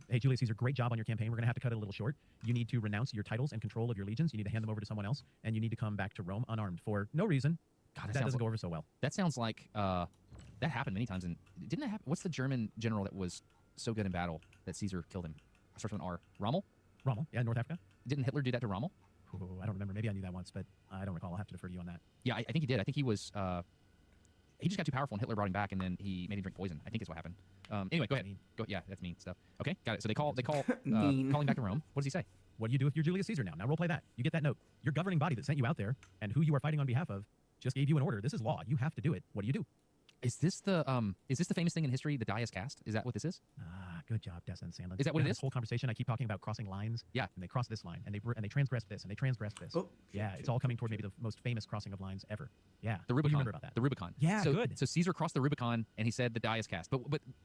hey, Julius Caesar, great job on your campaign. We're going to have to cut it a little short. You need to renounce your titles and control of your legions. You need to hand them over to someone else. And you need to come back to Rome unarmed for no reason. God, that doesn't go over so well. That sounds like that happened many times. And didn't that happen? What's the German general that was so good in battle that Caesar killed him? Starts with an R. Rommel? Rommel, yeah, North Africa. Didn't Hitler do that to Rommel? Oh, I don't remember. Maybe I knew that once, but I don't recall. I'll have to defer to you on that. Yeah, I think he did. I think he was. He just got too powerful, and Hitler brought him back, and then he made him drink poison. I think is what happened. Anyway, go ahead. Mean. Yeah, that's mean stuff. Okay, got it. So they call Mean. calling back to Rome. What does he say? What do you do if you're Julius Caesar now? Now role play that. You get that note. Your governing body that sent you out there and who you are fighting on behalf of just gave you an order. This is law. You have to do it. What do you do? Is this the famous thing in history? The die is cast. Is that what this is? Ah, good job, Dessa and Sandlin. Is that what it This is? whole conversation, I keep talking about crossing lines. Yeah. And they cross this line, and they transgress this, and they transgress this. Oh, yeah, it's all coming toward maybe the most famous crossing of lines ever. Yeah. The What do Rubicon. you remember about that? The Rubicon. Yeah, so, good. So Caesar crossed the Rubicon, and he said the die is cast. But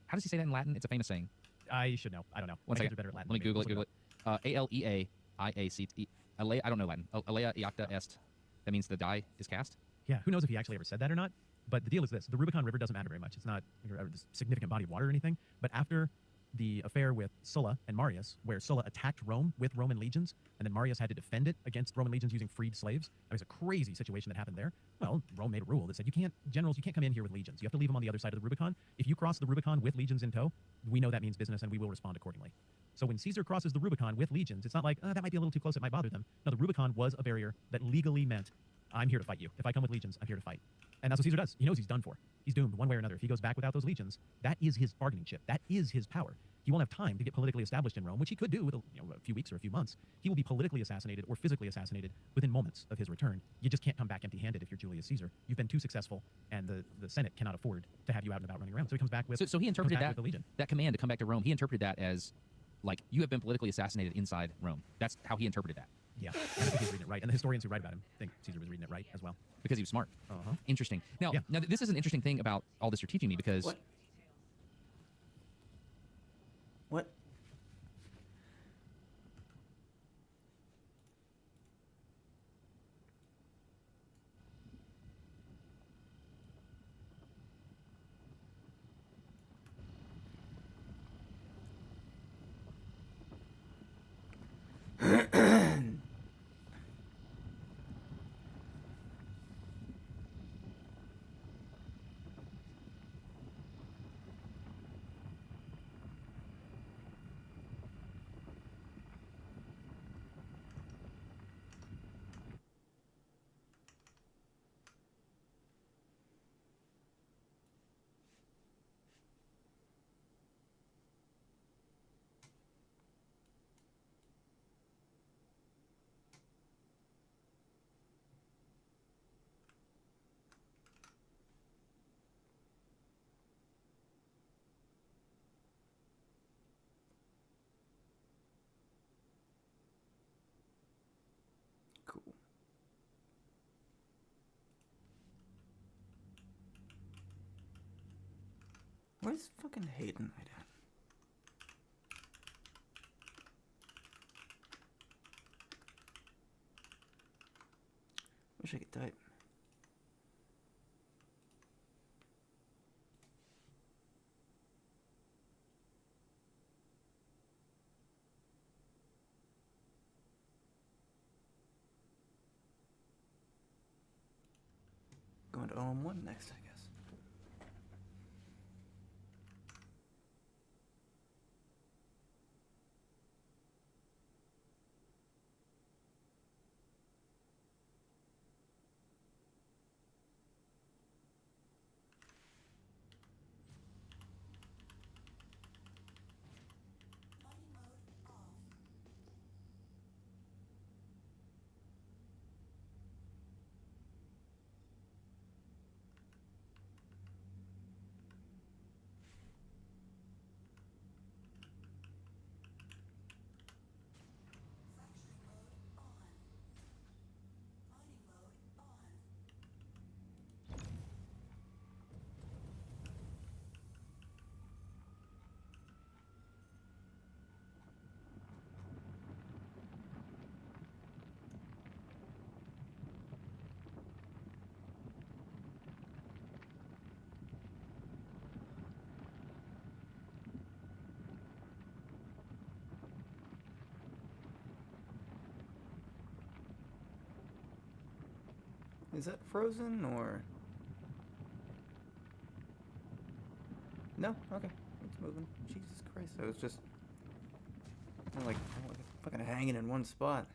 how does he say that in Latin? It's a famous saying. I should know. I don't know. One My second. kids are better at Latin Let me than Google it. Google it. Aleaiact. Alea. I don't know Latin. Alea iacta est. That means the die is cast. Yeah, who knows if he actually ever said that or not? But the deal is this: the Rubicon River doesn't matter very much. It's not a significant body of water or anything. But after the affair with Sulla and Marius, where Sulla attacked Rome with Roman legions, and then Marius had to defend it against Roman legions using freed slaves. It was a crazy situation that happened there. Well, Rome made a rule that said generals, you can't come in here with legions. You have to leave them on the other side of the Rubicon. If you cross the Rubicon with legions in tow, we know that means business, and we will respond accordingly. So when Caesar crosses the Rubicon with legions, it's not like, that might be a little too close, it might bother them. No, the Rubicon was a barrier that legally meant, I'm here to fight you. If I come with legions, I'm here to fight. And that's what Caesar does. He knows he's done for. He's doomed one way or another. If he goes back without those legions, that is his bargaining chip. That is his power. He won't have time to get politically established in Rome, which he could do with a few weeks or a few months. He will be politically assassinated or physically assassinated within moments of his return. You just can't come back empty-handed if you're Julius Caesar. You've been too successful, and the Senate cannot afford to have you out and about running around. So he comes back with So he interpreted with the legion. that command to come back to Rome. He interpreted that as, like, you have been politically assassinated inside Rome. That's how he interpreted that. Yeah, and I think he's reading it right. And the historians who write about him think Caesar was reading it right as well. Because he was smart. Uh-huh. Interesting. Now, Yeah. now this is an interesting thing about all this you're teaching me because What? What? Cool. Where's fucking Hayden right at? Wish I could type. Going to OM1 next, I guess. Is that frozen or? No? Okay. It's moving. Jesus Christ. I was just I'm like fucking hanging in one spot.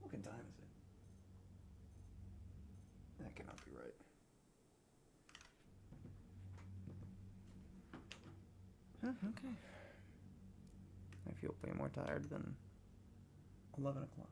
What fucking time is it? That cannot be right. Huh, okay. I feel way more tired than 11 o'clock.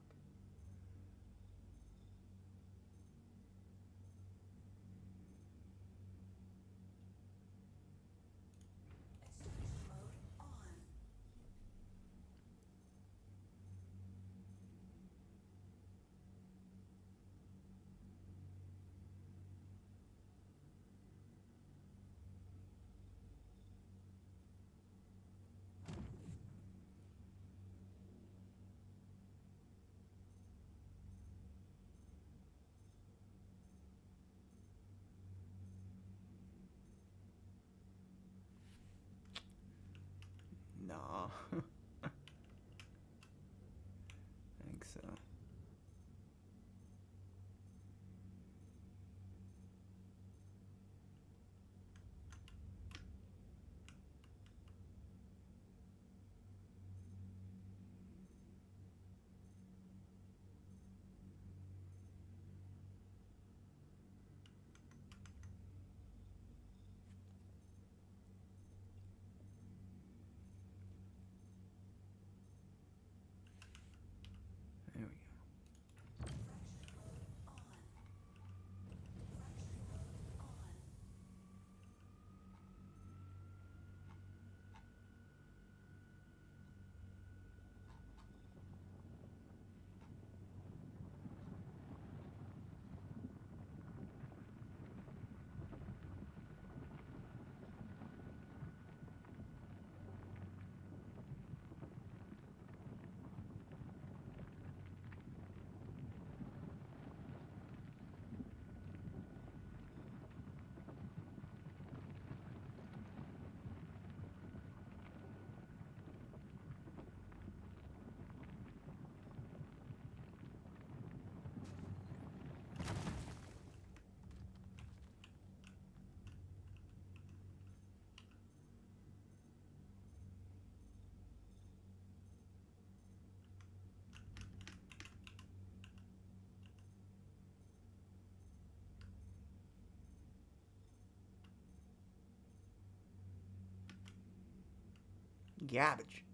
Garbage.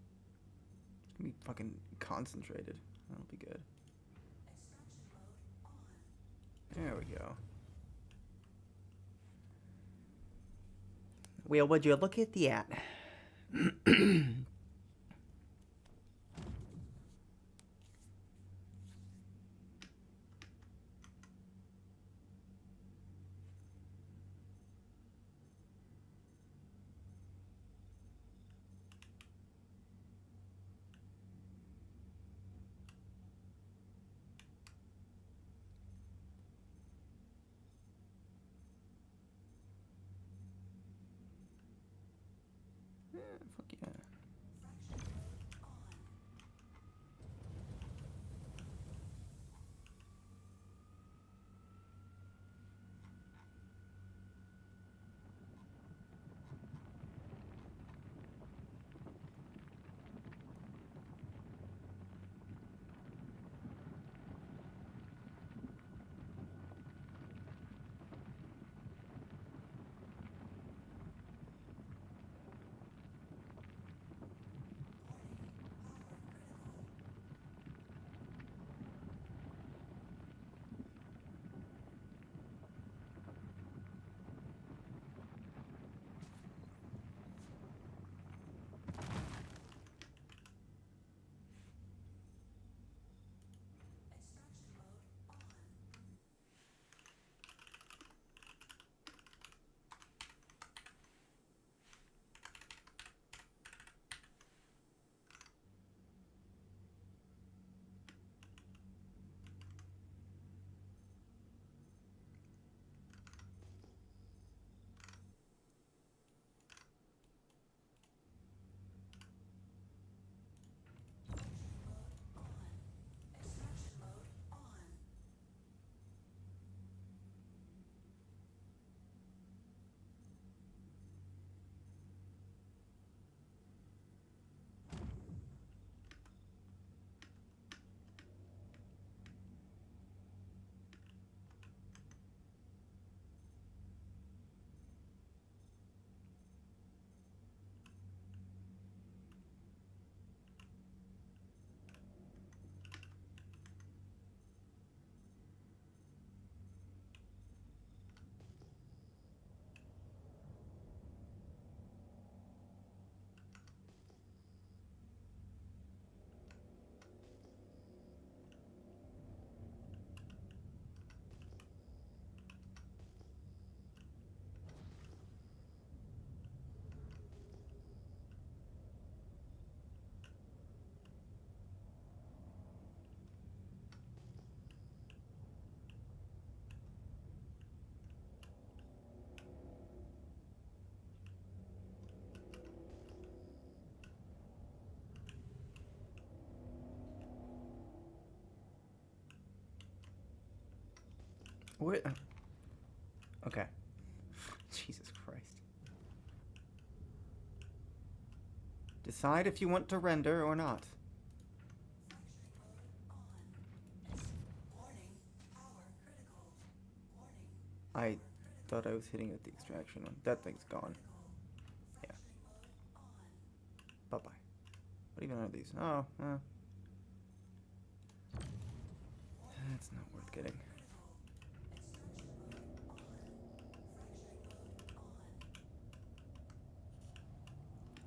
It's gonna be fucking concentrated. That'll be good. There we go. Well, would you look at that? Yeah, fuck yeah. What? Okay. Jesus Christ. Decide if you want to render or not. I thought I was hitting at the extraction one. That thing's gone. Yeah. Bye-bye. What even are these? Oh, that's not worth getting.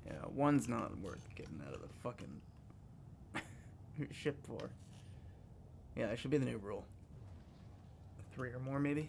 Yeah, one's not worth getting out of the fucking ship for. Yeah, that should be the new rule. 3 or more, maybe?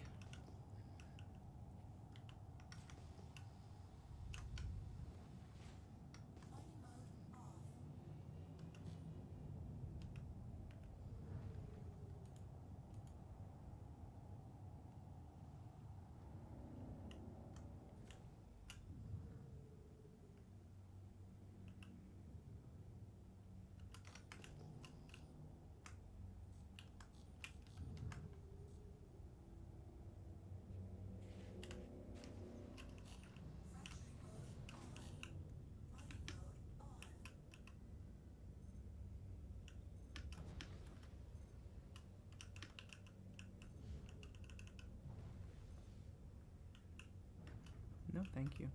No, thank you.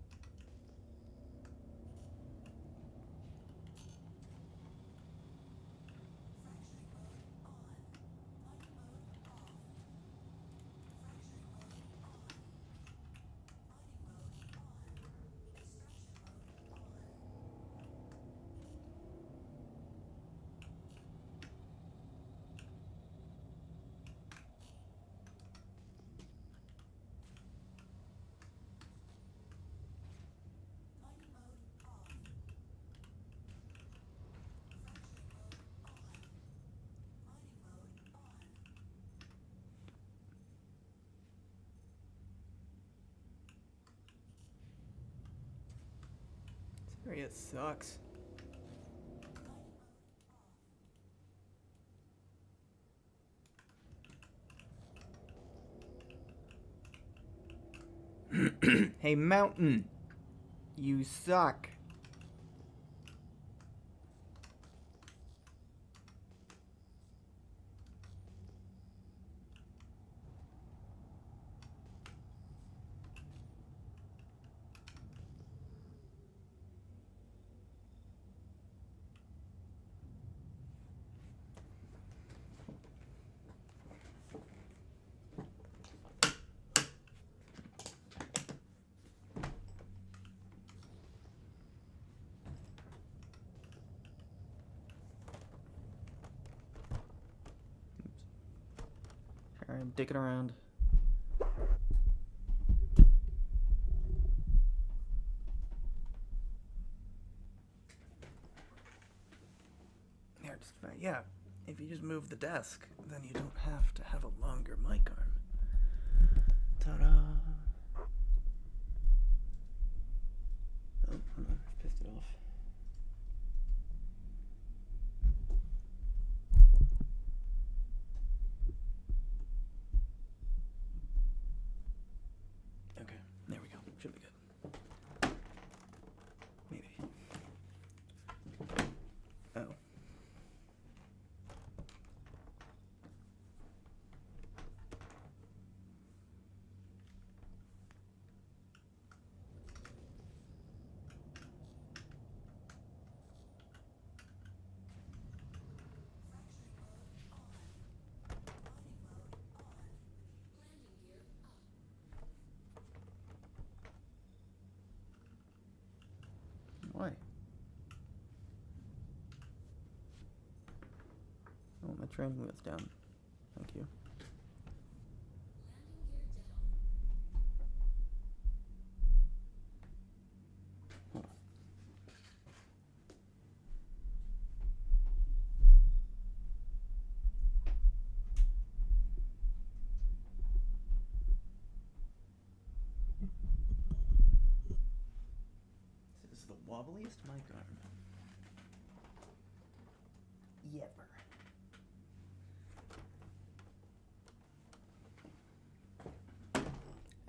area sucks. Hey, Mountain. You suck. Sorry, I'm dicking around. There, just fine. Yeah, if you just move the desk, then you don't have to have a longer mic arm. Ta-da! Oh, hold on, I pissed it off. Okay, there we go. Should be good. Maybe. Oh. Why? Oh, my training wheel's down. Thank you. Hold on. This is the wobbliest mic arm. Yepper.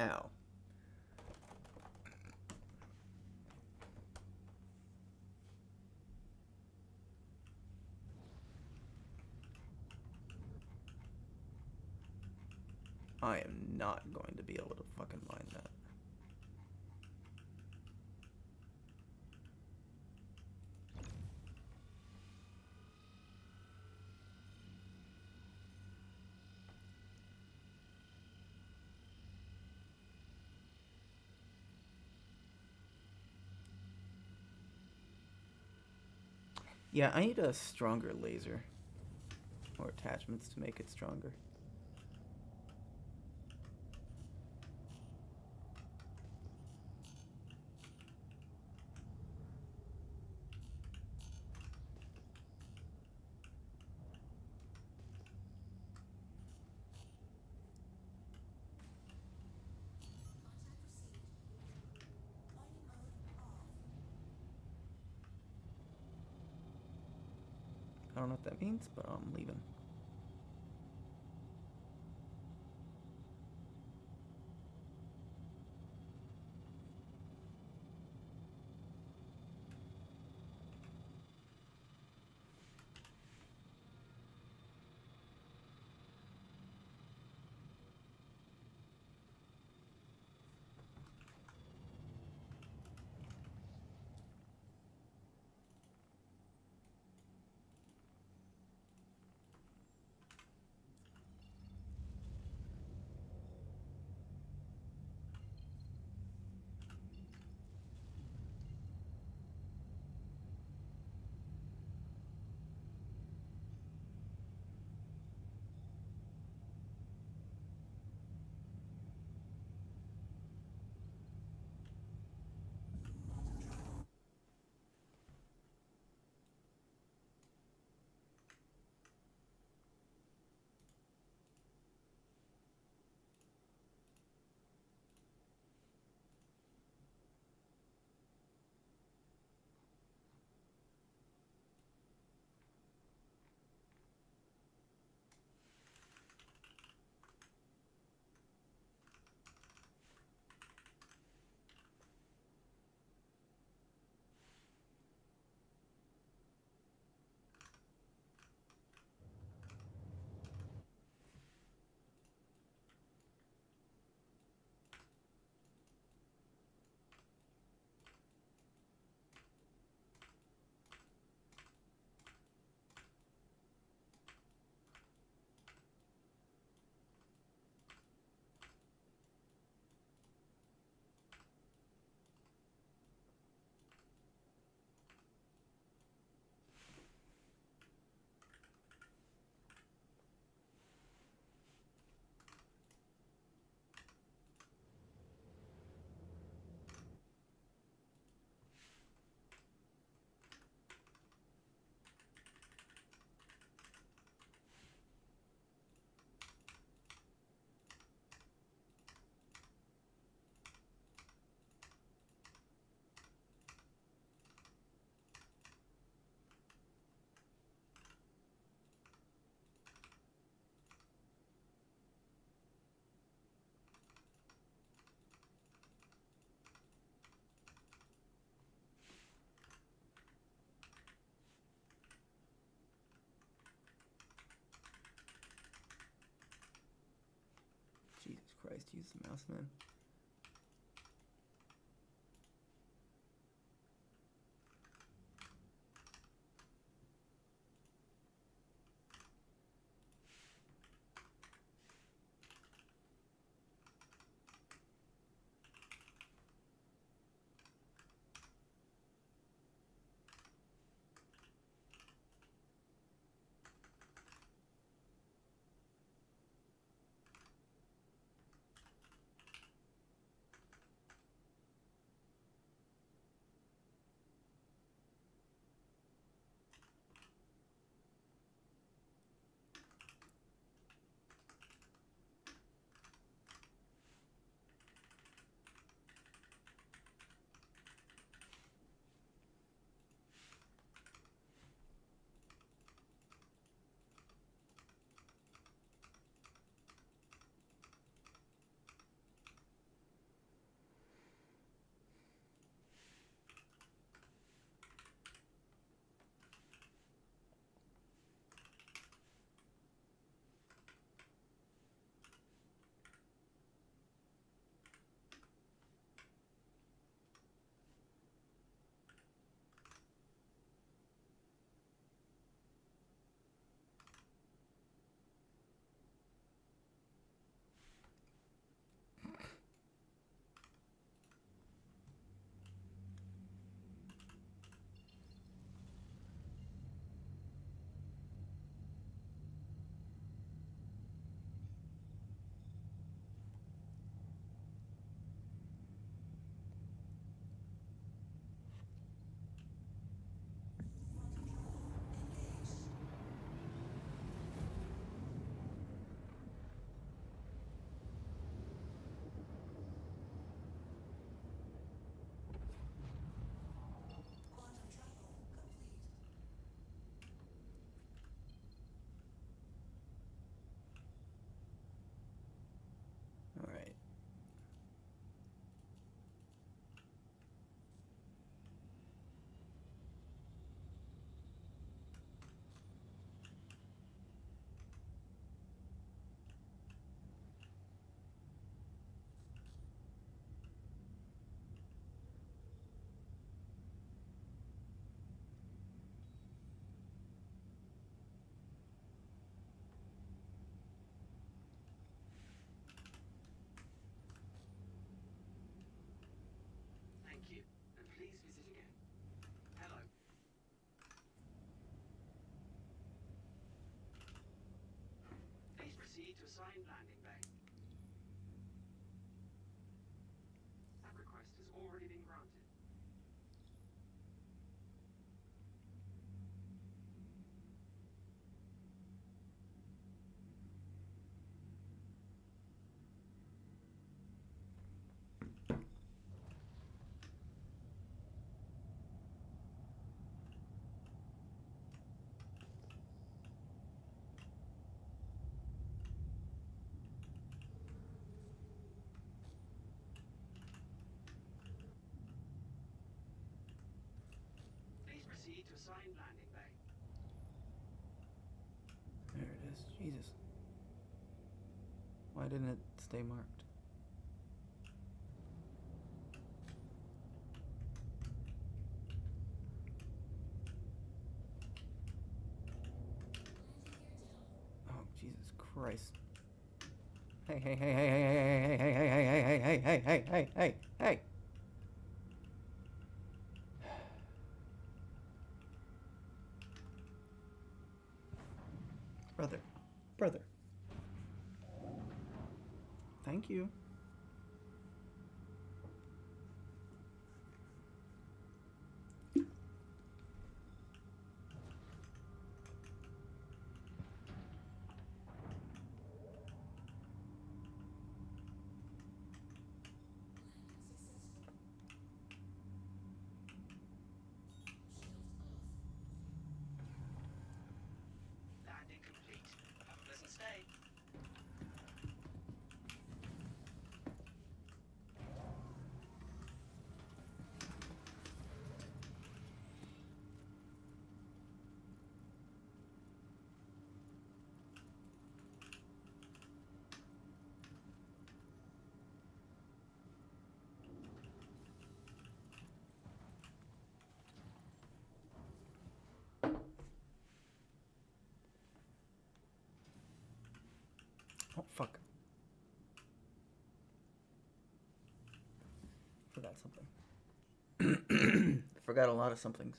Ow. I am not going to be able to fucking find that. Yeah, I need a stronger laser. Or attachments to make it stronger. I don't know what that means, but I'm leaving. Christ, use the mouse, man. All right. Thank you, and please visit again. Hello. Please proceed to assigned landing bay. That request has already been granted. Please proceed to assigned landing bay. There it is. Jesus. Why didn't it stay marked? Oh, Jesus Christ. Hey, hey, hey, hey, hey, hey, hey, hey, hey, hey, hey, hey, hey, hey, hey, hey, hey. Brother. Brother. Thank you. Landing complete. Have a pleasant stay. Oh, fuck. Forgot something. Forgot a lot of somethings.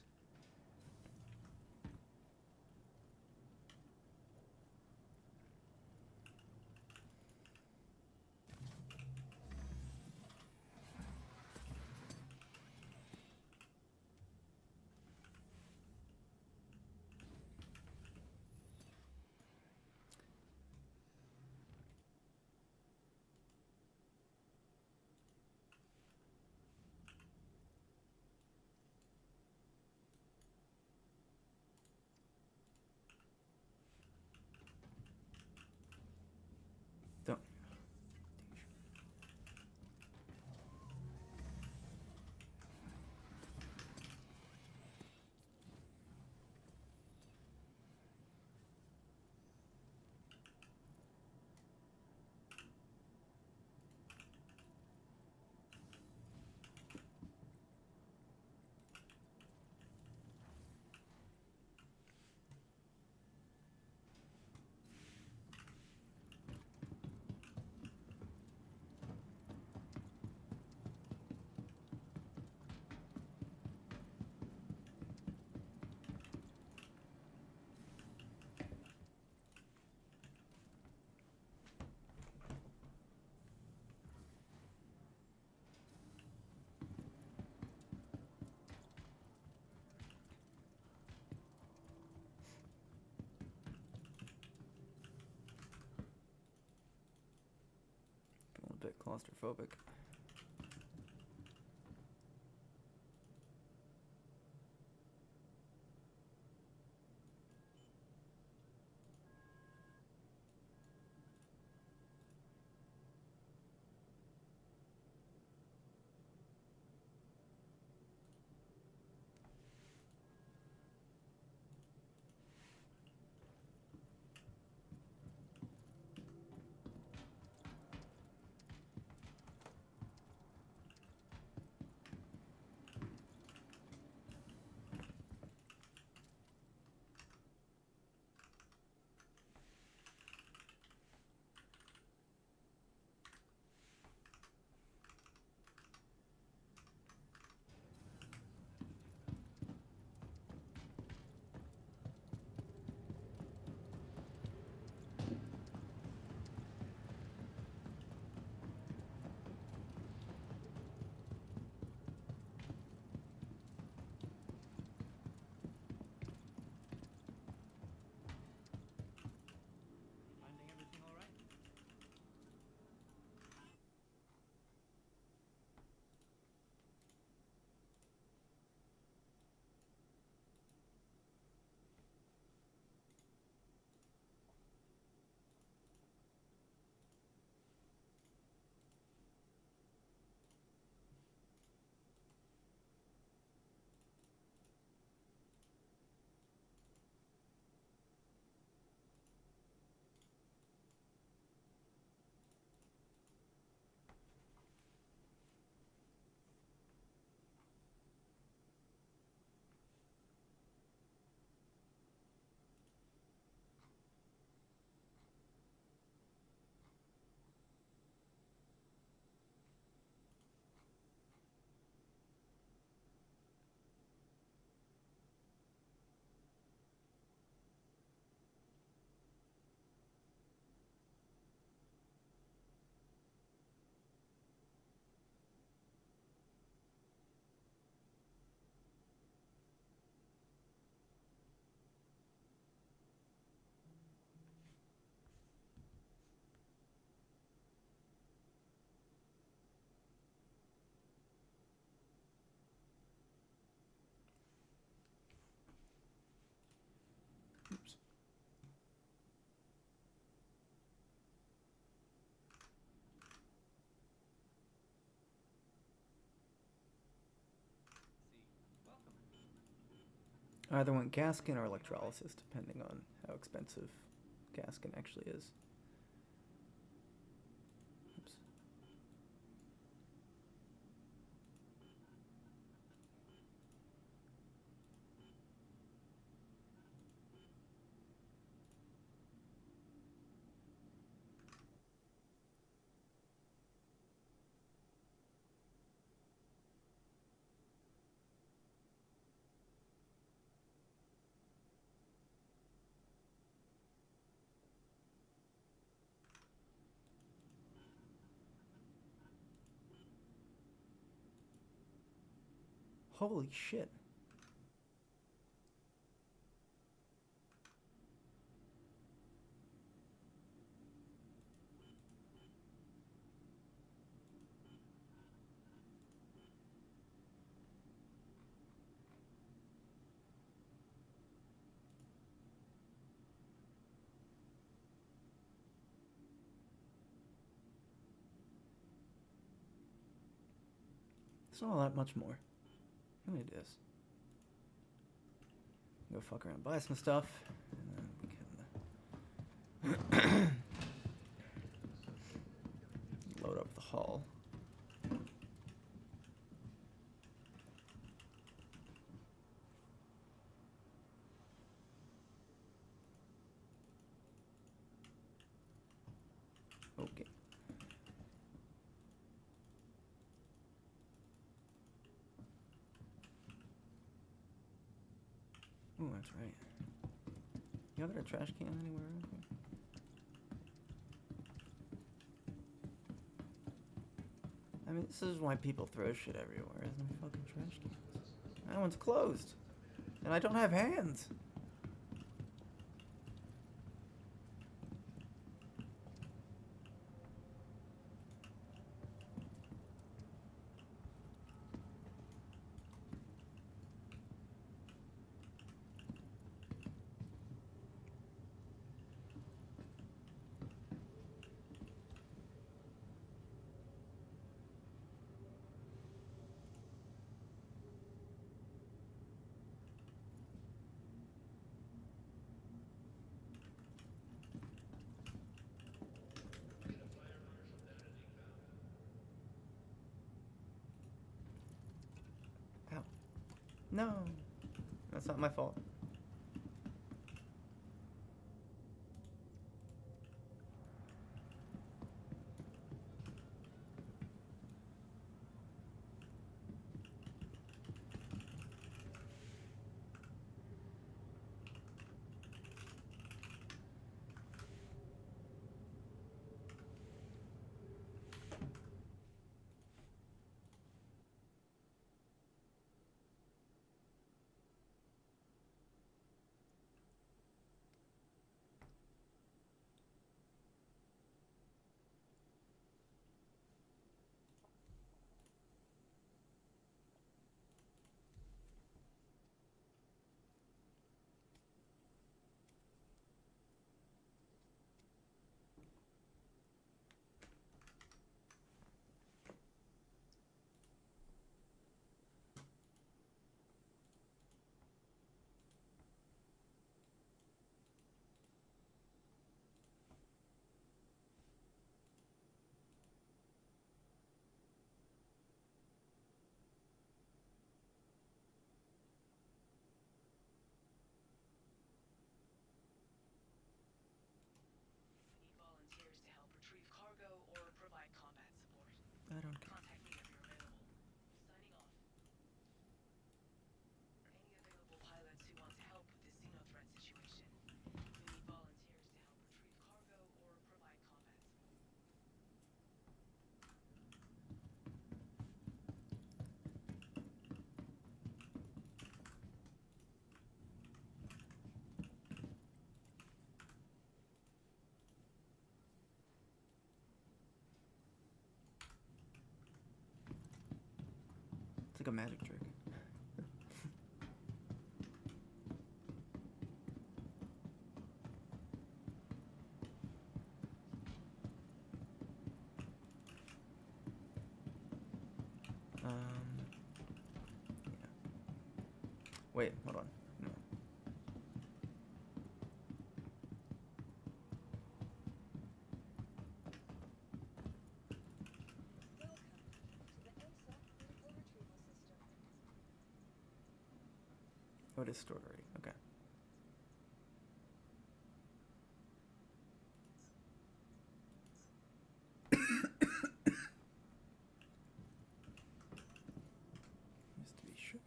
Don't. A bit claustrophobic. Finding everything all right? Oops. Either want Gaskin or electrolysis, depending on how expensive Gaskin actually is. Oops. Holy shit. It's not all that much more. How many it is? Go fuck around, buy some stuff, and then we can load up the hall. Okay. Oh, that's right. You got a trash can anywhere around here? I mean, this is why people throw shit everywhere, isn't there? Fucking trash cans. That one's closed. And I don't have hands. Ow. No. That's not my fault. Need volunteers to help retrieve cargo or provide combat support. I don't care. Contact me if you're available. Signing off. Any available pilots who want to help with the xenothreat situation. We need volunteers to help retrieve cargo or provide combat support. It's like a magic trick. Yeah. Wait, hold on. No. Oh, it is stored already. Okay. Just to be sure.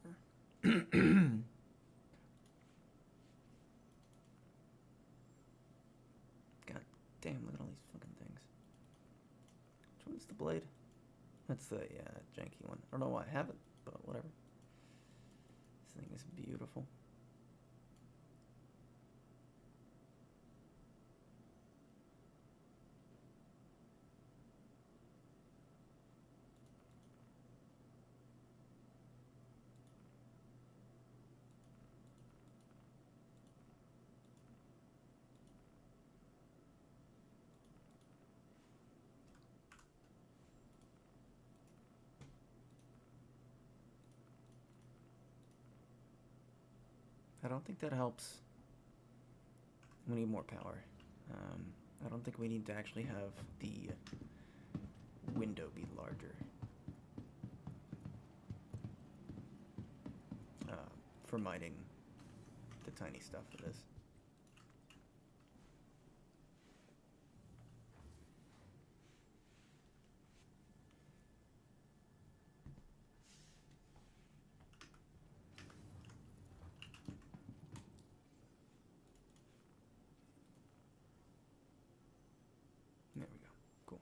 God damn, look at all these fucking things. Which one's the blade? That's the, yeah, janky one. I don't know why I have it, but whatever. thing is beautiful. I don't think that helps. We need more power. I don't think we need to actually have the window be larger. For mining the tiny stuff for this. There we go. Cool.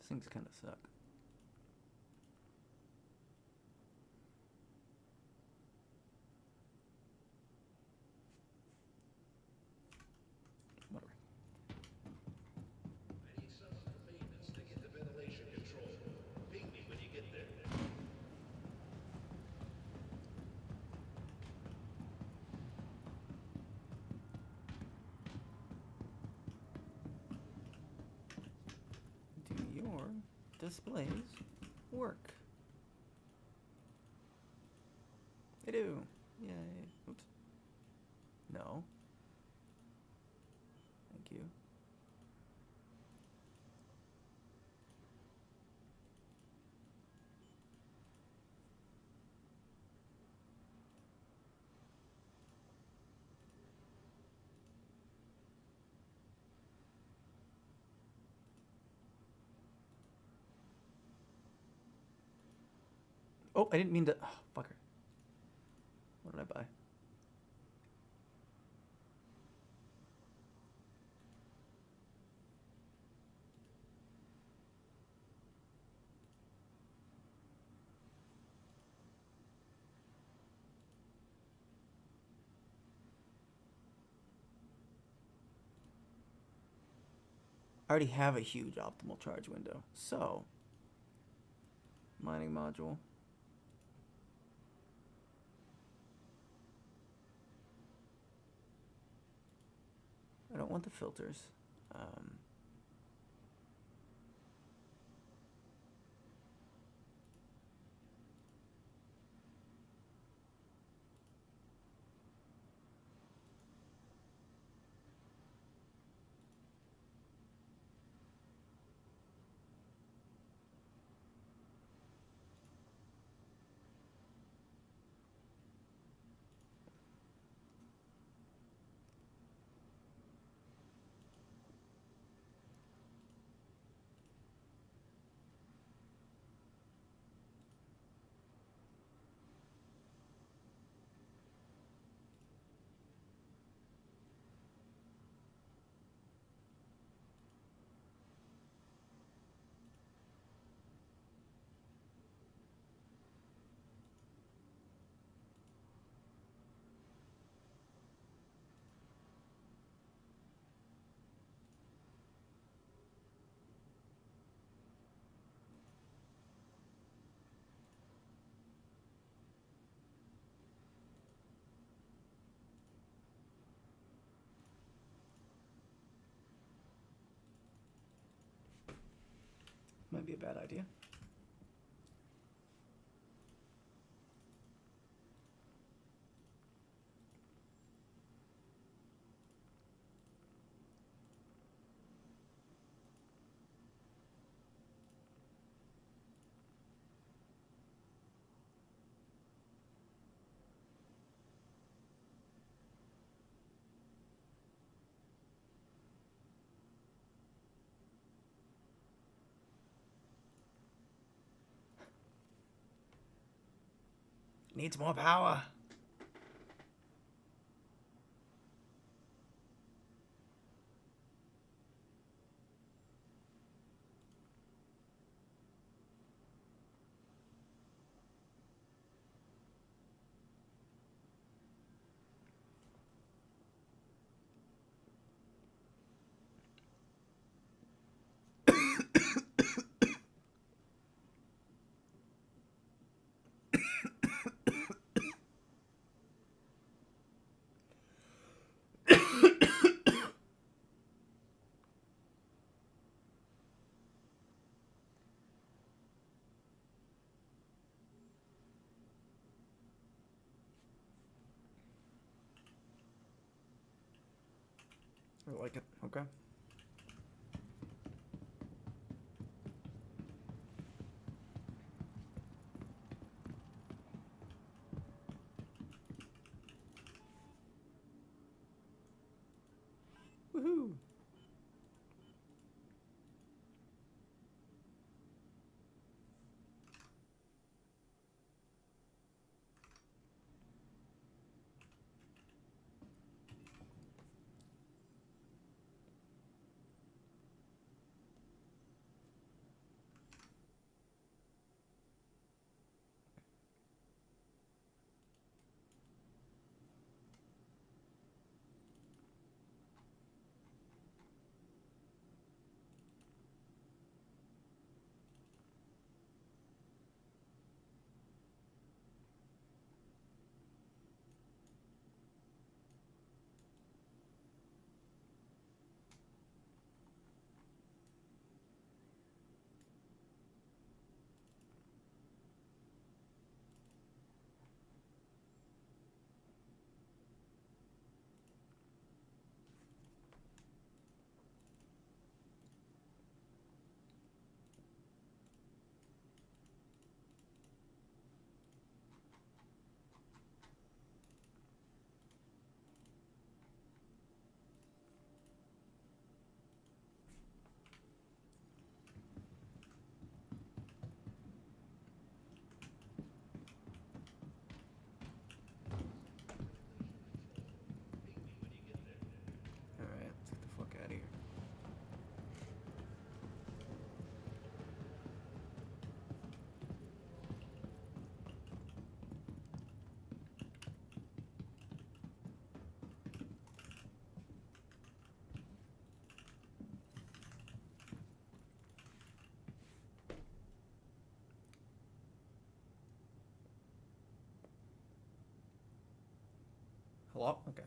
These things kind of suck. Whatever. I need someone from maintenance to get the ventilation control. Ping me when you get there. Do your displays work? They do. Yay. Oops. No. Thank you. Oh, I didn't mean to. Oh, fucker. What did I buy? I already have a huge optimal charge window, so mining module. I don't want the filters. Might be a bad idea. Needs more power. I like it. Okay. Woohoo! Alright, let's get the fuck out of here. Hello? Okay.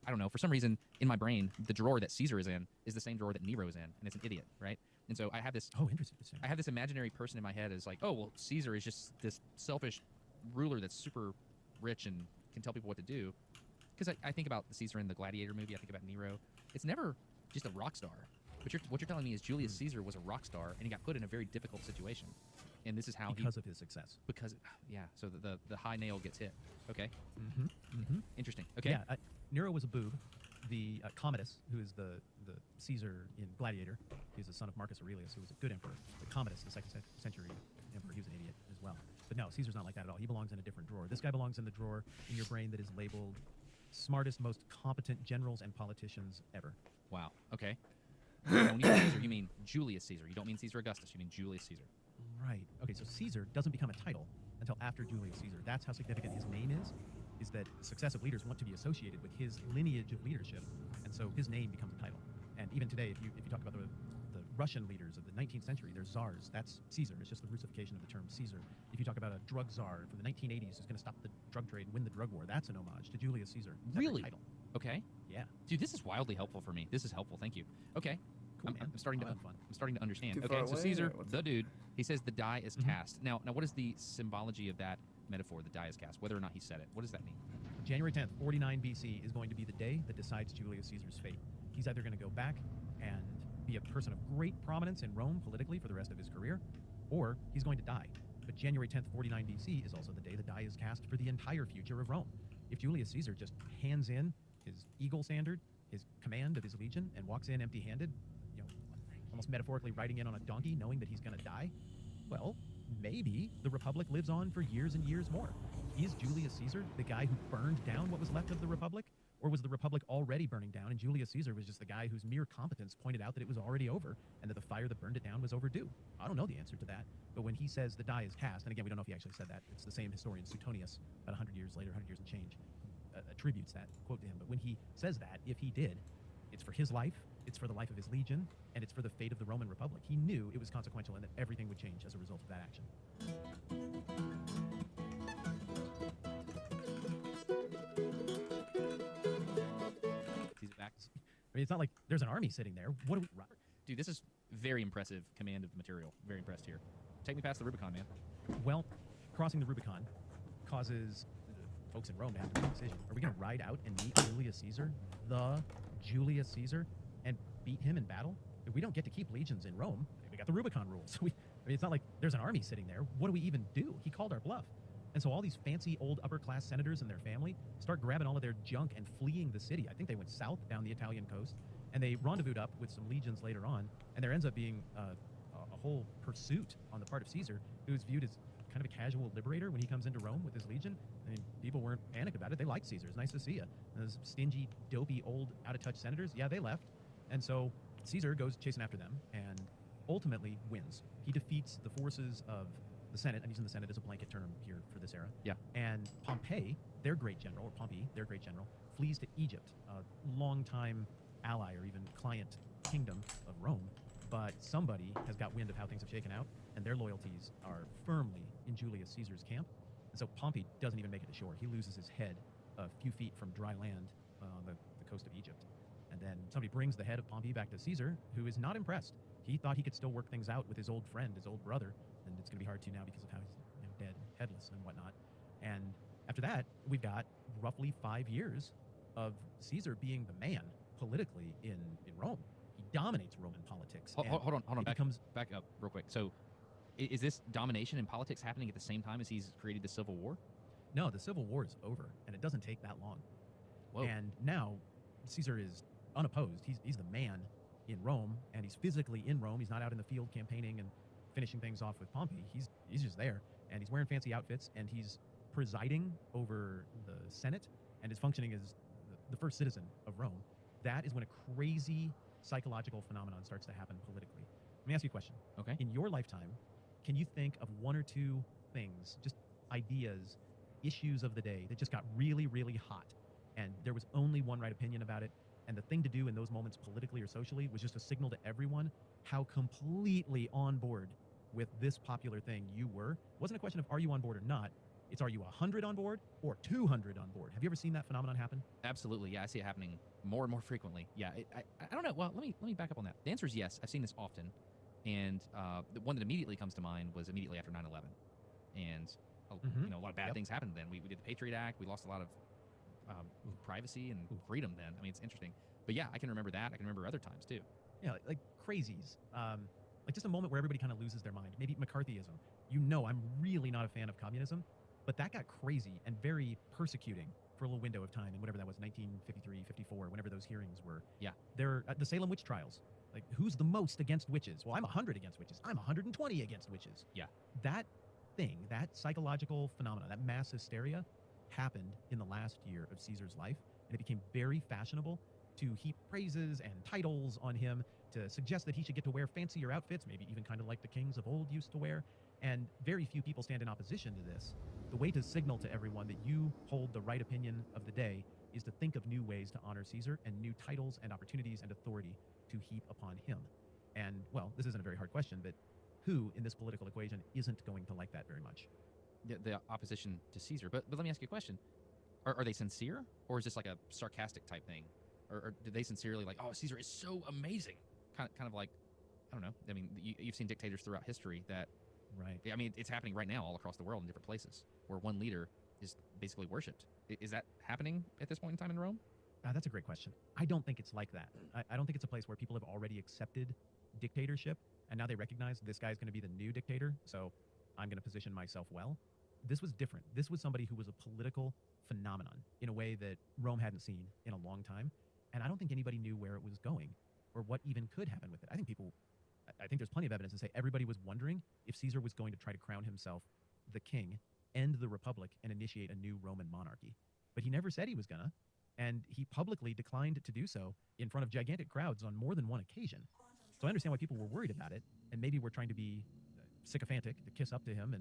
I don't know, for some reason in my brain, the drawer that Caesar is in is the same drawer that Nero's in, and it's an idiot, right? And so I have this Oh, interesting. I have this imaginary person in my head as like, oh well, Caesar is just this selfish ruler that's super rich and can tell people what to do. Because I think about the Caesar in the Gladiator movie, I think about Nero. It's never just a rock star. But what you're telling me is Julius Caesar was a rock star and he got put in a very difficult situation. And this is how Because of his success. yeah, so the high nail gets hit. Okay. Mm-hmm. Mm-hmm. Interesting. Okay. Yeah, Nero was a boob. The Commodus, who is the Caesar in Gladiator, he's the son of Marcus Aurelius, who was a good emperor. But Commodus, the second century emperor, he was an idiot as well. But no, Caesar's not like that at all. He belongs in a different drawer. This guy belongs in the drawer in your brain that is labeled smartest, most competent generals and politicians ever. Wow. Okay. When you say Caesar, you mean Julius Caesar. You don't mean Caesar Augustus. You mean Julius Caesar. Right. Okay, so Caesar doesn't become a title until after Julius Caesar. That's how significant his name is that successive leaders want to be associated with his lineage of leadership, and so his name becomes a title. And even today, if you talk about the Russian leaders of the 19th century, they're czars. That's Caesar. It's just the Russification of the term Caesar. If you talk about a drug czar from the 1980s who's going to stop the drug trade and win the drug war, that's an homage to Julius Caesar. It's that Really? title. Okay. Yeah. Dude, this is wildly helpful for me. This is helpful. Thank you. Okay. Cool, I'm man. starting to I'll have fun. I'm starting to understand. Too Okay, far so away, Caesar, or what's the up? dude, he says the die is Mhm. cast. Now, what is the symbology of that metaphor? The die is cast. Whether or not he said it. What does that mean? January 10th, 49 BC is going to be the day that decides Julius Caesar's fate. He's either going to go back and be a person of great prominence in Rome politically for the rest of his career, or he's going to die. But January 10th, 49 BC is also the day the die is cast for the entire future of Rome. If Julius Caesar just hands in his eagle standard, his command of his legion, and walks in empty-handed, you know, almost metaphorically riding in on a donkey, knowing that he's going to die, well, maybe the Republic lives on for years and years more. Is Julius Caesar the guy who burned down what was left of the Republic? Or was the Republic already burning down and Julius Caesar was just the guy whose mere competence pointed out that it was already over and that the fire that burned it down was overdue? I don't know the answer to that. But when he says the die is cast, and again, we don't know if he actually said that. It's the same historian, Suetonius, about 100 years later, 100 years and change, attributes that quote to him. But when he says that, if he did, it's for his life, it's for the life of his legion, and it's for the fate of the Roman Republic. He knew it was consequential and that everything would change as a result of that action. Caesar back. I mean, it's not like there's an army sitting there. What do we... Dude, this is very impressive command of the material. Very impressed here. Take me past the Rubicon, man. Well, crossing the Rubicon causes the folks in Rome to have to make a decision. Are we going to ride out and meet Julius Caesar, the Julius Caesar, and beat him in battle? We don't get to keep legions in Rome. We got the Rubicon rules. I mean, it's not like there's an army sitting there. What do we even do? He called our bluff. And so all these fancy old upper-class senators and their family start grabbing all of their junk and fleeing the city. I think they went south down the Italian coast, and they rendezvoused up with some legions later on, and there ends up being a whole pursuit on the part of Caesar, who's viewed as kind of a casual liberator when he comes into Rome with his legion. I mean, people weren't panicked about it. They liked Caesar. It's nice to see you. Those stingy, dopey, old, out-of-touch senators, yeah, they left. And so Caesar goes chasing after them and ultimately wins. He defeats the forces of the Senate. I'm using the Senate as a blanket term here for this era. Yeah. And Pompey, their great general, or Pompey, their great general, flees to Egypt, a longtime ally or even client kingdom of Rome. But somebody has got wind of how things have shaken out, and their loyalties are firmly in Julius Caesar's camp. And so Pompey doesn't even make it to shore. He loses his head a few feet from dry land on the coast of Egypt. And then somebody brings the head of Pompey back to Caesar, who is not impressed. He thought he could still work things out with his old friend, his old brother, and it's going to be hard to now because of how he's dead, headless, and whatnot. And after that, we've got roughly 5 years of Caesar being the man politically in Rome. He dominates Roman politics. Hold on. It Back up real quick. So, is this domination in politics happening at the same time as he's created the Civil War? No, the Civil War is over, and it doesn't take that long. Whoa. And now Caesar is unopposed. He's the man in Rome, and he's physically in Rome. He's not out in the field campaigning and finishing things off with Pompey. He's just there, and he's wearing fancy outfits, and he's presiding over the Senate, and is functioning as the first citizen of Rome. That is when a crazy psychological phenomenon starts to happen politically. Let me ask you a question. Okay. In your lifetime, can you think of one or two things, just ideas, issues of the day that just got really, really hot, and there was only one right opinion about it, and the thing to do in those moments politically or socially was just to signal to everyone how completely on board with this popular thing you were? It wasn't a question of are you on board or not. It's are you 100 on board or 200 on board? Have you ever seen that phenomenon happen? Absolutely. Yeah, I see it happening more and more frequently. Yeah, I don't know. Well, let me back up on that. The answer is yes. I've seen this often, and the one that immediately comes to mind was immediately after 9/11, and a lot of bad things happened then. We did the Patriot Act. We lost a lot of privacy and freedom then. I mean, it's interesting. But yeah, I can remember that. I can remember other times too. Yeah, like crazies. Like just a moment where everybody kind of loses their mind. Maybe McCarthyism. I'm really not a fan of communism, but that got crazy and very persecuting for a little window of time in whatever that was, 1953, 54, whenever those hearings were. Yeah. They're at the Salem witch trials. Like, who's the most against witches? Well, I'm 100 against witches. I'm 120 against witches. Yeah. That thing, that psychological phenomenon, that mass hysteria happened in the last year of Caesar's life, and it became very fashionable to heap praises and titles on him, to suggest that he should get to wear fancier outfits, maybe even kind of like the kings of old used to wear. And very few people stand in opposition to this. The way to signal to everyone that you hold the right opinion of the day is to think of new ways to honor Caesar and new titles and opportunities and authority to heap upon him. And, well, this isn't a very hard question, but who in this political equation isn't going to like that very much? The opposition to Caesar. But let me ask you a question. Are they sincere, or is this like a sarcastic type thing? Or do they sincerely like, oh, Caesar is so amazing? Kind of like, I don't know. I mean, you've seen dictators throughout history that, Right. I mean, it's happening right now all across the world in different places where one leader is basically worshipped. Is that happening at this point in time in Rome? That's a great question. I don't think it's like that. I don't think it's a place where people have already accepted dictatorship, and now they recognize this guy's going to be the new dictator, so I'm going to position myself well. This was different. This was somebody who was a political phenomenon in a way that Rome hadn't seen in a long time, and I don't think anybody knew where it was going or what even could happen with it. I think there's plenty of evidence to say everybody was wondering if Caesar was going to try to crown himself the king, end the republic, and initiate a new Roman monarchy. But he never said he was gonna, and he publicly declined to do so in front of gigantic crowds on more than one occasion. So I understand why people were worried about it, and maybe were trying to be sycophantic to kiss up to him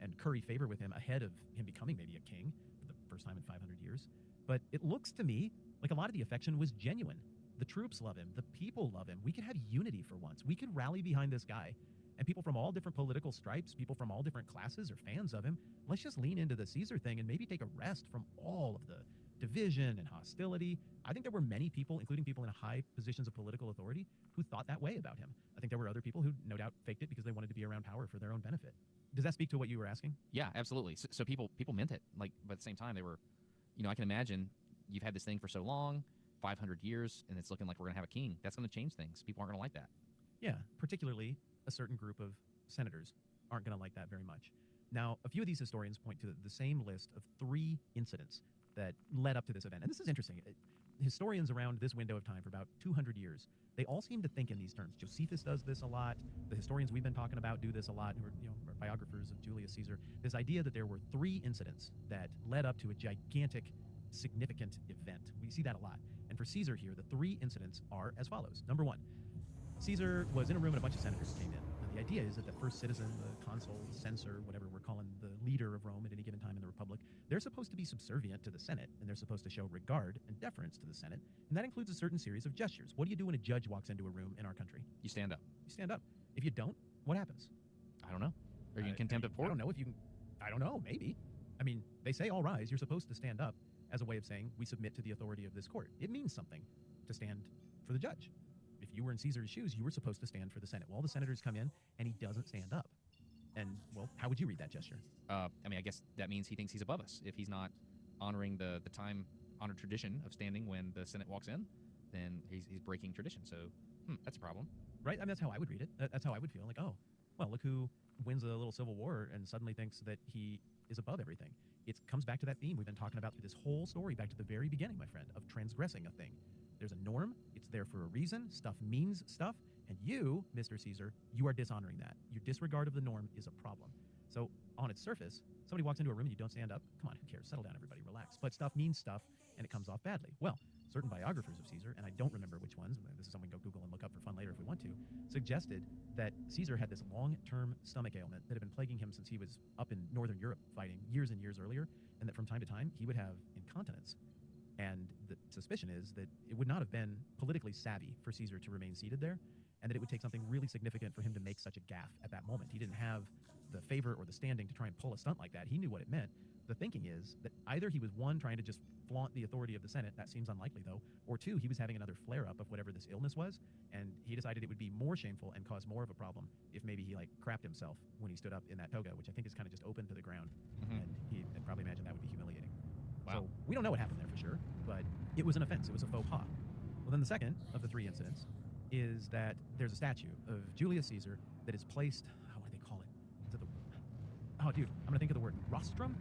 and curry favor with him ahead of him becoming maybe a king for the first time in 500 years. But it looks to me like a lot of the affection was genuine. The troops love him. The people love him. We could have unity for once. We could rally behind this guy. And people from all different political stripes, people from all different classes are fans of him. Let's just lean into the Caesar thing and maybe take a rest from all of the division and hostility. I think there were many people, including people in high positions of political authority, who thought that way about him. I think there were other people who no doubt faked it because they wanted to be around power for their own benefit. Does that speak to what you were asking? Yeah, absolutely. So people meant it. Like, but at the same time, they were, I can imagine you've had this thing for so long, 500 years, and it's looking like we're going to have a king. That's going to change things. People aren't going to like that. Yeah, particularly a certain group of senators aren't going to like that very much. Now, a few of these historians point to the same list of 3 incidents that led up to this event. And this is interesting. Historians around this window of time for about 200 years, they all seem to think in these terms. Josephus does this a lot. The historians we've been talking about do this a lot, who are biographers of Julius Caesar. This idea that there were 3 incidents that led up to a gigantic, significant event. We see that a lot. And for Caesar here, the 3 incidents are as follows. Number 1, Caesar was in a room and a bunch of senators came in. Now, the idea is that the first citizen, the consul, the censor, whatever we're calling the leader of Rome at any given time in the Republic, they're supposed to be subservient to the Senate, and they're supposed to show regard and deference to the Senate, and that includes a certain series of gestures. What do you do when a judge walks into a room in our country? You stand up. You stand up. If you don't, what happens? I don't know. Are you in contempt of court? I don't know if you can. I don't know. Maybe. I mean, they say all rise. You're supposed to stand up as a way of saying we submit to the authority of this court. It means something to stand for the judge. If you were in Caesar's shoes, you were supposed to stand for the Senate. Well, the senators come in, and he doesn't stand up. And, well, how would you read that gesture? I guess that means he thinks he's above us. If he's not honoring the time-honored tradition of standing when the Senate walks in, then he's breaking tradition. So, that's a problem. Right? I mean, that's how I would read it. That's how I would feel. Like, oh, well, look who wins a little civil war and suddenly thinks that he is above everything. It comes back to that theme we've been talking about through this whole story, back to the very beginning, my friend, of transgressing a thing. There's a norm. It's there for a reason. Stuff means stuff. And you, Mr. Caesar, you are dishonoring that. Your disregard of the norm is a problem. So on its surface, somebody walks into a room and you don't stand up. Come on, who cares? Settle down, everybody. Relax. But stuff means stuff, and it comes off badly. Well, certain biographers of Caesar, and I don't remember which ones, this is something we can go Google and look up for fun later if we want to, suggested that Caesar had this long-term stomach ailment that had been plaguing him since he was up in Northern Europe fighting years and years earlier, and that from time to time he would have incontinence. And the suspicion is that it would not have been politically savvy for Caesar to remain seated there, and that it would take something really significant for him to make such a gaffe at that moment. He didn't have the favor or the standing to try and pull a stunt like that. He knew what it meant. The thinking is that either he was, 1, trying to just flaunt the authority of the Senate, that seems unlikely though, or 2, he was having another flare-up of whatever this illness was, and he decided it would be more shameful and cause more of a problem if maybe he crapped himself when he stood up in that toga, which I think is kind of just open to the ground, and he I'd probably imagine that would be humiliating. Wow. So we don't know what happened there for sure, but it was an offense. It was a faux pas. Well, then the second of the 3 incidents is that there's a statue of Julius Caesar that is placed, what do they call it? Is it I'm going to think of the word rostrum?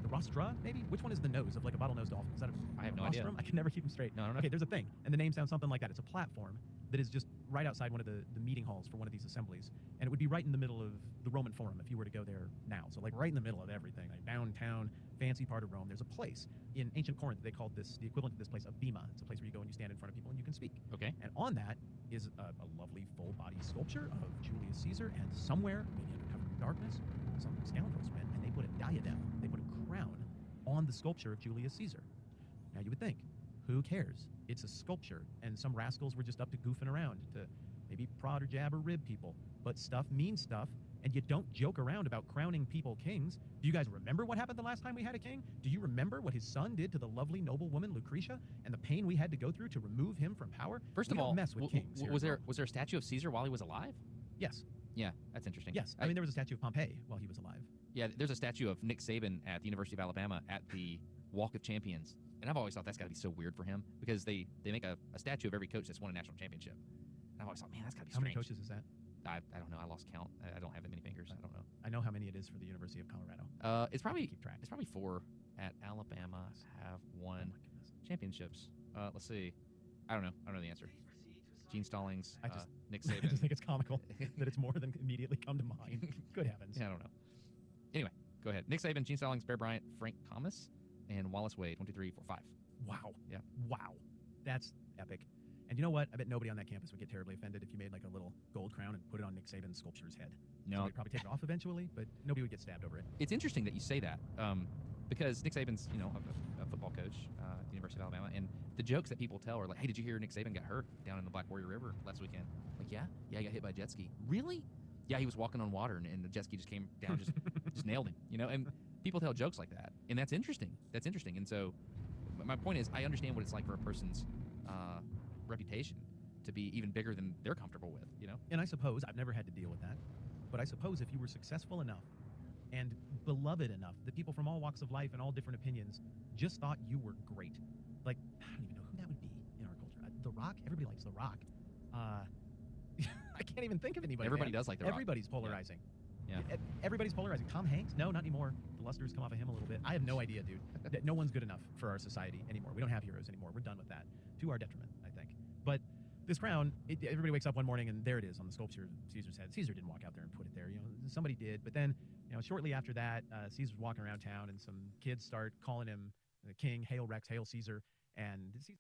The rostra, maybe? Which one is the nose of a bottlenose dolphin? Is that I have no rostrum? idea. I can never keep them straight. No, I don't know. Okay, there's a thing, and the name sounds something like that. It's a platform that is just right outside one of the meeting halls for one of these assemblies, and it would be right in the middle of the Roman Forum if you were to go there now. So right in the middle of everything, downtown, fancy part of Rome. There's a place in ancient Corinth, they called this, the equivalent to this place, a bema. It's a place where you go and you stand in front of people and you can speak. Okay. And on that is a lovely full-body sculpture of Julius Caesar, and somewhere, maybe under cover of darkness, some scoundrels went and they put a diadem, they put a crown on the sculpture of Julius Caesar. Now you would think, who cares? It's a sculpture, and some rascals were just up to goofing around, to maybe prod or jab or rib people, but stuff means stuff, and you don't joke around about crowning people kings. Do you guys remember what happened the last time we had a king? Do you remember what his son did to the lovely noble woman Lucretia, and the pain we had to go through to remove him from power? First We of don't all, mess with kings here was in there Rome. was there a statue of Caesar while he was alive? Yes. Yeah, that's interesting. Yes. I mean, there was a statue of Pompey while he was alive. Yeah, there's a statue of Nick Saban at the University of Alabama at the Walk of Champions. And I've always thought that's got to be so weird for him because they make a statue of every coach that's won a national championship. And I've always thought, man, that's got to be How strange. many coaches is that? I don't know. I lost count. I don't have that many fingers. I don't know. I know how many it is for the University of Colorado. It's probably keep track. It's probably 4 at Alabama have won Oh my goodness. championships. Let's see. I don't know. I don't know the answer. Gene Stallings, I just- Nick I Saban. just think it's comical that it's more than immediately come to mind. Good heavens. Yeah, I don't know. Anyway, go ahead. Nick Saban, Gene Stallings, Bear Bryant, Frank Thomas, and Wallace Wade. 1, 2, 3, 4, 5. Wow. Yeah. Wow. That's epic. And you know what? I bet nobody on that campus would get terribly offended if you made like a little gold crown and put it on Nick Saban's sculpture's head. No. Somebody'd probably take it off eventually, but nobody would get stabbed over it. It's interesting that you say that because Nick Saban's, a football coach at the University of Alabama, and the jokes that people tell are like, "Hey, did you hear Nick Saban got hurt down in the Black Warrior River last weekend?" Like, yeah, he got hit by a jet ski. Really? Yeah, he was walking on water, and the jet ski just came down, just nailed him. And people tell jokes like that, and that's interesting. That's interesting. And so, my point is, I understand what it's like for a person's reputation to be even bigger than they're comfortable with. And I suppose I've never had to deal with that, but I suppose if you were successful enough and beloved enough that people from all walks of life and all different opinions just thought you were great. Like, I don't even know who that would be in our culture. The Rock? Everybody likes The Rock. I can't even think of anybody. Everybody man. does like The Rock. Everybody's polarizing. Yeah. Everybody's polarizing. Tom Hanks? No, not anymore. The luster's come off of him a little bit. I have no idea, dude. No one's good enough for our society anymore. We don't have heroes anymore. We're done with that. To our detriment, I think. But this crown, everybody wakes up one morning and there it is on the sculpture of Caesar's head. Caesar didn't walk out there and put it there. Somebody did. But then, shortly after that, Caesar's walking around town and some kids start calling him the king. Hail Rex, hail Caesar. And Caesar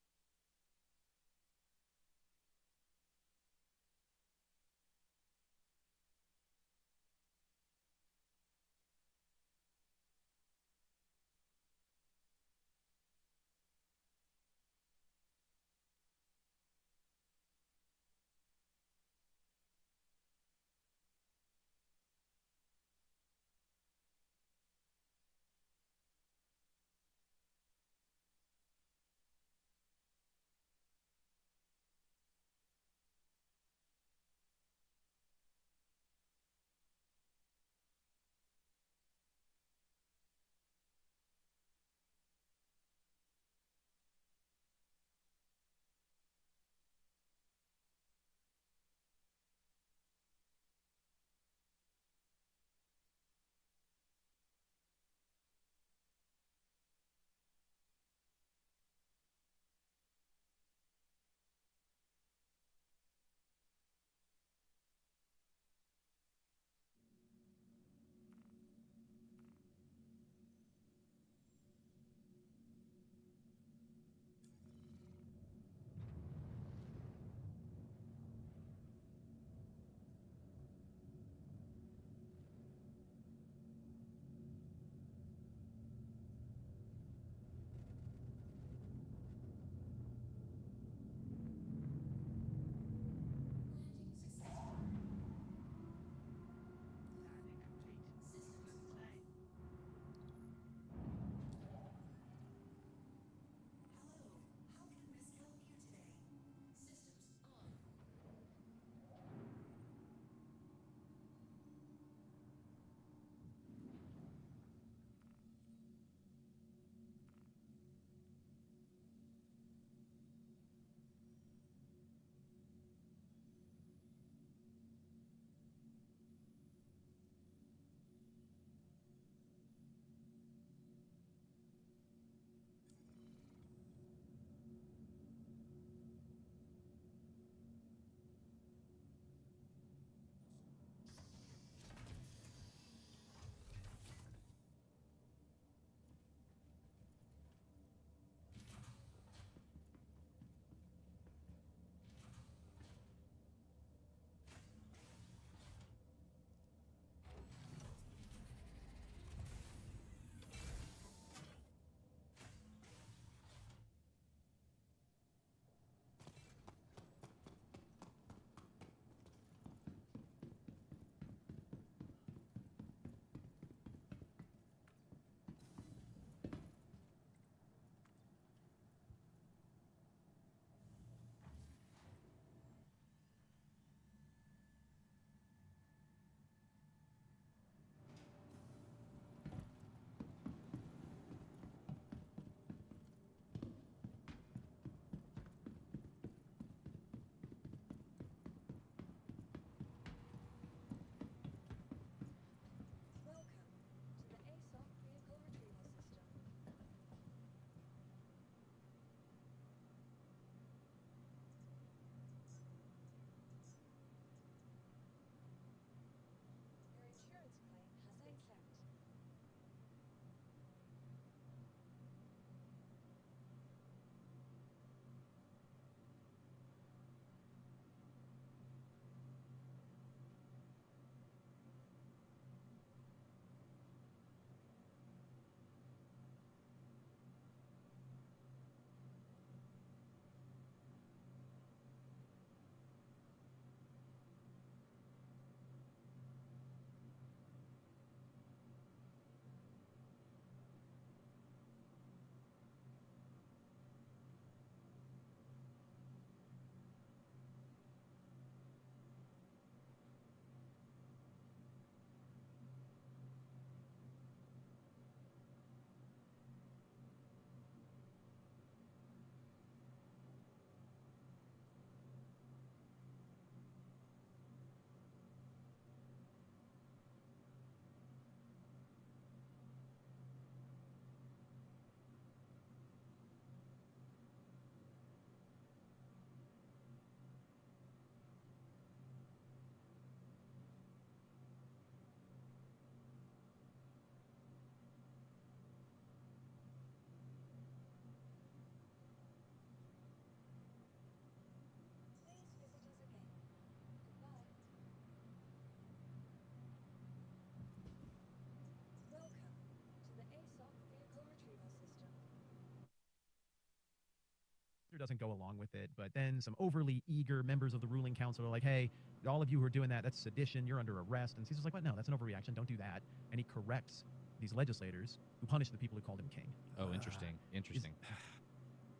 Caesar doesn't go along with it, but then some overly eager members of the ruling council are like, hey, all of you who are doing that, that's sedition, you're under arrest. And Caesar's like, what? No, that's an overreaction, don't do that. And he corrects these legislators who punish the people who called him king. Oh, interesting. Interesting.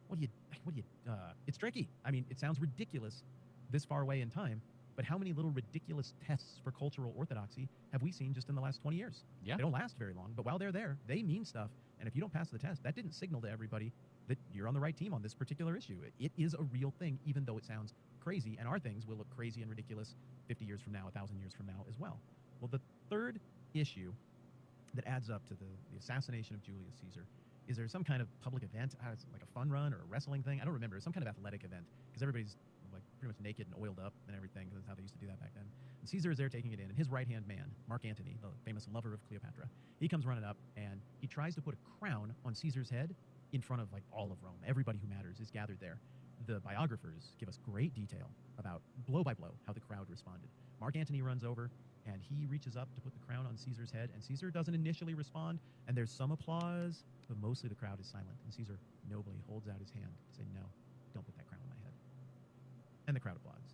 What do you, it's tricky. I mean, it sounds ridiculous this far away in time, but how many little ridiculous tests for cultural orthodoxy have we seen just in the last 20 years? Yeah. They don't last very long, but while they're there, they mean stuff. And if you don't pass the test, that didn't signal to everybody that you're on the right team on this particular issue. It is a real thing, even though it sounds crazy, and our things will look crazy and ridiculous 50 years from now, 1,000 years from now as well. Well, the third issue that adds up to the assassination of Julius Caesar is there some kind of public event, like a fun run or a wrestling thing? I don't remember. Some kind of athletic event, because everybody's like pretty much naked and oiled up and everything, because that's how they used to do that back then. And Caesar is there taking it in, and his right-hand man, Mark Antony, the famous lover of Cleopatra, he comes running up, and he tries to put a crown on Caesar's head in front of like all of Rome. Everybody who matters is gathered there. The biographers give us great detail about blow by blow how the crowd responded. Mark Antony runs over, and he reaches up to put the crown on Caesar's head, and Caesar doesn't initially respond, and there's some applause, but mostly the crowd is silent, and Caesar nobly holds out his hand to say, no, don't put that crown on my head. And the crowd applauds.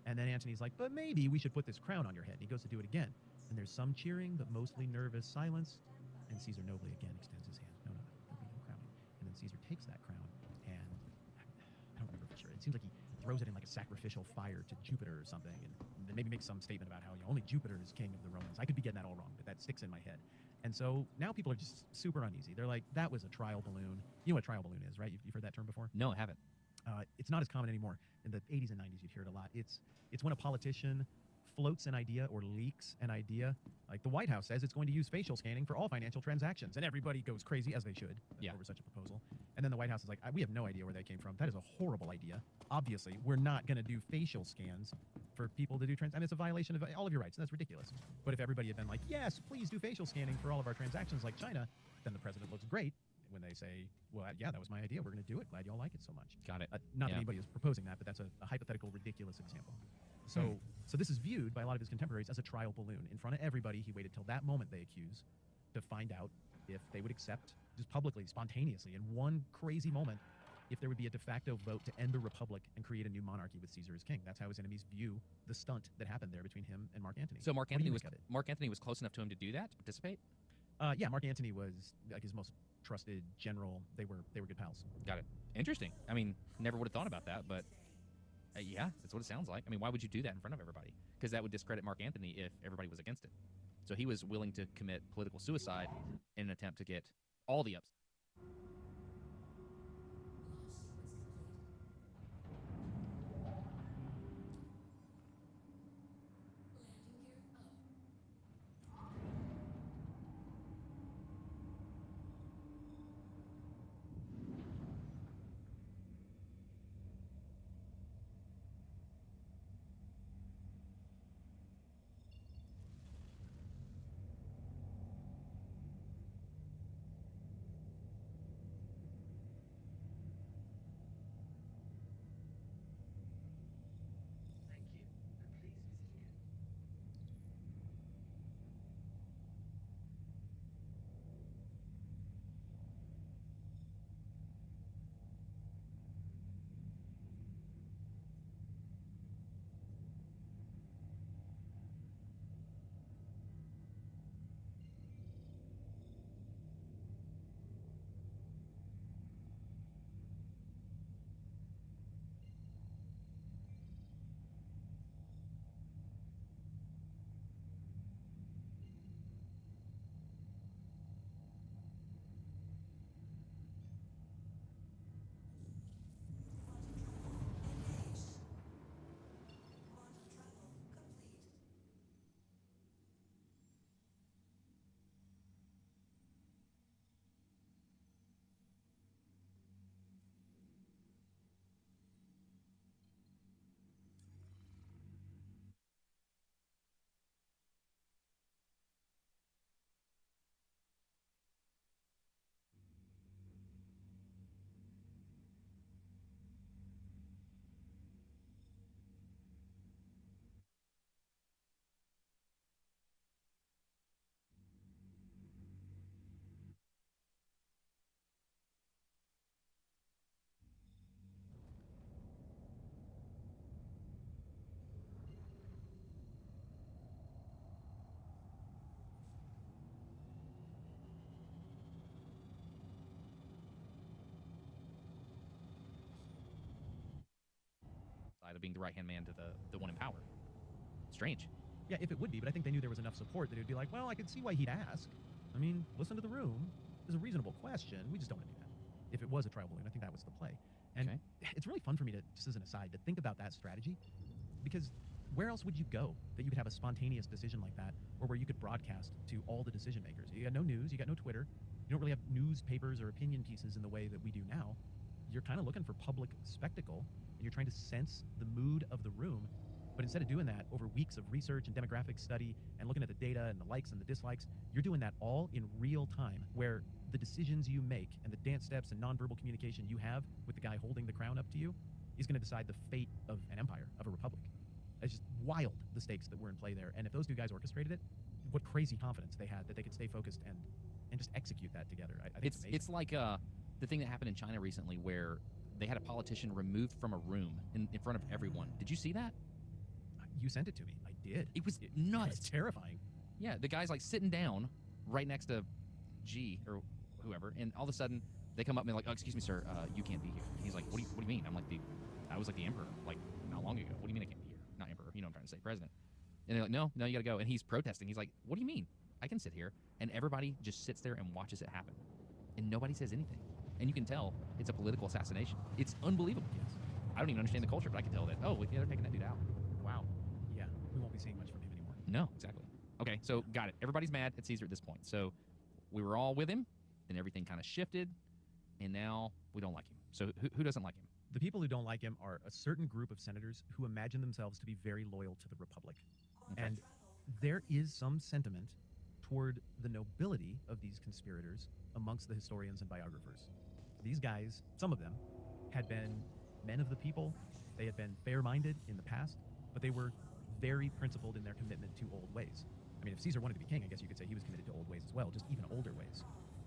And then Antony's like, but maybe we should put this crown on your head. And he goes to do it again, and there's some cheering, but mostly nervous silence, and Caesar nobly again extends his hand. No, there'll be no crowning. And then Caesar takes that crown, and I don't remember for sure. It seems like he throws it in like a sacrificial fire to Jupiter or something, and then maybe makes some statement about how only Jupiter is king of the Romans. I could be getting that all wrong, but that sticks in my head. And so now people are just super uneasy. They're like, that was a trial balloon. You know what a trial balloon is, right? You've heard that term before? No, I haven't. It's not as common anymore. In the 80s and 90s, you'd hear it a lot. It's when a politician floats an idea or leaks an idea. Like the White House says it's going to use facial scanning for all financial transactions, and everybody goes crazy, as they should, over such a proposal. And then the White House is like, we have no idea where that came from. That is a horrible idea. Obviously, we're not going to do facial scans for people to do I mean, it's a violation of all of your rights, and that's ridiculous. But if everybody had been like, yes, please do facial scanning for all of our transactions like China, then the president looks great when they say, well, yeah, that was my idea. We're going to do it. Glad y'all like it so much. Got it. Not that anybody is proposing that, but that's a hypothetical, ridiculous example. So this is viewed by a lot of his contemporaries as a trial balloon. In front of everybody, he waited till that moment, they accuse, to find out if they would accept, just publicly, spontaneously, in one crazy moment, if there would be a de facto vote to end the republic and create a new monarchy with Caesar as king. That's how his enemies view the stunt that happened there between him and Mark Antony. So Mark Antony was close enough to him to do that, to participate? Yeah, Mark Antony was like his most trusted general. They were good pals. Got it. Interesting. I mean, never would have thought about that, but yeah, that's what it sounds like. I mean, why would you do that in front of everybody? Because that would discredit Mark Antony if everybody was against it. So he was willing to commit political suicide in an attempt to get all the ups. of being the right hand man to the one in power. Strange. Yeah, if it would be, but I think they knew there was enough support that it would be like, well, I could see why he'd ask. I mean, listen to the room. It's a reasonable question. We just don't want to do that. If it was a trial balloon, I think that was the play. And Okay. it's really fun for me to, just as an aside, to think about that strategy, because where else would you go that you could have a spontaneous decision like that, or where you could broadcast to all the decision makers? You got no news, you got no Twitter, you don't really have newspapers or opinion pieces in the way that we do now. You're kind of looking for public spectacle, and you're trying to sense the mood of the room. But instead of doing that over weeks of research and demographic study and looking at the data and the likes and the dislikes, you're doing that all in real time, where the decisions you make and the dance steps and nonverbal communication you have with the guy holding the crown up to you is going to decide the fate of an empire, of a republic. It's just wild, the stakes that were in play there. And if those two guys orchestrated it, what crazy confidence they had that they could stay focused and just execute that together. I think It's like the thing that happened in China recently where they had a politician removed from a room in front of everyone. Did you see that? You sent it to me. I did. It was nuts. It's terrifying. Yeah, the guy's like sitting down right next to G or whoever, and all of a sudden they come up and they're like, "Oh, excuse me, sir, you can't be here." He's like, "What do you mean?" I'm like, "I was like the emperor, like not long ago. What do you mean I can't be here? Not emperor, you know what I'm trying to say, president." And they're like, "No, you got to go." And he's protesting. He's like, "What do you mean? I can sit here." And everybody just sits there and watches it happen, and nobody says anything. And you can tell it's a political assassination. It's unbelievable. Yes. I don't even understand the culture, but I can tell that. Oh, yeah, they're taking that dude out. Wow. Yeah, we won't be seeing much from him anymore. No, exactly. Okay, so got it. Everybody's mad at Caesar at this point. So we were all with him, then everything kind of shifted, and now we don't like him. So who doesn't like him? The people who don't like him are a certain group of senators who imagine themselves to be very loyal to the Republic. Okay. And there is some sentiment toward the nobility of these conspirators amongst the historians and biographers. These guys, some of them, had been men of the people. They had been fair-minded in the past, but they were very principled in their commitment to old ways. I mean, if Caesar wanted to be king, I guess you could say he was committed to old ways as well, just even older ways.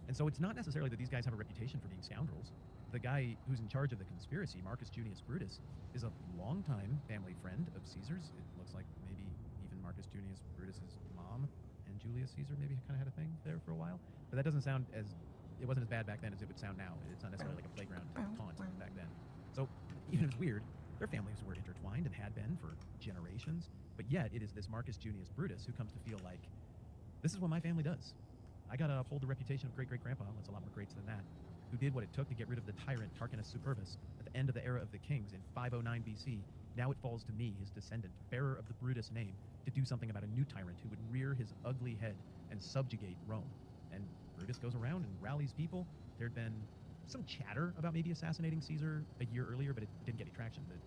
And so it's not necessarily that these guys have a reputation for being scoundrels. The guy who's in charge of the conspiracy, Marcus Junius Brutus, is a longtime family friend of Caesar's. It looks like maybe even Marcus Junius Brutus's mom and Julius Caesar maybe kind of had a thing there for a while. But that doesn't sound as, it wasn't as bad back then as it would sound now. It's not necessarily like a playground taunt back then. So even if it's weird, their families were intertwined and had been for generations. But yet it is this Marcus Junius Brutus who comes to feel like, this is what my family does. I got to uphold the reputation of great-great-grandpa, that's a lot more greats than that, who did what it took to get rid of the tyrant Tarquinius Superbus at the end of the era of the kings in 509 BC. Now it falls to me, his descendant, bearer of the Brutus name, to do something about a new tyrant who would rear his ugly head and subjugate Rome. And Brutus goes around and rallies people. There'd been some chatter about maybe assassinating Caesar a year earlier, but it didn't get any traction. But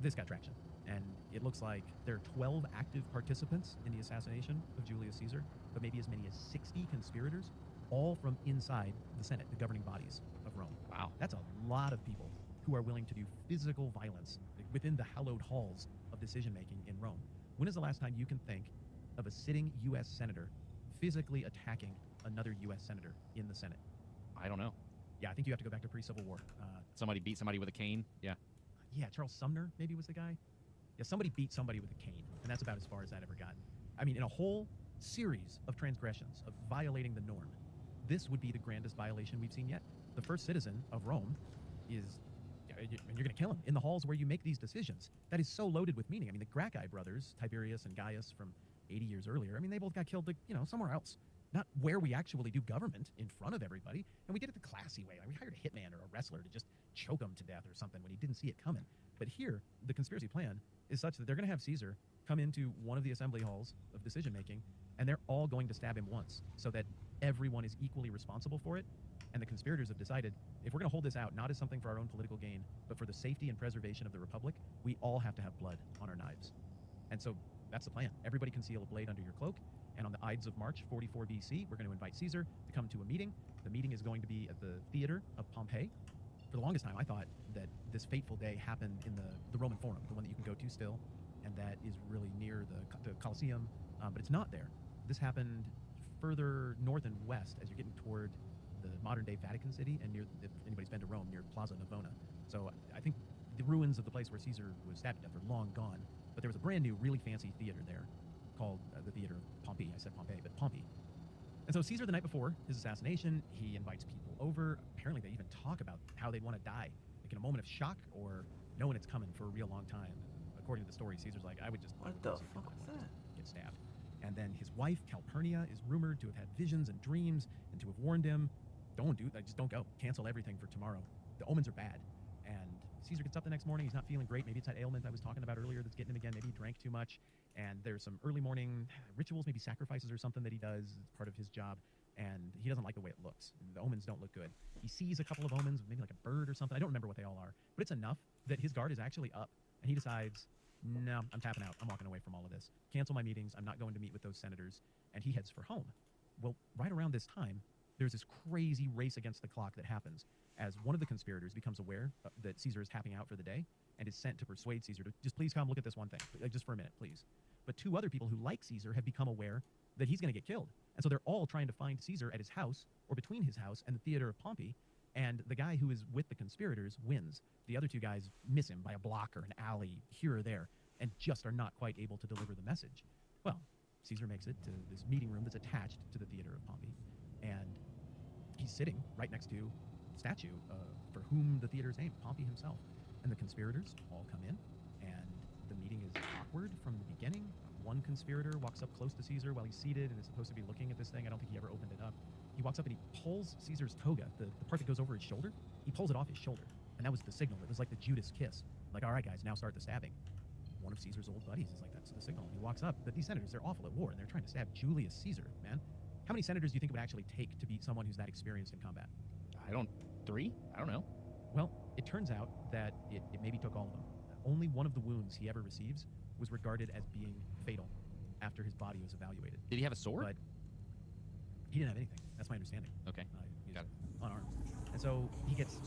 this got traction. And it looks like there are 12 active participants in the assassination of Julius Caesar, but maybe as many as 60 conspirators, all from inside the Senate, the governing bodies of Rome. Wow. That's a lot of people who are willing to do physical violence within the hallowed halls of decision-making in Rome. When is the last time you can think of a sitting U.S. senator physically attacking another U.S. senator in the Senate? I don't know. Yeah, I think you have to go back to pre-Civil War. Somebody beat somebody with a cane? Yeah. Yeah, Charles Sumner maybe was the guy. Yeah, somebody beat somebody with a cane, and that's about as far as that ever got. I mean, in a whole series of transgressions, of violating the norm, this would be the grandest violation we've seen yet. The first citizen of Rome is, and you're going to kill him in the halls where you make these decisions. That is so loaded with meaning. I mean, the Gracchi brothers, Tiberius and Gaius from 80 years earlier, I mean, they both got killed, somewhere else. Not where we actually do government in front of everybody. And we did it the classy way. Like we hired a hitman or a wrestler to just choke him to death or something when he didn't see it coming. But here, the conspiracy plan is such that they're going to have Caesar come into one of the assembly halls of decision making, and they're all going to stab him once so that everyone is equally responsible for it. And the conspirators have decided, if we're going to hold this out, not as something for our own political gain, but for the safety and preservation of the Republic, we all have to have blood on our knives. And so that's the plan. Everybody conceal a blade under your cloak. And on the Ides of March 44 BC, we're going to invite Caesar to come to a meeting. The meeting is going to be at the theater of Pompeii. For the longest time, I thought that this fateful day happened in the Roman Forum, the one that you can go to still, and that is really near the Colosseum, but it's not there. This happened further north and west as you're getting toward the modern-day Vatican City and near, if anybody's been to Rome, near Plaza Navona. So I think the ruins of the place where Caesar was stabbed to death are long gone, but there was a brand new, really fancy theater there called the Theater of Pompey. I said Pompeii, but Pompey. And so Caesar, the night before his assassination, he invites people over. Apparently they even talk about how they'd want to die. like in a moment of shock or knowing it's coming for a real long time. According to the story, Caesar's like, I would just What never the go see fuck people was that? get stabbed. And then his wife, Calpurnia, is rumored to have had visions and dreams and to have warned him, just don't go. Cancel everything for tomorrow. The omens are bad. And Caesar gets up the next morning. He's not feeling great. Maybe it's that ailment I was talking about earlier that's getting him again. Maybe he drank too much. And there's some early morning rituals, maybe sacrifices or something that he does as part of his job. And he doesn't like the way it looks. The omens don't look good. He sees a couple of omens, maybe like a bird or something. I don't remember what they all are. But it's enough that his guard is actually up. And he decides, no, I'm tapping out. I'm walking away from all of this. Cancel my meetings. I'm not going to meet with those senators. And he heads for home. Well, right around this time, there's this crazy race against the clock that happens as one of the conspirators becomes aware that Caesar is tapping out for the day and is sent to persuade Caesar to just please come look at this one thing, just for a minute, please. But two other people who like Caesar have become aware that he's going to get killed. And so they're all trying to find Caesar at his house or between his house and the theater of Pompey. And the guy who is with the conspirators wins. The other two guys miss him by a block or an alley here or there and just are not quite able to deliver the message. Well, Caesar makes it to this meeting room that's attached to the theater of Pompey. And he's sitting right next to a statue for whom the theater is aimed, Pompey himself. And the conspirators all come in, and the meeting is awkward from the beginning. One conspirator walks up close to Caesar while he's seated and is supposed to be looking at this thing. I don't think he ever opened it up. He walks up and he pulls Caesar's toga, the part that goes over his shoulder. He pulls it off his shoulder. And that was the signal. It was like the Judas kiss. Like, all right, guys, now start the stabbing. One of Caesar's old buddies is like, that's the signal. He walks up, but these senators, they're awful at war, and they're trying to stab Julius Caesar, man. How many senators do you think it would actually take to beat someone who's that experienced in combat? 3? I don't know. Well, it turns out that it maybe took all of them. Only one of the wounds he ever receives was regarded as being fatal after his body was evaluated. Did he have a sword? But he didn't have anything. That's my understanding. Okay. He's Got it. unarmed. And so he gets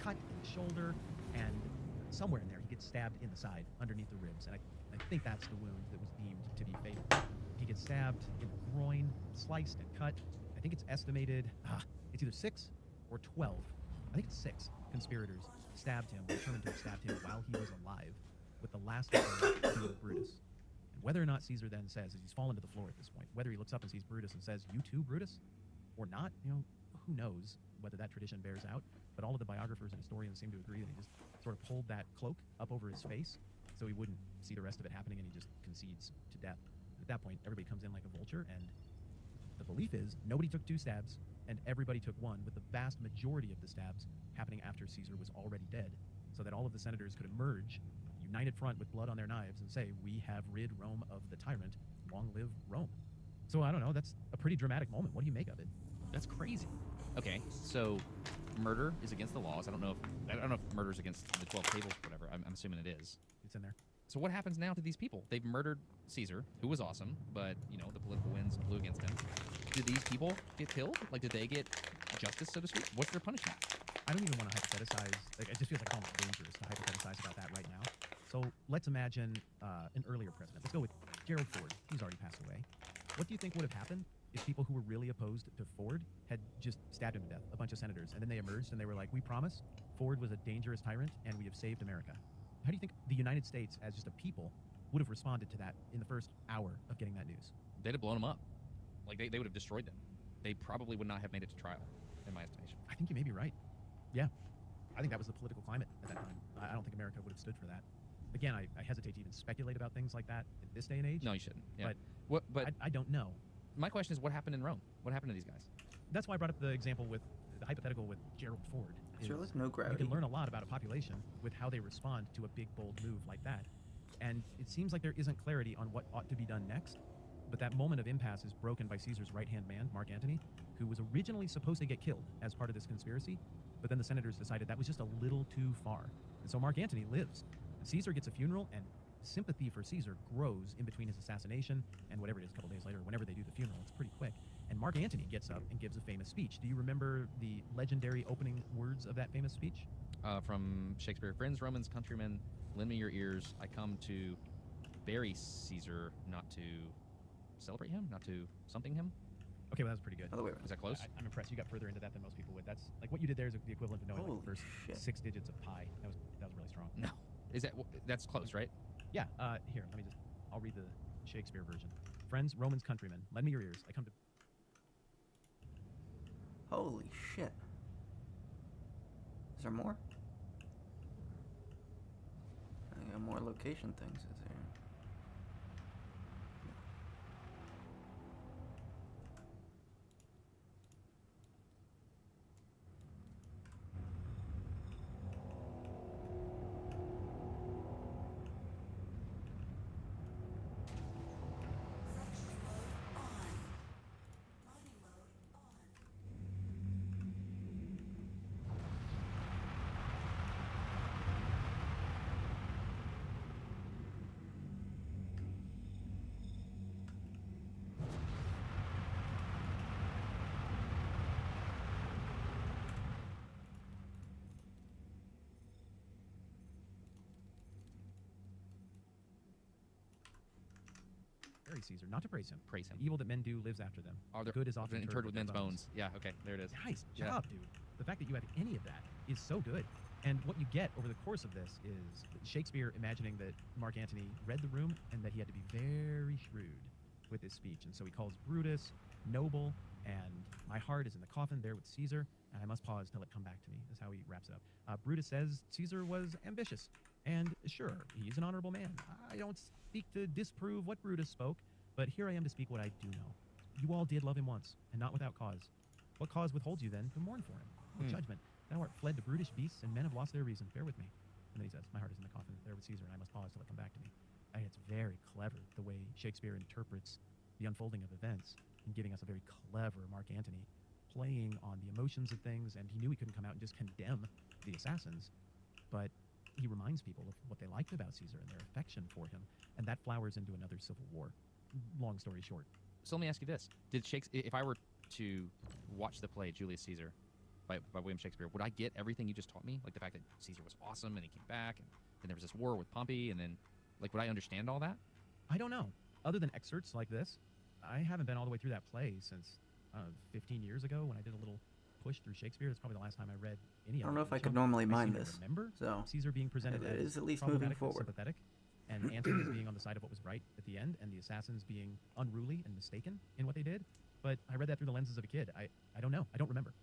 cut in the shoulder, and somewhere in there he gets stabbed in the side, underneath the ribs. And I think that's the wound that was deemed to be fatal. He gets stabbed in the groin, sliced and cut. I think it's estimated, it's either 6 or 12. I think it's 6 conspirators stabbed him, determined to have stabbed him while he was alive, with the last of them being Brutus. And whether or not Caesar then says, as he's fallen to the floor at this point, whether he looks up and sees Brutus and says, you too, Brutus? Or not, who knows whether that tradition bears out. But all of the biographers and historians seem to agree that he just sort of pulled that cloak up over his face so he wouldn't see the rest of it happening, and he just concedes to death. At that point, everybody comes in like a vulture, and the belief is nobody took 2 stabs, and everybody took 1, with the vast majority of the stabs happening after Caesar was already dead, so that all of the senators could emerge, united front with blood on their knives, and say, we have rid Rome of the tyrant, long live Rome. So I don't know, that's a pretty dramatic moment. What do you make of it? That's crazy. Okay, so murder is against the laws. I don't know if murder is against the 12 tables or whatever. I'm assuming it is. It's in there. So what happens now to these people? They've murdered Caesar, who was awesome, but the political winds blew against him. Did these people get killed? Like, did they get justice, so to speak? What's their punishment? I don't even want to hypothesize. Like, it just feels like almost dangerous to hypothesize about that right now. So let's imagine an earlier president. Let's go with Gerald Ford. He's already passed away. What do you think would have happened if people who were really opposed to Ford had just stabbed him to death, a bunch of senators, and then they emerged and they were like, we promise Ford was a dangerous tyrant and we have saved America? How do you think the United States, as just a people, would have responded to that in the first hour of getting that news? They'd have blown them up. Like, they would have destroyed them. They probably would not have made it to trial, in my estimation. I think you may be right. Yeah. I think that was the political climate at that time. I don't think America would have stood for that. Again, I hesitate to even speculate about things like that in this day and age. No, you shouldn't. Yeah. But I don't know. My question is, what happened in Rome? What happened to these guys? That's why I brought up the example with the hypothetical with Gerald Ford. Sure, like no gravity. You can learn a lot about a population with how they respond to a big, bold move like that. And it seems like there isn't clarity on what ought to be done next. But that moment of impasse is broken by Caesar's right-hand man, Mark Antony, who was originally supposed to get killed as part of this conspiracy. But then the senators decided that was just a little too far. And so Mark Antony lives. And Caesar gets a funeral, and sympathy for Caesar grows in between his assassination and whatever it is, a couple days later, whenever they do the funeral. It's pretty quick. And Mark Antony gets up and gives a famous speech. Do you remember the legendary opening words of that famous speech? From Shakespeare, friends, Romans, countrymen, lend me your ears. I come to bury Caesar, not to celebrate him, not to something him. Okay, well, that was pretty good. Other way Is that close? I'm impressed. You got further into that than most people would. That's like what you did there is the equivalent of knowing like, the first shit. 6 digits of pi. That was really strong. No. That's close, right? Yeah. Here, I'll read the Shakespeare version. Friends, Romans, countrymen, lend me your ears. I come to. Holy shit. Is there more? more location things, is there? Bury Caesar, not to praise him. Praise him. The evil that men do lives after them. Are there Good is often interred with their men's bones? Yeah. Okay. There it is. Nice Yeah. job, dude. The fact that you have any of that is so good. And what you get over the course of this is Shakespeare imagining that Mark Antony read the room and that he had to be very shrewd with his speech. And so he calls Brutus noble, and my heart is in the coffin there with Caesar, and I must pause till it come back to me, is how he wraps it up. Brutus says Caesar was ambitious, and sure, he's an honorable man. I don't speak to disprove what Brutus spoke, but here I am to speak what I do know. You all did love him once, and not without cause. What cause withholds you then to mourn for him? What judgment? Thou art fled to brutish beasts, and men have lost their reason. Bear with me. And then he says, my heart is in the coffin there with Caesar, and I must pause till it come back to me. It's very clever the way Shakespeare interprets the unfolding of events and giving us a very clever Mark Antony playing on the emotions of things, and he knew he couldn't come out and just condemn the assassins, but he reminds people of what they liked about Caesar and their affection for him, and that flowers into another civil war. Long story short. So let me ask you this: Did Shakespeare, if I were to watch the play Julius Caesar by William Shakespeare, would I get everything you just taught me? Like the fact that Caesar was awesome and he came back, and then there was this war with Pompey, and then, like, would I understand all that? I don't know. Other than excerpts like this, I haven't been all the way through that play since 15 years ago when I did a little push through Shakespeare. That's probably the last time I read any of it. I don't know if I So could normally I mind seem to this. Remember So Caesar being presented it as is at least moving problematic but forward. sympathetic, and Antony as being on the side of what was right at the end, and the assassins being unruly and mistaken in what they did. But I read that through the lenses of a kid. I don't know. I don't remember.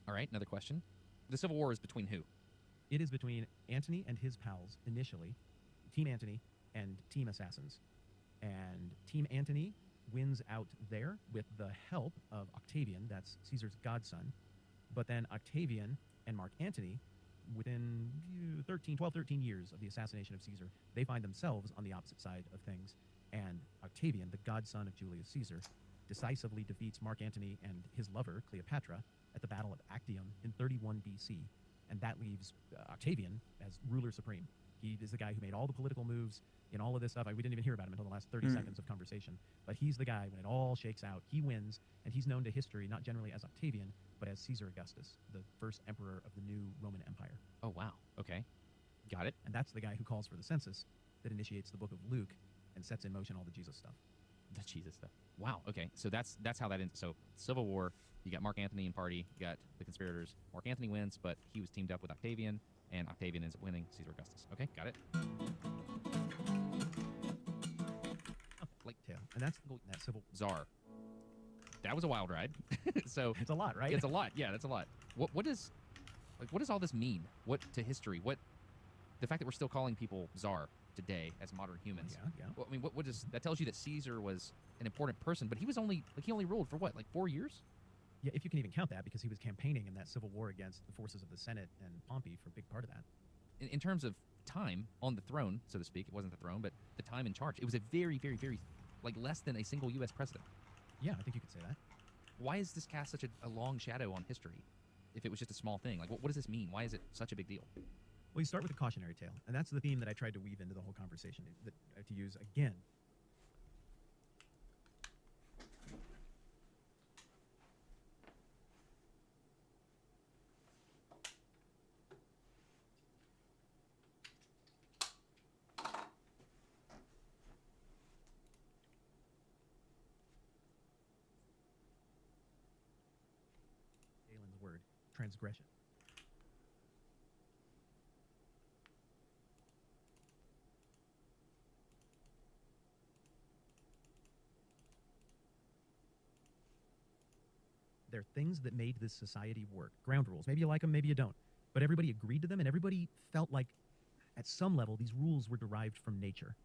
All right, another question. The Civil War is between who? It is between Antony and his pals initially, Team Antony and Team Assassins. And Team Antony wins out there with the help of Octavian, that's Caesar's godson. But then Octavian and Mark Antony, within 12, 13 years of the assassination of Caesar, they find themselves on the opposite side of things. And Octavian, the godson of Julius Caesar, decisively defeats Mark Antony and his lover, Cleopatra, at the Battle of Actium in 31 BC. And that leaves Octavian as ruler supreme. He is the guy who made all the political moves in all of this stuff. We didn't even hear about him until the last 30 seconds of conversation. But he's the guy, when it all shakes out, he wins, and he's known to history not generally as Octavian, but as Caesar Augustus, the first emperor of the new Roman Empire. Oh, wow. Okay. Got it. And that's the guy who calls for the census that initiates the book of Luke and sets in motion all the Jesus stuff. The Jesus stuff. Wow. Okay. So that's how that ends. So Civil War, you got Mark Antony and party, you got the conspirators. Mark Antony wins, but he was teamed up with Octavian, and Octavian ends up winning Caesar Augustus. Okay, got it. Like tail. And that's that civil Czar. That was a wild ride. So It's a lot, right? it's a lot. Yeah, that's a lot. What does all this mean? What to history? What the fact that we're still calling people Czar today as modern humans? Yeah. Well, I mean, what does that tells you that Caesar was an important person, but he was only he only ruled for what, like 4 years? Yeah, if you can even count that, because he was campaigning in that civil war against the forces of the Senate and Pompey for a big part of that. In terms of time on the throne, so to speak, it wasn't the throne, but the time in charge. It was a very, very, very, like, less than a single U.S. president. Yeah, I think you could say that. Why is this cast such a long shadow on history if it was just a small thing? Like, what does this mean? Why is it such a big deal? Well, you start with the cautionary tale, and that's the theme that I tried to weave into the whole conversation, that I have to use again. Galen's word, transgression. They're things that made this society work. Ground rules. Maybe you like them, maybe you don't. But everybody agreed to them, and everybody felt like at some level, these rules were derived from nature.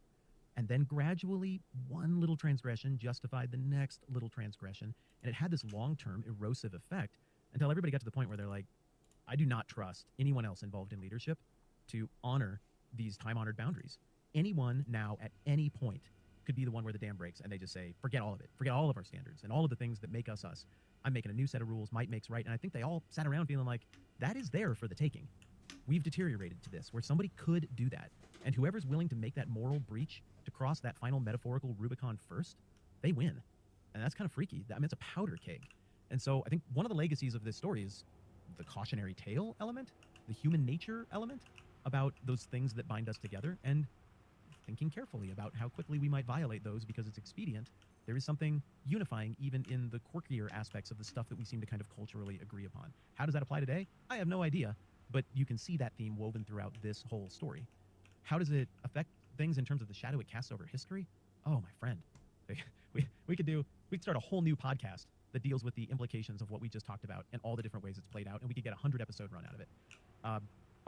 And then gradually, one little transgression justified the next little transgression. And it had this long-term erosive effect until everybody got to the point where they're like, I do not trust anyone else involved in leadership to honor these time-honored boundaries. Anyone now at any point could be the one where the dam breaks and they just say, forget all of it. Forget all of our standards and all of the things that make us us. I'm making a new set of rules. Might makes right. And I think they all sat around feeling like that is there for the taking. We've deteriorated to this where somebody could do that. And whoever's willing to make that moral breach to cross that final metaphorical Rubicon first, they win. And that's kind of freaky. I mean, it's a powder keg. And so I think one of the legacies of this story is the cautionary tale element, the human nature element about those things that bind us together, and thinking carefully about how quickly we might violate those because it's expedient. There is something unifying even in the quirkier aspects of the stuff that we seem to kind of culturally agree upon. How does that apply today? I have no idea, but you can see that theme woven throughout this whole story. How does it affect things in terms of the shadow it casts over history? Oh, my friend. We could start a whole new podcast that deals with the implications of what we just talked about and all the different ways it's played out, and we could get a 100-episode run out of it.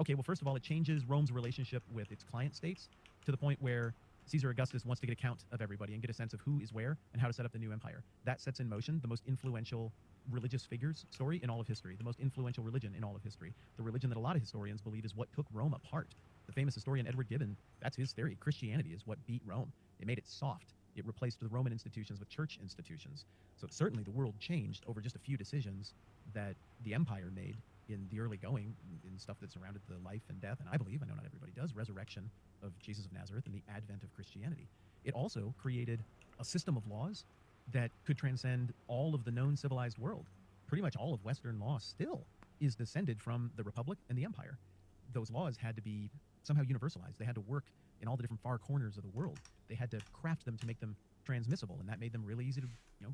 Okay, well, first of all, it changes Rome's relationship with its client states to the point where Caesar Augustus wants to get a count of everybody and get a sense of who is where and how to set up the new empire. That sets in motion the most influential religious figures story in all of history, the most influential religion in all of history, the religion that a lot of historians believe is what took Rome apart. The famous historian Edward Gibbon, that's his theory. Christianity is what beat Rome. It made it soft. It replaced the Roman institutions with church institutions. So certainly the world changed over just a few decisions that the empire made in the early going, in stuff that surrounded the life and death, and I believe, I know not everybody does, resurrection of Jesus of Nazareth and the advent of Christianity. It also created a system of laws that could transcend all of the known civilized world. Pretty much all of Western law still is descended from the Republic and the Empire. Those laws had to be somehow universalized. They had to work in all the different far corners of the world. They had to craft them to make them transmissible, and that made them really easy to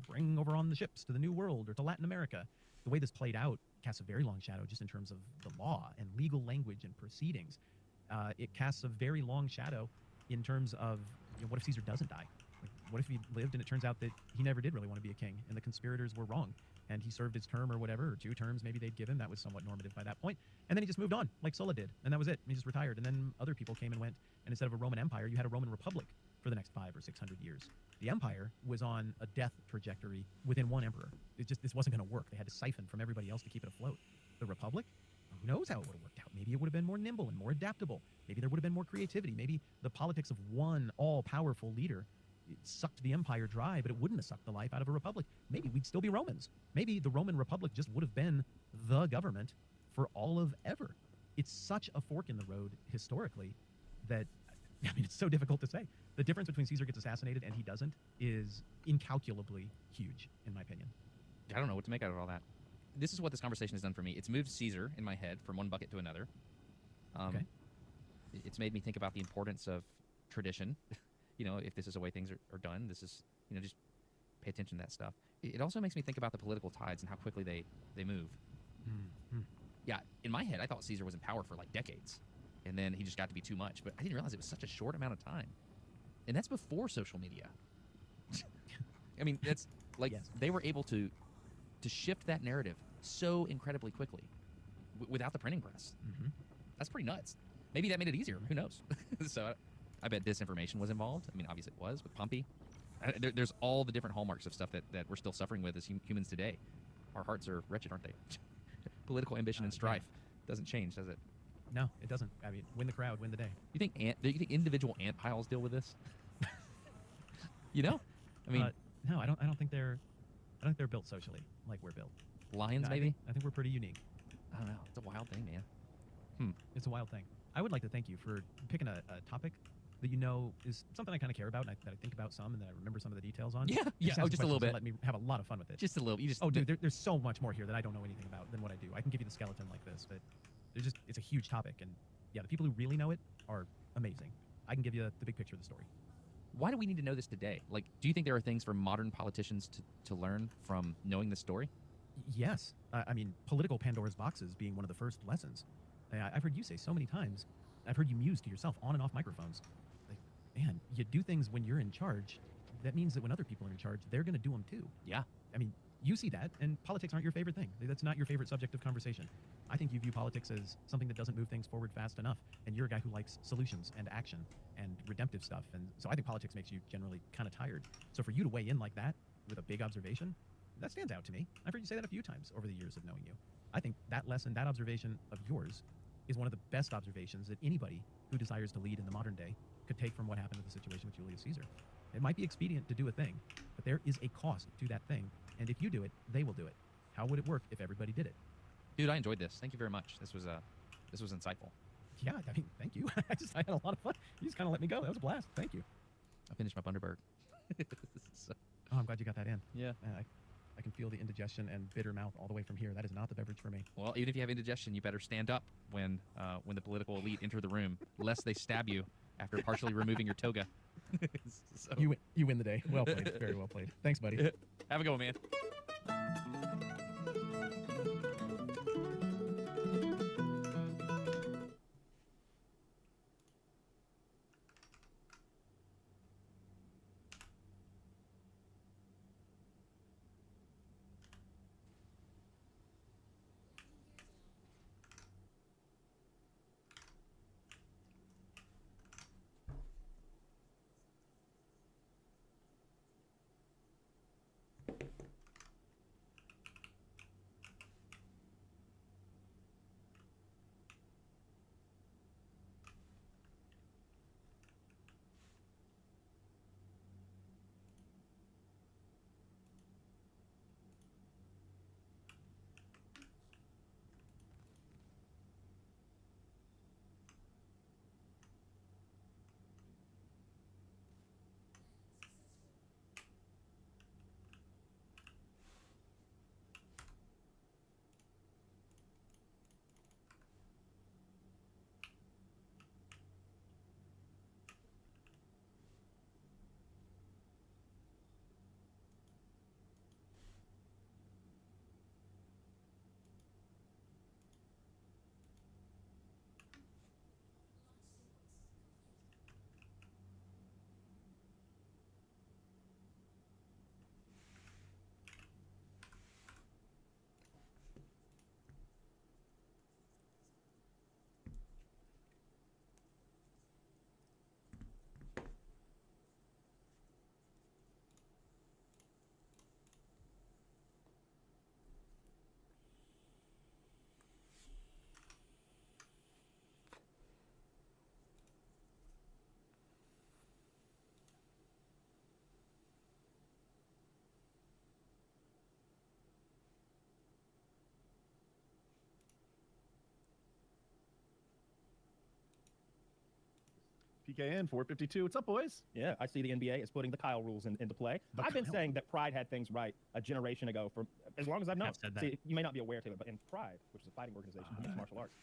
bring over on the ships to the New World or to Latin America. The way this played out casts a very long shadow just in terms of the law and legal language and proceedings. It casts a very long shadow in terms of what if Caesar doesn't die? Like, what if he lived and it turns out that he never did really want to be a king and the conspirators were wrong and he served his term or whatever, or 2 terms maybe they'd give him. That was somewhat normative by that point. And then he just moved on like Sulla did, and that was it. He just retired, and then other people came and went, and instead of a Roman Empire, you had a Roman Republic for the next 500 or 600 years. The empire was on a death trajectory within one emperor. This wasn't going to work. They had to siphon from everybody else to keep it afloat. The Republic, who knows how it would have worked out? Maybe it would have been more nimble and more adaptable. Maybe there would have been more creativity. Maybe the politics of one all-powerful leader sucked the empire dry, but it wouldn't have sucked the life out of a republic. Maybe we'd still be Romans. Maybe the Roman Republic just would have been the government for all of ever. It's such a fork in the road historically that, I mean, it's so difficult to say. The difference between Caesar gets assassinated and he doesn't is incalculably huge, in my opinion. I don't know what to make out of all that. This is what this conversation has done for me. It's moved Caesar in my head from one bucket to another. Okay. It's made me think about the importance of tradition. If this is the way things are done, this is, just pay attention to that stuff. It also makes me think about the political tides and how quickly they move. Mm-hmm. Yeah, in my head, I thought Caesar was in power for like decades, and then he just got to be too much. But I didn't realize it was such a short amount of time, and that's before social media. I mean, that's like Yes. they were able to shift that narrative so incredibly quickly without the printing press. Mm-hmm. That's pretty nuts. Maybe that made it easier. Who knows? So I bet disinformation was involved. I mean, obviously it was with Pompey. There's all the different hallmarks of stuff that we're still suffering with as humans today. Our hearts are wretched, aren't they? Political ambition and strife doesn't change, does it? No, it doesn't. I mean, win the crowd, win the day. Do you think individual ant piles deal with this? I mean, no, I don't think they're built socially like we're built. lions No, maybe. I think we're pretty unique. I don't know. It's a wild thing, man. It's a wild thing. I would like to thank you for picking a topic that is something I kind of care about and that I think about some and that I remember some of the details on. Yeah. Just Oh, ask just a little questions and bit. Let me have a lot of fun with it. Just a little. You just. Oh, dude, there's so much more here that I don't know anything about than what I do. I can give you the skeleton like this, but it's a huge topic, and yeah, the people who really know it are amazing. I can give you the big picture of the story. Why do we need to know this today? Like, do you think there are things for modern politicians to learn from knowing this story? Yes, I mean, political Pandora's boxes being one of the first lessons. I've heard you say so many times. I've heard you muse to yourself on and off microphones. Like, man, you do things when you're in charge. That means that when other people are in charge, they're going to do them too. Yeah. I mean, you see that, and politics aren't your favorite thing. That's not your favorite subject of conversation. I think you view politics as something that doesn't move things forward fast enough, and you're a guy who likes solutions and action and redemptive stuff, and so I think politics makes you generally kind of tired. So for you to weigh in like that with a big observation, that stands out to me. I've heard you say that a few times over the years of knowing you. I think that lesson, that observation of yours, is one of the best observations that anybody who desires to lead in the modern day could take from what happened to the situation with Julius Caesar. It might be expedient to do a thing, but there is a cost to that thing, and if you do it, they will do it. How would it work if everybody did it? Dude, I enjoyed this. Thank you very much. This was insightful. Yeah, I mean, thank you. I had a lot of fun. You just kind of let me go. That was a blast. Thank you. I finished my Bundaberg. So, Oh, I'm glad you got that in. yeah. I can feel the indigestion and bitter mouth all the way from here. That is not the beverage for me. Well, even if you have indigestion, you better stand up when the political elite enter the room, lest they stab you after partially removing your toga. So, You win the day. Well played. Very well played. Thanks, buddy. have a go, man. PKN 452. What's up, boys? Yeah, I see the NBA is putting the Kyle rules into play. I've been saying that Pride had things right a generation ago for as long as I've known. I've said that. See, you may not be aware, Taylor, but in Pride, which is a fighting organization for mixed martial arts,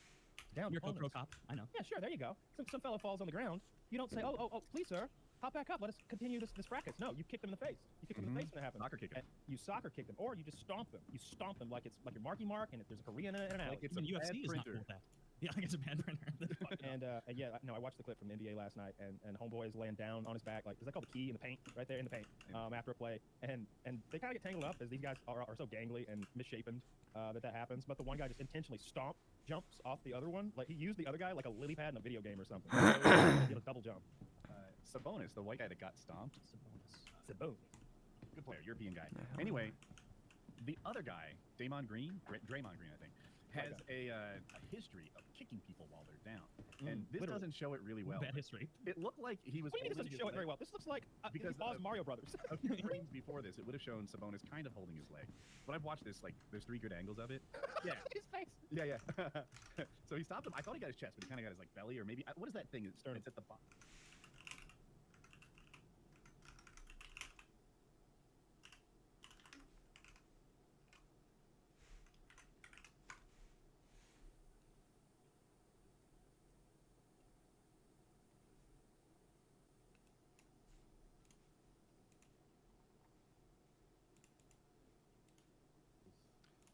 down You're a opponents- pro cop. I know. Yeah, sure, there you go. Some fellow falls on the ground. You don't say, oh, please, sir, hop back up. Let us continue this practice. No, you kick them in the face. You kick them in the face when it happens. Soccer kick 'em. And you soccer kick them, or you just stomp them. You stomp them like it's like your Marky Mark, and if there's a Korean in it and an Like alley. it's Even a bad UFC is not printer. cool with that. Yeah, like it's a bad printer. That's fucked up. And yeah, no, I watched the clip from the NBA last night, and homeboy is laying down on his back, like is that called the key in the paint, right there in the paint, after a play, and they kind of get tangled up as these guys are so gangly and misshapen that happens. But the one guy just intentionally jumps off the other one, like he used the other guy like a lily pad in a video game or something. He did a double jump. Sabonis, the white guy that got stomped. Sabonis. Good player, European guy. Yeah, hell Anyway, the other guy, Draymond Green, I think, has a history of kicking people while they're down. And this literally. doesn't show it really well. Bad history. It looked like he was. What do you mean this holding doesn't show it his very leg. well? This looks like Because Oz of- Mario Brothers. A few frames before this, it would have shown Sabonis kind of holding his leg. But I've watched this, like, there's 3 good angles of it. Yeah. His face. Yeah. So he stopped him. I thought he got his chest, but he kind of got his, like, belly, or maybe, what is that thing? It's at the bottom.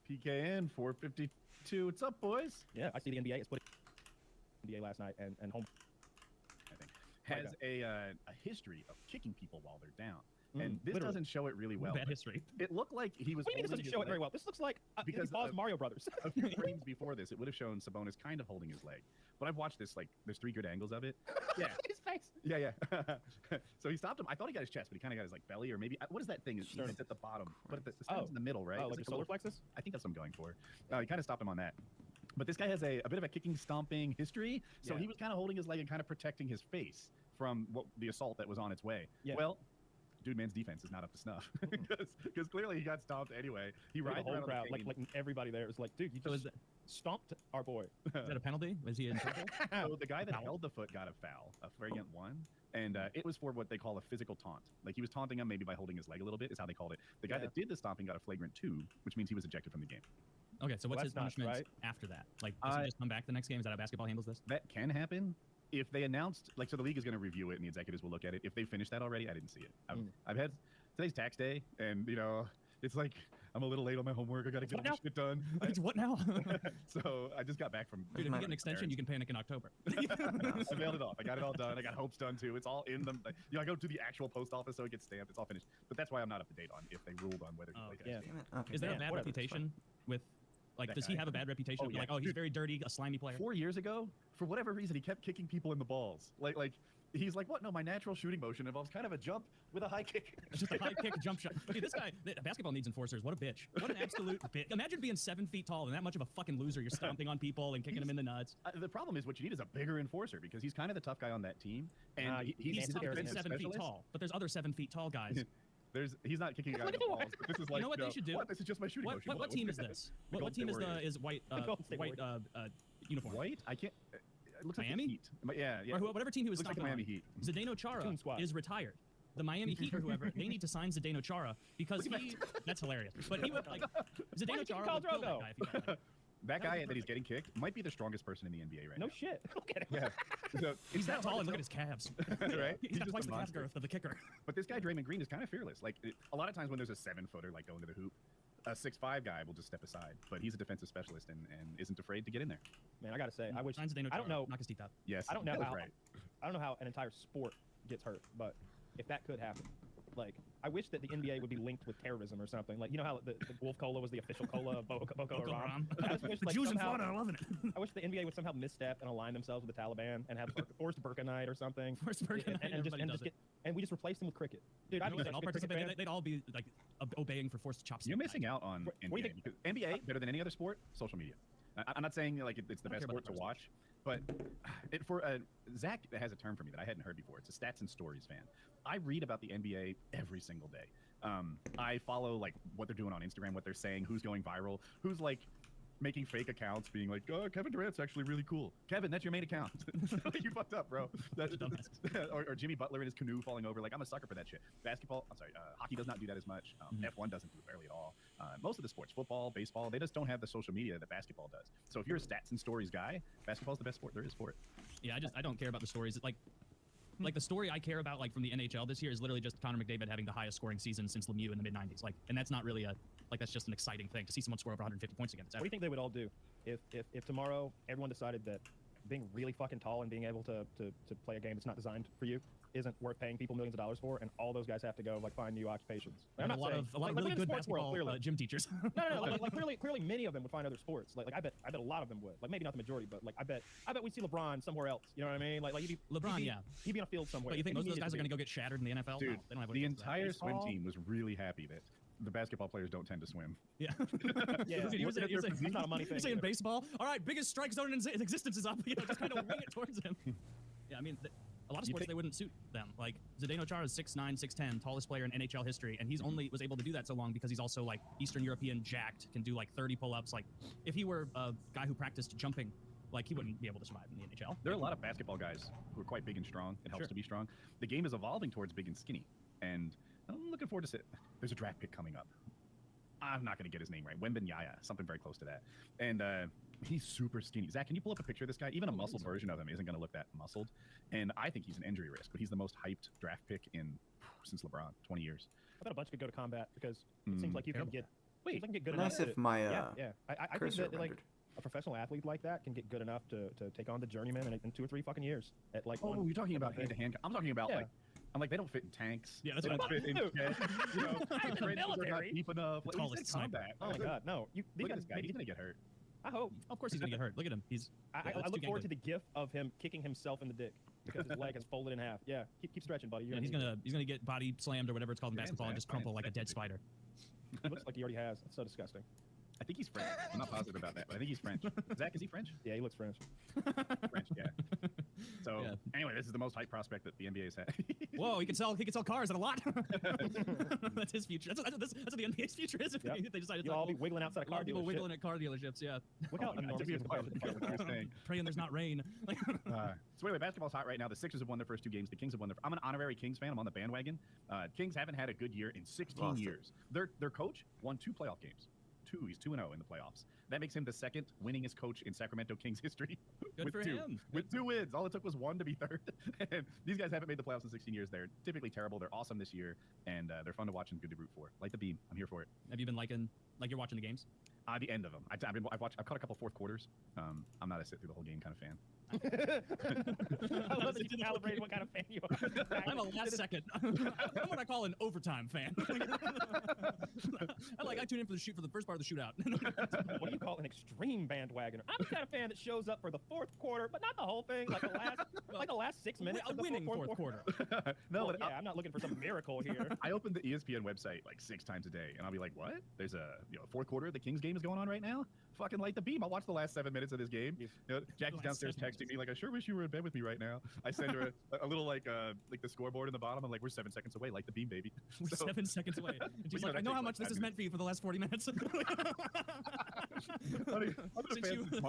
PKN 452. What's up, boys? Yeah, I see the NBA is putting NBA last night, and home. I think has a history of kicking people while they're down. and this literally. doesn't show it really well. Bad history. It looked like he was. What do you mean this holding doesn't his show it leg. very well? This looks like Because he follows Mario Brothers. A few frames before this, it would have shown Sabonis kind of holding his leg. But I've watched this, like, there's 3 good angles of it. Yeah. His face. Yeah. So he stopped him. I thought he got his chest, but he kind of got his, like, belly, or maybe, what is that thing? It's at the bottom. But the sternum's in the middle, right? Oh, Is like it a solar plexus? I think that's what I'm going for. He kind of stopped him on that. But this guy has a bit of a kicking, stomping history, so Yeah. he was kind of holding his leg and kind of protecting his face from the assault that was on its way. Yeah. Well, dude, man's defense is not up to snuff because clearly he got stomped anyway. He Like, rides the whole around on the crowd, cane. like everybody there was like, dude, you So just is stomped our boy. Is that a penalty? Was he in trouble? So the guy that Foul. held the foot got a foul, a flagrant one, and it was for what they call a physical taunt. Like he was taunting him maybe by holding his leg a little bit, is how they called it. The guy Yeah. that did the stomping got a flagrant 2, which means he was ejected from the game. Okay, so what's his that's not punishment right. after that? Like, does he just come back the next game? Is that how basketball handles this? That can happen. If they announced, like, so the league is going to review it and the executives will look at it. If they finished that already, I didn't see it. I've had, today's tax day, and, you know, it's like, I'm a little late on my homework. I got to get all this shit done. It's what now? So I just got back from. Dude, if you get an extension, you can panic in October. I mailed it off. I got it all done. I got hopes done too. It's all in them. Like, you know, I go to the actual post office so it gets stamped. It's all finished. But that's why I'm not up to date on if they ruled on whether he Oh, played yeah. that game. Damn it. Okay. Is there a Yeah, bad whatever, it's reputation with, like, That does he guy. have a bad reputation? Oh, yeah. Like, oh, he's Dude. very dirty, a slimy player. 4 years ago, for whatever reason, he kept kicking people in the balls. Like he's like, what? No, my natural shooting motion involves kind of a jump with a high kick. Just a high kick jump shot. Dude, this guy, basketball needs enforcers. What a bitch. What an absolute bitch. Imagine being 7 feet tall and that much of a fucking loser. You're stomping on people and kicking them in the nuts. The problem is what you need is a bigger enforcer because he's kind of the tough guy on that team. And He's a tougher than defensive 7 feet specialist. tall, but there's other 7 feet tall guys. He's not kicking a guy in the balls. But this is like, know what they should do? What? This is just my shooting What, motion. what team is this? The What team Golden State is white Golden State white uniform? White? I can't. It looks Miami? like the Heat. Yeah. Or whatever team he was Looks like the stomping Miami on. Heat. Zdeno Chara Toon Squad. is retired. The Miami Heat or whoever, they need to sign Zdeno Chara because that's hilarious. But he would like Zdeno Chara would kill that guy if he got like, That guy that he's getting kicked might be the strongest person in the NBA right No now. shit. Look at him. Yeah. So, he's that not tall hard and to look at his calves. tell, right? He's got just twice a the calf monster. girth of the kicker. But this guy Draymond Green is kind of fearless. Like a lot of times when there's a 7-footer like going to the hoop, a 6'5" guy will just step aside. But he's a defensive specialist and isn't afraid to get in there. Man, I gotta say, I wish. Sign Zdeno I don't Chara, know. knock his teeth out. Yes. I don't know that was how. right. I don't know how an entire sport gets hurt, but if that could happen, like, I wish that the NBA would be linked with terrorism or something. Like, you know how the Wolf Cola was the official cola of Boko Haram? I just wish, The like, Jews in somehow- Florida are loving it. I wish the NBA would somehow misstep and align themselves with the Taliban and have forced Burqa night or something. Forced Burqa night, everybody does it. And we just replace them with cricket. Dude, I'd You be know, such all a big cricket participate. fan. They'd all be like obeying for forced chopstick. You're missing out on What do you NBA think- because NBA better than any other sport. Social media. I'm not saying like it's the I don't best care about sport to the watch, but Zach has a term for me that I hadn't heard before. It's a stats and stories fan. I read about the NBA every single day. I follow like what they're doing on Instagram, what they're saying, who's going viral, who's like making fake accounts, being like, "Oh, Kevin Durant's actually really cool." Kevin, that's your main account. You fucked up, bro. That's or Jimmy Butler in his canoe falling over. Like, I'm a sucker for that shit. Basketball, I'm sorry, hockey does not do that as much. F1 doesn't do it barely at all. Most of the sports, football, baseball, they just don't have the social media that basketball does. So if you're a stats and stories guy, basketball's the best sport there is for it. Yeah, I don't care about the stories. Like the story I care about, like from the NHL this year, is literally just Connor McDavid having the highest scoring season since Lemieux in the mid '90s. Like, and that's not really that's just an exciting thing to see someone score over 150 points again. What do you think they would all do if tomorrow everyone decided that being really fucking tall and being able to play a game that's not designed for you isn't worth paying people millions of dollars for, and all those guys have to go like find new occupations? And a lot of really good basketball gym teachers. No, like clearly many of them would find other sports. Like I bet a lot of them would. Like maybe not the majority, but like I bet we'd see LeBron somewhere else. You know what I mean? Like he'd be on a field somewhere. But you think and most of he those guys are needed going to go get shattered in the NFL? Dude, No, they don't have what the it takes for that. entire swim Baseball? team was really happy that the basketball players don't tend to swim. Yeah. Yeah. Dude, you're saying, It's not a money thing. you're saying either. baseball? All right, biggest strike zone in existence is up. You know, just kind of wing it towards him. Yeah, I mean, a lot of sports, they wouldn't suit them. Like, Zdeno Chara is 6'9", 6'10", tallest player in NHL history, and he's only was able to do that so long because he's also, like, Eastern European jacked, can do, like, 30 pull-ups. Like, if he were a guy who practiced jumping, like, he wouldn't be able to survive in the NHL. There are a lot of basketball guys who are quite big and strong. It helps to be strong. The game is evolving towards big and skinny, and I'm looking forward to it. There's a draft pick coming up. I'm not going to get his name right. Wembanyama, something very close to that. And he's super skinny. Zach, can you pull up a picture of this guy? Even a muscled version of him isn't going to look that muscled. And I think he's an injury risk, but he's the most hyped draft pick since LeBron, 20 years. I bet a bunch could go to combat because it seems like you can get. Wait, you can get good Nice enough. if my yeah. I think cursor that like rendered. a professional athlete like that can get good enough to take on the journeyman in 2 or 3 fucking years. At like Oh, you're talking about hand-to-hand. I'm talking about Yeah. like I'm like, they don't fit in tanks. Yeah, that's they what don't I fit in thought. jets. You know, I'm the in the trenches are not military. deep enough. Let's Like, call we this said sniper. combat. Oh my God, no! These Look at guys, this guy. He's gonna get hurt. I hope. Of course he's gonna get hurt. Look at him. He's. I look forward to the gif of him kicking himself in the dick because his leg is folded in half. Yeah, keep stretching, buddy. Yeah, he's gonna get body slammed or whatever it's called in basketball and just crumple like a dead spider. He looks like he already has. It's so disgusting. I think he's French. I'm not positive about that, but I think he's French. Zach, is he French? Yeah, he looks French. French, yeah. So Yeah. anyway, this is the most hype prospect that the NBA's had. Whoa, he can sell cars at a lot. That's his future. That's what the NBA's future is. If Yep. they decided to You'll all be wiggling outside a a lot car of people dealership. wiggling at car dealerships. Yeah, Look how Oh, enormous to he be is quiet compared with to the the fucking fucking thing. praying there's not rain. So anyway, basketball's hot right now. The Sixers have won their first 2 games. The Kings have won their. I'm an honorary Kings fan. I'm on the bandwagon. Kings haven't had a good year in 16 Lost it. years. Their coach won 2 playoff games. He's 2-0 in the playoffs. That makes him the second winningest coach in Sacramento Kings history. Good with for 2. him. With 2 wins. All it took was 1 to be third. And these guys haven't made the playoffs in 16 years. They're typically terrible. They're awesome this year, and they're fun to watch and good to root for. Light the beam. I'm here for it. Have you been like you're watching the games? The end of them. I've caught a couple fourth quarters. I'm not a sit through the whole game kind of fan. I love that you calibrated what kind of fan you are. I'm a last second. I'm what I call an overtime fan. I tune in for the first part of the shootout. What do you call an extreme bandwagoner? I'm the kind of fan that shows up for the fourth quarter, but not the whole thing. Like the last 6 minutes. A of the winning fourth quarter. No, Well, but yeah, I'm not looking for some miracle here. I open the ESPN website like 6 times a day, and I'll be like, "What? There's a fourth quarter of the Kings game is going on right now? Fucking light the beam! I'll watch the last 7 minutes of this game." Yes. You know, Jackie's Last downstairs 7 texting me like, "I sure wish you were in bed with me right now." I send her a little like the scoreboard in the bottom. I'm like, "We're 7 seconds away. Light the beam, baby." We're So- 7 seconds away. And she's you know, like, I that know how takes, much like, this 5 has meant for you for the last 40 minutes.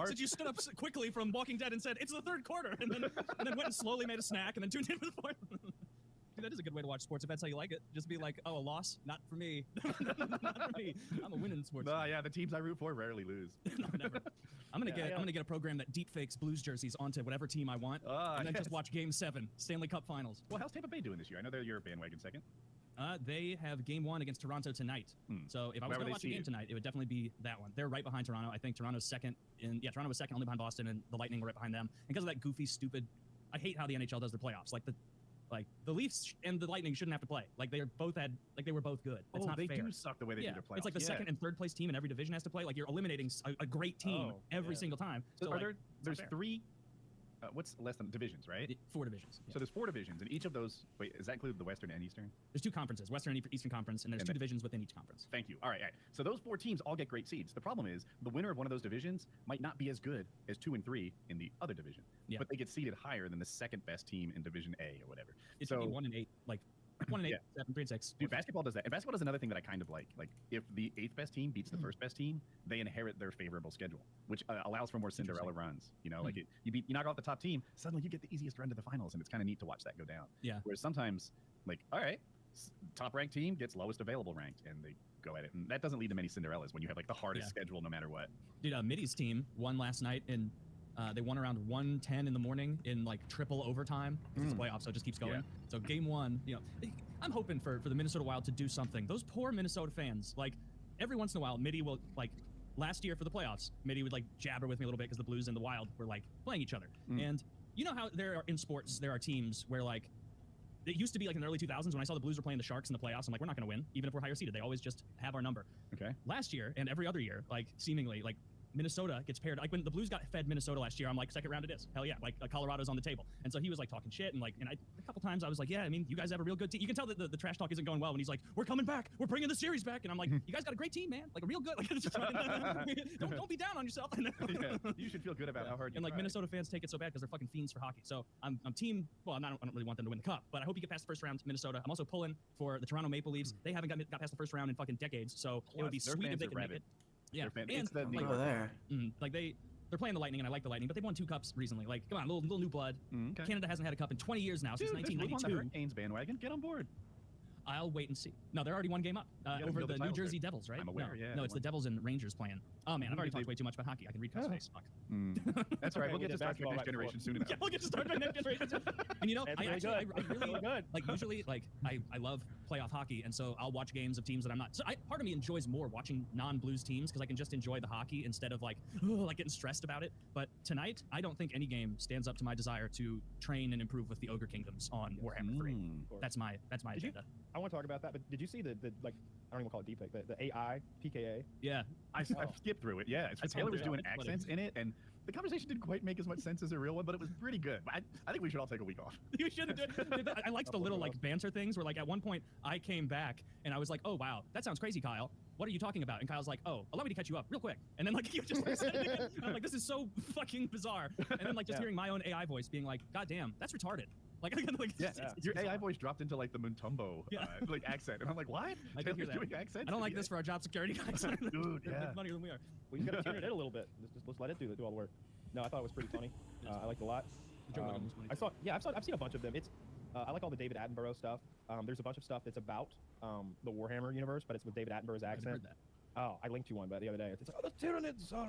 Since you stood up quickly from Walking Dead and said, it's the third quarter, and then went and slowly made a snack and then tuned in for the fourth. Dude, that is a good way to watch sports if that's how you like it. Just be like, oh, a loss? Not for me. Not for me. I'm a winning sports fan. yeah, the teams I root for rarely lose. No, never. I'm gonna get a program that deep fakes Blues jerseys onto whatever team I want, and then just watch Game 7, Stanley Cup Finals. Well, how's Tampa Bay doing this year? I know they're your bandwagon second. They have Game 1 against Toronto tonight. So if I was Where were going to they watch a game seated? tonight, it would definitely be that one. They're right behind Toronto. I think Toronto was second, only behind Boston, and the Lightning were right behind them. And because of that goofy, stupid, I hate how the NHL does their playoffs. Like the Leafs and the Lightning shouldn't have to play. Like they were both good. It's not they fair. do suck the way they do their playoffs. It's like the second and third place team in every division has to play. Like you're eliminating a great team every single time. So like, there's fair. 3. What's less than divisions, right? 4 divisions. Yeah. So there's 4 divisions, and each of those. Wait, is that include the Western and Eastern? There's 2 conferences, Western and Eastern Conference, and there's And 2 then- divisions within each conference. Thank you. All right. So those 4 teams all get great seeds. The problem is the winner of one of those divisions might not be as good as 2 and 3 in the other division, but they get seeded higher than the second best team in Division A or whatever. It should be 1 and 8, like 1 and 8, 7, 3 and 6. Dude, basketball does that. And basketball is another thing that I kind of like. Like, if the 8th best team beats the 1st best team, they inherit their favorable schedule, which allows for more Cinderella runs. You know, like you knock off the top team, suddenly you get the easiest run to the finals, and it's kind of neat to watch that go down. Yeah. Whereas sometimes, like, all right, top ranked team gets lowest available ranked, and they go at it, and that doesn't lead to many Cinderellas when you have like the hardest schedule no matter what. Dude, Middy's team won last night, and they won around 1:10 in the morning in like triple overtime. It's a playoff, so it just keeps going. Yeah. So game 1, I'm hoping for the Minnesota Wild to do something. Those poor Minnesota fans, like every once in a while, Middy will like. Last year for the playoffs, Middy would like jabber with me a little bit because the Blues and the Wild were like playing each other. And you know how in sports there are teams where like it used to be like in the early 2000s when I saw the Blues were playing the Sharks in the playoffs. I'm like, we're not going to win, even if we're higher seeded. They always just have our number. Okay. Last year and every other year, like seemingly, like Minnesota gets paired. Like when the Blues got fed Minnesota last year, I'm like, second round it is. Hell yeah. Like Colorado's on the table. And so he was like talking shit and a couple times I was like, yeah, I mean, you guys have a real good team. You can tell that the trash talk isn't going well when he's like, we're coming back. We're bringing the series back. And I'm like, you guys got a great team, man. Like a real good. Like, it's just, don't be down on yourself. Yeah, you should feel good about how hard you And like tried. Minnesota fans take it so bad because they're fucking fiends for hockey. So I'm team. Well, I don't really want them to win the cup, but I hope you get past the first round, Minnesota. I'm also pulling for the Toronto Maple Leafs. They haven't got past the first round in fucking decades, so it would be Their sweet if fans they are could make rabid. it. Yeah, Their and it's the like, Go there. like they're playing the Lightning, and I like the Lightning, but they've won 2 cups recently. Like, come on, little new blood. Okay. Canada hasn't had a cup in 20 years now, since Dude, just move on the 1992. Hurricanes bandwagon. Get on board. I'll wait and see. No, they're already one game up gotta over build the the New titles Jersey there. Devils, right? I'm aware, No, yeah, no, it's the one- Devils and Rangers playing. Oh man, I've already They- talked way too much about hockey. I can read cuss Oh. face. Fuck. That's right. Okay, We'll get to Star Trek basketball Next right Generation soon Yeah, enough. we'll get to start my next generation. And you know, That's I really actually, good. I That's really really good. like usually like I love playoff hockey, and so I'll watch games of teams that I'm not. So part of me enjoys more watching non-Blues teams because I can just enjoy the hockey instead of like like getting stressed about it. But tonight, I don't think any game stands up to my desire to train and improve with the Ogre Kingdoms on Warhammer 3. Mm. That's my Did you- agenda. I want to talk about that, but did you see the like I don't even call it deepfake, the AI PKA? Yeah, I skipped through it. Yeah, I Taylor was saw doing it. Funny. accents in it, and the conversation didn't quite make as much sense as a real one, but it was pretty good. I think we should all take a week off. you shouldn't do it. I liked the little like banter things where like at one point I came back and I was like, oh wow, that sounds crazy, Kyle. What are you talking about? And Kyle's like, oh, allow me to catch you up real quick. And then like you just said it again. And I'm like, this is so fucking bizarre. And then like just Yeah. hearing my own AI voice being like, god damn, that's retarded. Like, like Yeah, it's your bizarre. AI voice dropped into like the Muntumbo Yeah. like accent, and I'm like, what? I can hear Taylor's that. doing accents? I don't like Yeah. this for our job security guys. Dude, They're yeah. making money than we are. We just got to tune it in a little bit. Let's let it do all the work. No, I thought it was pretty funny. I liked it a lot. Joe Rogan was funny, I saw, yeah, I've seen a bunch of them. It's, I like all the David Attenborough stuff. There's a bunch of stuff that's about the Warhammer universe, but it's with David Attenborough's I haven't accent. heard that. Oh, I linked you one, but the other day, it's like, oh, the Tyranids are